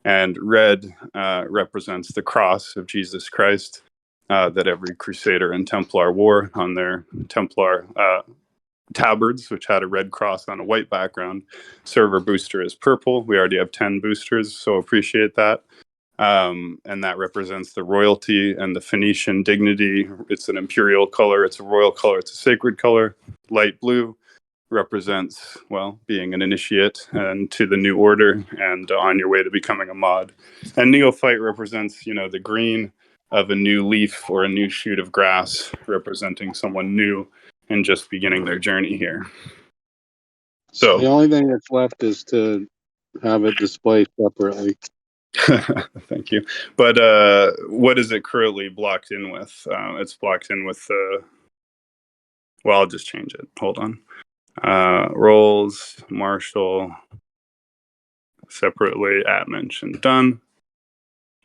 And red represents the cross of Jesus Christ that every Crusader and Templar wore on their Templar tabards, which had a red cross on a white background. Server booster is purple. We already have 10 boosters, so appreciate that. And that represents the royalty and the Phoenician dignity. It's an imperial color. It's a royal color. It's a sacred color. Light blue represents, being an initiate and to the new order and on your way to becoming a mod. And neophyte represents, the green of a new leaf or a new shoot of grass, representing someone new and just beginning their journey here. So the only thing that's left is to have it displayed separately. Thank you. But what is it currently blocked in with? It's blocked in with I'll just change it. Hold on. Roles, Marshal, separately, @mentioned. Done.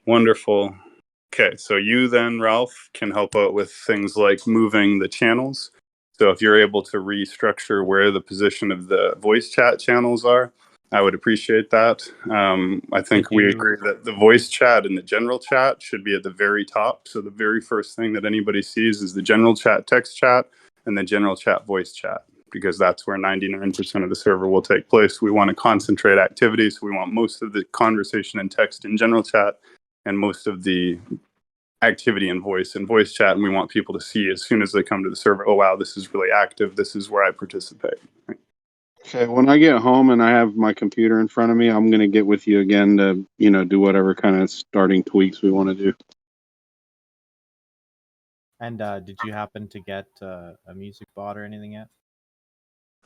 Wonderful. Okay, so you then, Ralph, can help out with things like moving the channels. So if you're able to restructure where the position of the voice chat channels are, I would appreciate that. I think we agree that the voice chat and the general chat should be at the very top. So the very first thing that anybody sees is the general chat text chat and the general chat voice chat, because that's where 99% of the server will take place. We want to concentrate activity, so we want most of the conversation and text in general chat and most of the activity in voice chat, and we want people to see as soon as they come to the server, oh wow, this is really active, this is where I participate. Right? Okay, when I get home and I have my computer in front of me, I'm gonna get with you again to, do whatever kind of starting tweaks we want to do. And did you happen to get a music bot or anything yet?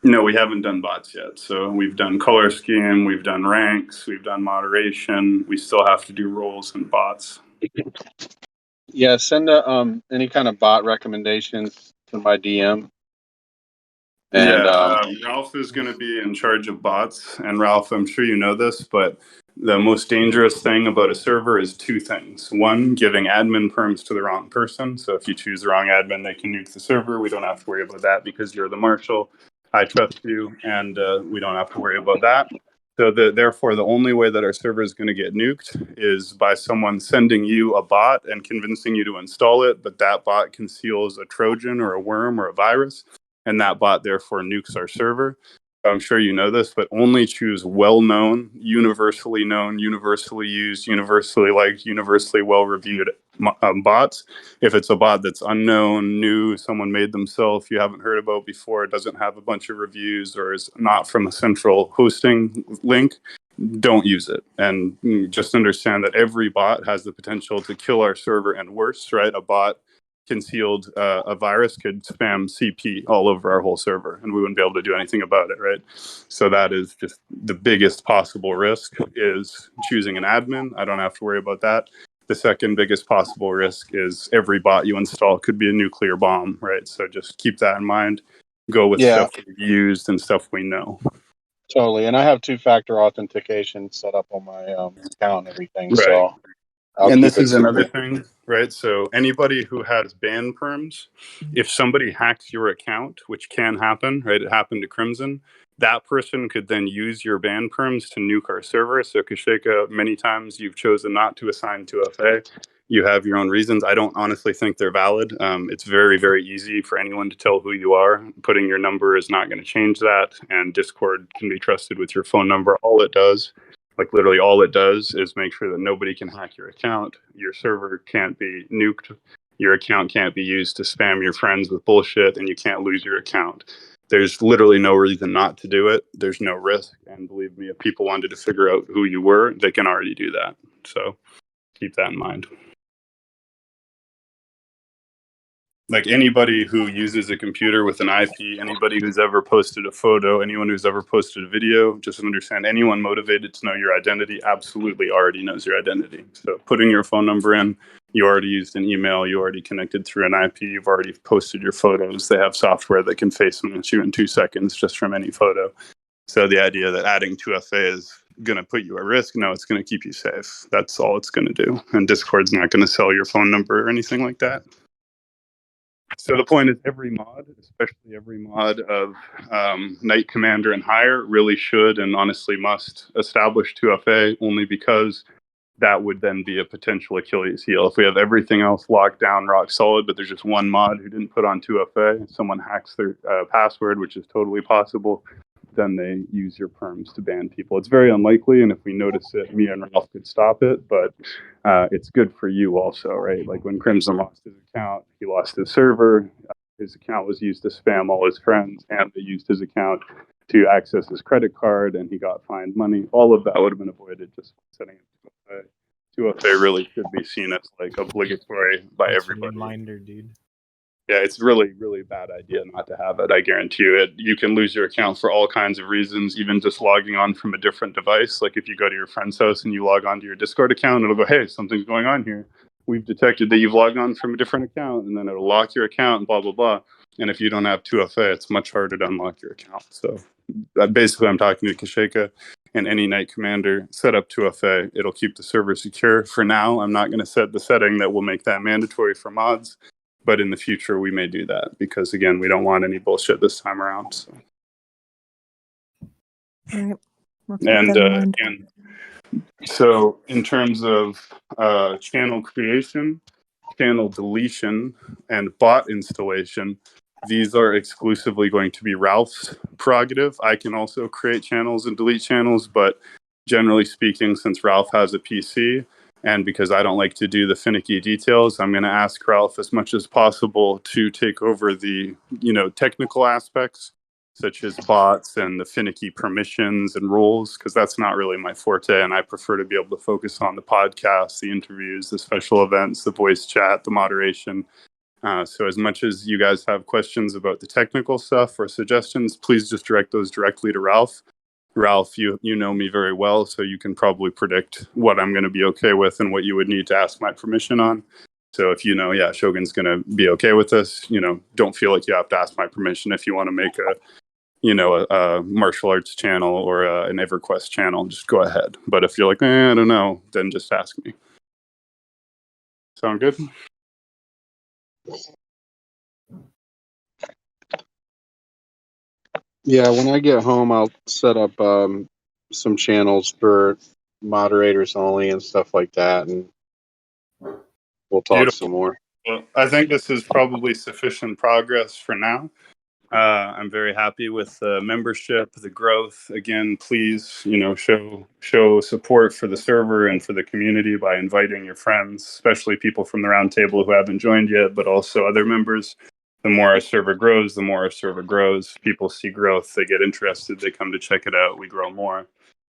No, we haven't done bots yet. So we've done color scheme, we've done ranks, we've done moderation. We still have to do roles and bots. Yeah, send any kind of bot recommendations to my DM. And Ralph is going to be in charge of bots. And Ralph, I'm sure you know this, but the most dangerous thing about a server is two things. One, giving admin perms to the wrong person. So if you choose the wrong admin, they can nuke the server. We don't have to worry about that because you're the marshal. I trust you, and we don't have to worry about that. So therefore, the only way that our server is going to get nuked is by someone sending you a bot and convincing you to install it, but that bot conceals a Trojan or a worm or a virus, and that bot therefore nukes our server. I'm sure you know this, but only choose well-known, universally used, universally liked, universally well-reviewed bots. If it's a bot that's unknown, new, someone made themselves, you haven't heard about before, doesn't have a bunch of reviews, or is not from a central hosting link, don't use it. And just understand that every bot has the potential to kill our server and worse, right? A bot concealed a virus could spam CP all over our whole server and we wouldn't be able to do anything about it, right? So that is just the biggest possible risk, is choosing an admin. I don't have to worry about that. The second biggest possible risk is every bot you install could be a nuclear bomb, right? So just keep that in mind. Go with stuff we've used and stuff we know. Totally. And I have two-factor authentication set up on my account and everything. Right. So And this is another thing, right? So anybody who has ban perms, if somebody hacks your account, which can happen, right? It happened to Crimson. That person could then use your ban perms to nuke our server. So Kasheka, many times you've chosen not to assign 2FA. You have your own reasons. I don't honestly think they're valid. It's very, very easy for anyone to tell who you are. Putting your number is not going to change that. And Discord can be trusted with your phone number. All it does, like literally all it does, is make sure that nobody can hack your account. Your server can't be nuked. Your account can't be used to spam your friends with bullshit, and you can't lose your account. There's literally no reason not to do it. There's no risk. And believe me, if people wanted to figure out who you were, they can already do that. So keep that in mind. Like anybody who uses a computer with an IP, anybody who's ever posted a photo, anyone who's ever posted a video, just understand anyone motivated to know your identity absolutely already knows your identity. So putting your phone number in, you already used an email, you already connected through an IP, you've already posted your photos. They have software that can face match you in 2 seconds just from any photo. So the idea that adding 2FA is going to put you at risk, no, it's going to keep you safe. That's all it's going to do. And Discord's not going to sell your phone number or anything like that. So the point is, every mod, especially every mod of Knight Commander and higher, really should and honestly must establish 2FA, only because that would then be a potential Achilles heel. If we have everything else locked down, rock solid, but there's just one mod who didn't put on 2FA, someone hacks their password, which is totally possible, then they use your perms to ban people. It's very unlikely, and if we notice it, me and Ralph could stop it, but it's good for you also, right? Like when Crimson lost his account, he lost his server, his account was used to spam all his friends, and they used his account to access his credit card, and he got fined money. All of that would have been avoided just setting up 2FA. 2FA really should be seen as like obligatory by everybody. Reminder, dude. Yeah, it's really, really bad idea not to have it. I guarantee you it. You can lose your account for all kinds of reasons, even just logging on from a different device. Like if you go to your friend's house and you log on to your Discord account, it'll go, hey, something's going on here. We've detected that you've logged on from a different account, and then it'll lock your account and blah, blah, blah. And if you don't have 2FA, it's much harder to unlock your account. So basically, I'm talking to Kasheka and any Knight Commander, set up 2FA. It'll keep the server secure. For now, I'm not going to set the setting that will make that mandatory for mods. But in the future, we may do that because, again, we don't want any bullshit this time around. So. All right. And so in terms of channel creation, channel deletion, and bot installation, these are exclusively going to be Ralph's prerogative. I can also create channels and delete channels, but generally speaking, since Ralph has a PC, and because I don't like to do the finicky details, I'm going to ask Ralph as much as possible to take over the, technical aspects. such as bots and the finicky permissions and rules, because that's not really my forte. And I prefer to be able to focus on the podcasts, the interviews, the special events, the voice chat, the moderation. So as much as you guys have questions about the technical stuff or suggestions, please just direct those directly to Ralph. Ralph, you know me very well, so you can probably predict what I'm going to be okay with and what you would need to ask my permission on. So if you know, yeah, Shogun's going to be okay with this, don't feel like you have to ask my permission if you want to make a martial arts channel or an EverQuest channel, just go ahead. But if you're like, I don't know, then just ask me. Sound good? Yeah, when I get home, I'll set up some channels for moderators only and stuff like that, and we'll talk Beautiful. some more. Well, I think this is probably sufficient progress for now. I'm very happy with the membership, the growth. Again, please, show support for the server and for the community by inviting your friends, especially people from the roundtable who haven't joined yet, but also other members. The more our server grows, the more our server grows. People see growth, they get interested, they come to check it out, we grow more.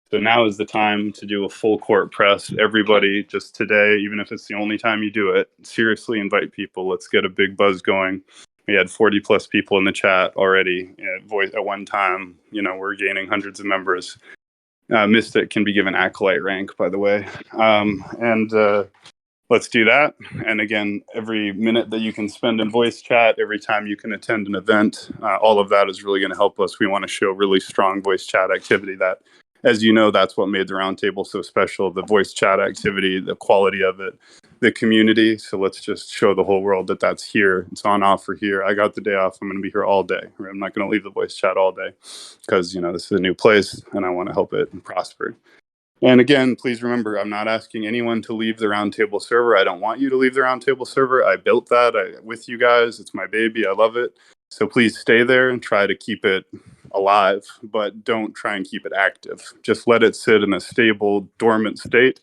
So now is the time to do a full court press. Everybody, just today, even if it's the only time you do it, seriously invite people. Let's get a big buzz going. We had 40 plus people in the chat already at one time. We're gaining hundreds of members. Mystic can be given Acolyte rank, by the way. Let's do that. And again, every minute that you can spend in voice chat, every time you can attend an event, all of that is really going to help us. We want to show really strong voice chat activity that, as you know, that's what made the roundtable so special, the voice chat activity, the quality of it, the community. So let's just show the whole world that that's here. It's on offer here. I got the day off. I'm going to be here all day. I'm not going to leave the voice chat all day because, this is a new place and I want to help it prosper. And again, please remember, I'm not asking anyone to leave the Roundtable server. I don't want you to leave the Roundtable server. I built that with you guys. It's my baby. I love it. So please stay there and try to keep it alive, but don't try and keep it active. Just let it sit in a stable, dormant state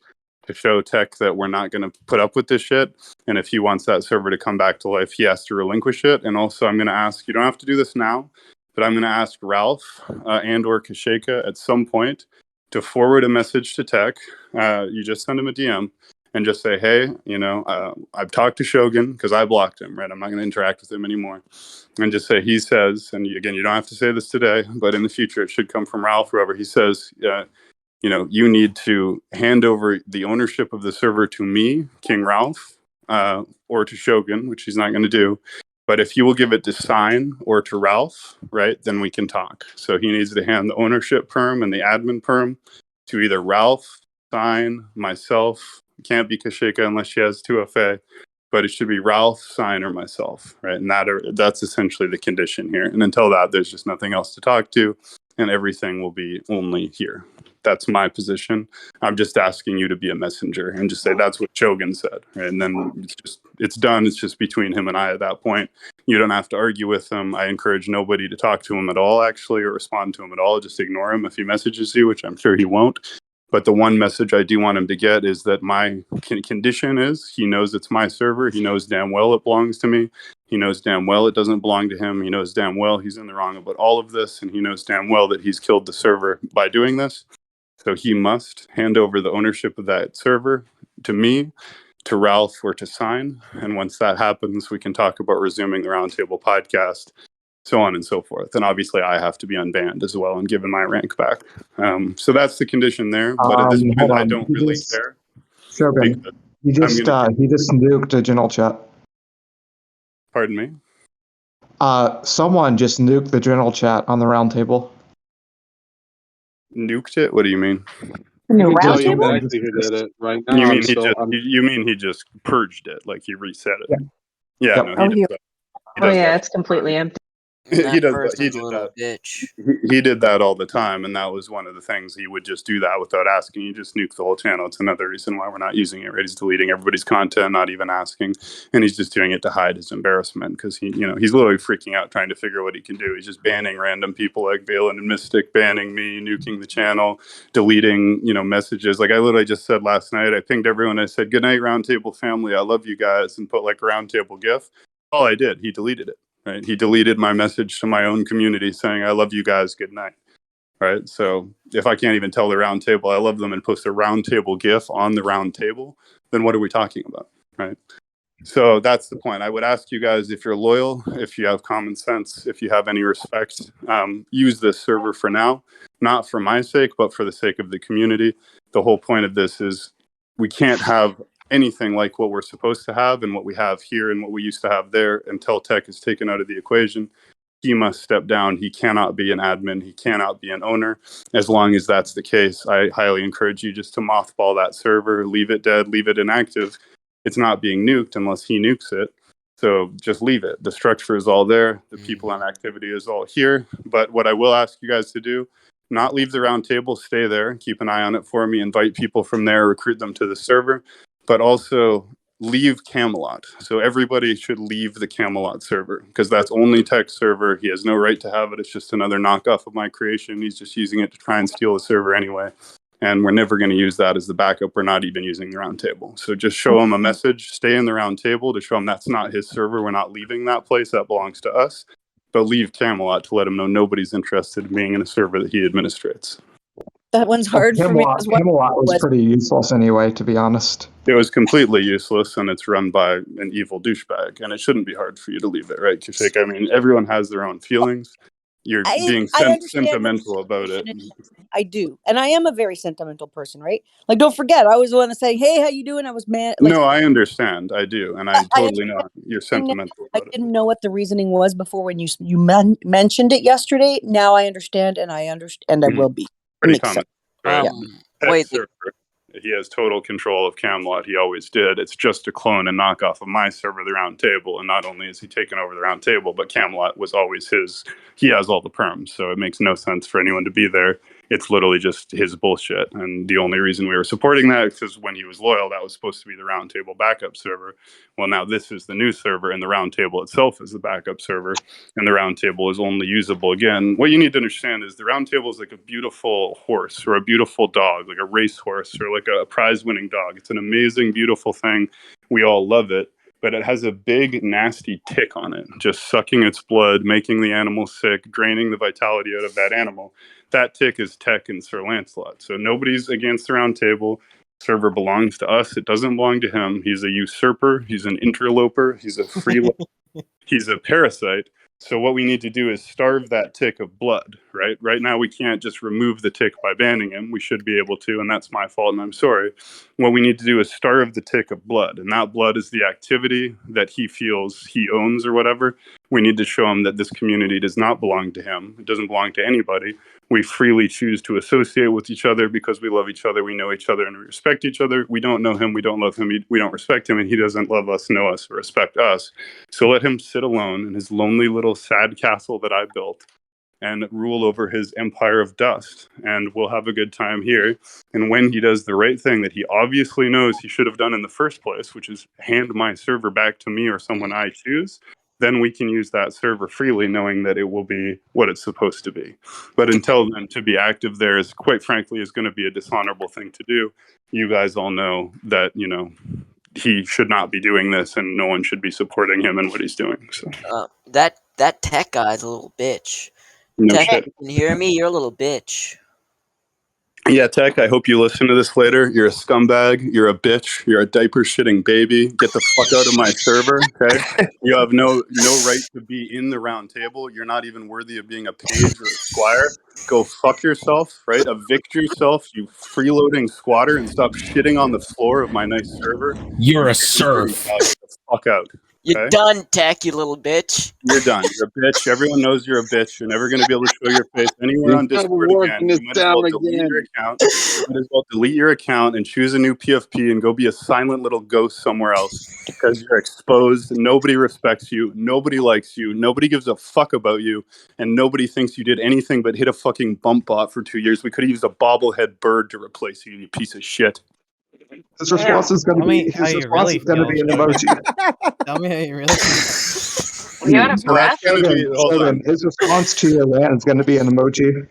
to show tech that we're not going to put up with this shit. And if he wants that server to come back to life, he has to relinquish it. And also, I'm going to ask, you don't have to do this now, but I'm going to ask Ralph and or Kasheka at some point to forward a message to tech. You just send him a DM and just say, hey, I've talked to Shogun because I blocked him, right? I'm not going to interact with him anymore. And just say, he says, and again, you don't have to say this today, but in the future, it should come from Ralph, whoever he says, you need to hand over the ownership of the server to me, King Ralph, or to Shogun, which he's not going to do. But if you will give it to Sign or to Ralph, right, then we can talk. So he needs to hand the ownership perm and the admin perm to either Ralph, Sign, myself. It can't be Kashika unless she has 2FA, but it should be Ralph, Sign, or myself, right? And that's essentially the condition here. And until that, there's just nothing else to talk to, and everything will be only here. That's my position. I'm just asking you to be a messenger and just say that's what Shogun said, right? And then it's done. It's just between him and I at that point. You don't have to argue with him. I encourage nobody to talk to him at all, actually, or respond to him at all. Just ignore him if he messages you, which I'm sure he won't. But the one message I do want him to get is that my condition is he knows it's my server. He knows damn well it belongs to me. He knows damn well it doesn't belong to him. He knows damn well he's in the wrong about all of this. And he knows damn well that he's killed the server by doing this. So he must hand over the ownership of that server to me, to Ralph, or to Sign. And once that happens, we can talk about resuming the Roundtable podcast, so on and so forth. And obviously, I have to be unbanned as well and given my rank back. So that's the condition there. But at this point, I don't really care. Shogun, he just nuked a general chat. Pardon me? Someone just nuked the general chat on the Roundtable. Nuked it? What do you mean? Right now, You mean he just purged it, like he reset it? Yeah, no, he does that. It's completely empty. He does that. He did that. He did that all the time, and that was one of the things. He would just do that without asking. He just nuked the whole channel. It's another reason why we're not using it. Right? He's deleting everybody's content, not even asking, and he's just doing it to hide his embarrassment because he's literally freaking out trying to figure what he can do. He's just banning random people like Valen and Mystic, banning me, nuking the channel, deleting messages. Like I literally just said last night. I pinged everyone. I said, "Good night, Roundtable family. I love you guys," and put like a Roundtable GIF. All I did, he deleted it. right? He deleted my message to my own community saying, I love you guys, good night, right? So if I can't even tell the round table I love them and post a round table GIF on the round table, then what are we talking about, right? So that's the point. I would ask you guys, if you're loyal, if you have common sense, if you have any respect, use this server for now, not for my sake, but for the sake of the community. The whole point of this is we can't have anything like what we're supposed to have and what we have here and what we used to have there until tech is taken out of the equation. He must step down. He cannot be an admin. He cannot be an owner. As long as that's the case, I highly encourage you just to mothball that server, leave it dead, leave it inactive. It's not being nuked unless he nukes it. So just leave it. The structure is all there. The people and activity is all here. But what I will ask you guys to do, not leave the round table, stay there, keep an eye on it for me, invite people from there, recruit them to the server, but also leave Camelot. So everybody should leave the Camelot server because that's only tech server. He has no right to have it. It's just another knockoff of my creation. He's just using it to try and steal the server anyway. And we're never going to use that as the backup. We're not even using the round table. So just show him a message, stay in the round table to show him that's not his server. We're not leaving that place. That belongs to us. But leave Camelot to let him know nobody's interested in being in a server that he administrates. That one's hard for me. Camelot was pretty useless anyway, to be honest. It was completely useless, and it's run by an evil douchebag. And it shouldn't be hard for you to leave it, right, Kushik? I mean, everyone has their own feelings. You're being sentimental about it. I do, and I am a very sentimental person, right? Like, don't forget, I was the one to say, "Hey, how you doing?" I was mad. Like, no, I understand. I do, and I totally know you're sentimental. I didn't know what the reasoning was before when you mentioned it yesterday. Now I understand, and I understand. I will be. Pretty common. Right? Wait. He has total control of Camelot. He always did. It's just a clone and knockoff of my server, the Round Table. And not only has he taken over the Round Table, but Camelot was always his. He has all the perms, so it makes no sense for anyone to be there. It's literally just his bullshit. And the only reason we were supporting that is because when he was loyal, that was supposed to be the Round Table backup server. Well, now this is the new server, and the Round Table itself is the backup server, and the Round Table is only usable again. What you need to understand is the Round Table is like a beautiful horse or a beautiful dog, like a racehorse or like a prize-winning dog. It's an amazing, beautiful thing. We all love it. But it has a big, nasty tick on it, just sucking its blood, making the animal sick, draining the vitality out of that animal. That tick is Tech and Sir Lancelot. So nobody's against the Round Table. Server belongs to us. It doesn't belong to him. He's a usurper. He's an interloper. He's a freeloader. He's a parasite. So what we need to do is starve that tick of blood, right? Right now, we can't just remove the tick by banning him. We should be able to, and that's my fault, and I'm sorry. What we need to do is starve the tick of blood, and that blood is the activity that he feels he owns or whatever. We need to show him that this community does not belong to him. It doesn't belong to anybody. We freely choose to associate with each other because we love each other, we know each other, and we respect each other. We don't know him, we don't love him, we don't respect him, and he doesn't love us, know us, or respect us. So let him sit alone in his lonely little sad castle that I built and rule over his empire of dust, and we'll have a good time here. And when he does the right thing that he obviously knows he should have done in the first place, which is hand my server back to me or someone I choose, then we can use that server freely, knowing that it will be what it's supposed to be. But until then, to be active there is, quite frankly, is going to be a dishonorable thing to do. You guys all know that, you know, he should not be doing this, and no one should be supporting him and what he's doing. So that tech guy's a little bitch. No Tech, shit. you can hear me? You're a little bitch. Yeah, Tech, I hope you listen to this later. You're a scumbag. You're a bitch. You're a diaper-shitting baby. Get the fuck out of my server, okay? You have no right to be in the Round Table. You're not even worthy of being a page or a squire. Go fuck yourself, right? Evict yourself, you freeloading squatter, and stop shitting on the floor of my nice server. You're a serf. Get the fuck out. You're Okay? done, Tech, you little bitch. You're done. You're a bitch. Everyone knows you're a bitch. You're never going to be able to show your face anywhere on Discord again. You might as well delete your account. You might as well delete your account and choose a new PFP and go be a silent little ghost somewhere else because you're exposed. Nobody respects you. Nobody likes you. Nobody gives a fuck about you. And nobody thinks you did anything but hit a fucking bump bot for 2 years. We could have used a bobblehead bird to replace you, you piece of shit. His response is going to be an emoji. Tell me how you really feel. His response to your rant is going to be an emoji.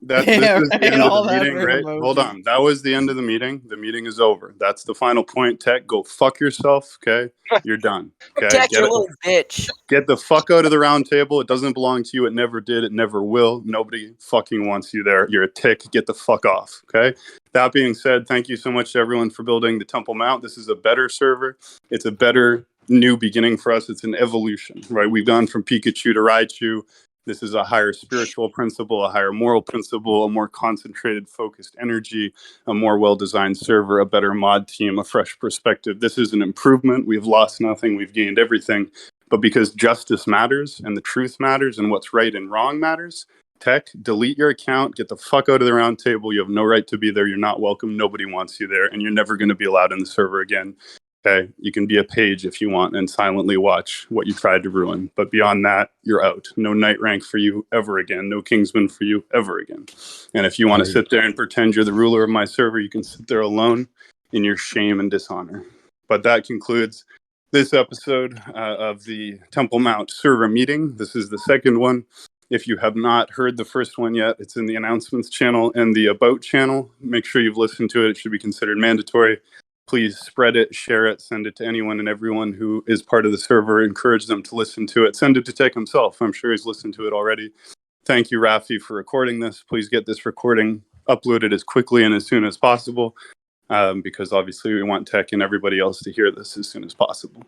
This Yeah, is the right, end of all the that meeting, for right? emojis. Hold on. That was the end of the meeting. The meeting is over. That's the final point. Tech, go fuck yourself. Okay, you're done. Okay, Tech, you little bitch. Get the fuck out of the round table. It doesn't belong to you. It never did. It never will. Nobody fucking wants you there. You're a tick. Get the fuck off. Okay. That being said, thank you so much to everyone for building the Temple Mount. This is a better server. It's a better new beginning for us. It's an evolution, right? We've gone from Pikachu to Raichu. This is a higher spiritual principle, a higher moral principle, a more concentrated, focused energy, a more well-designed server, a better mod team, a fresh perspective. This is an improvement. We've lost nothing. We've gained everything. But because justice matters and the truth matters and what's right and wrong matters, Tech, delete your account, get the fuck out of the round table. You have no right to be there. You're not welcome. Nobody wants you there. And you're never going to be allowed in the server again. Okay, you can be a page if you want and silently watch what you tried to ruin. But beyond that, you're out. No night rank for you ever again. No Kingsman for you ever again. And if you want to sit there and pretend you're the ruler of my server, you can sit there alone in your shame and dishonor. But that concludes this episode of the Temple Mount server meeting. This is the second one. If you have not heard the first one yet, it's in the announcements channel and the about channel. Make sure you've listened to it. It should be considered mandatory. Please spread it, share it, send it to anyone and everyone who is part of the server. Encourage them to listen to it. Send it to Tech himself. I'm sure he's listened to it already. Thank you, Rafi, for recording this. Please get this recording uploaded as quickly and as soon as possible, because obviously we want Tech and everybody else to hear this as soon as possible.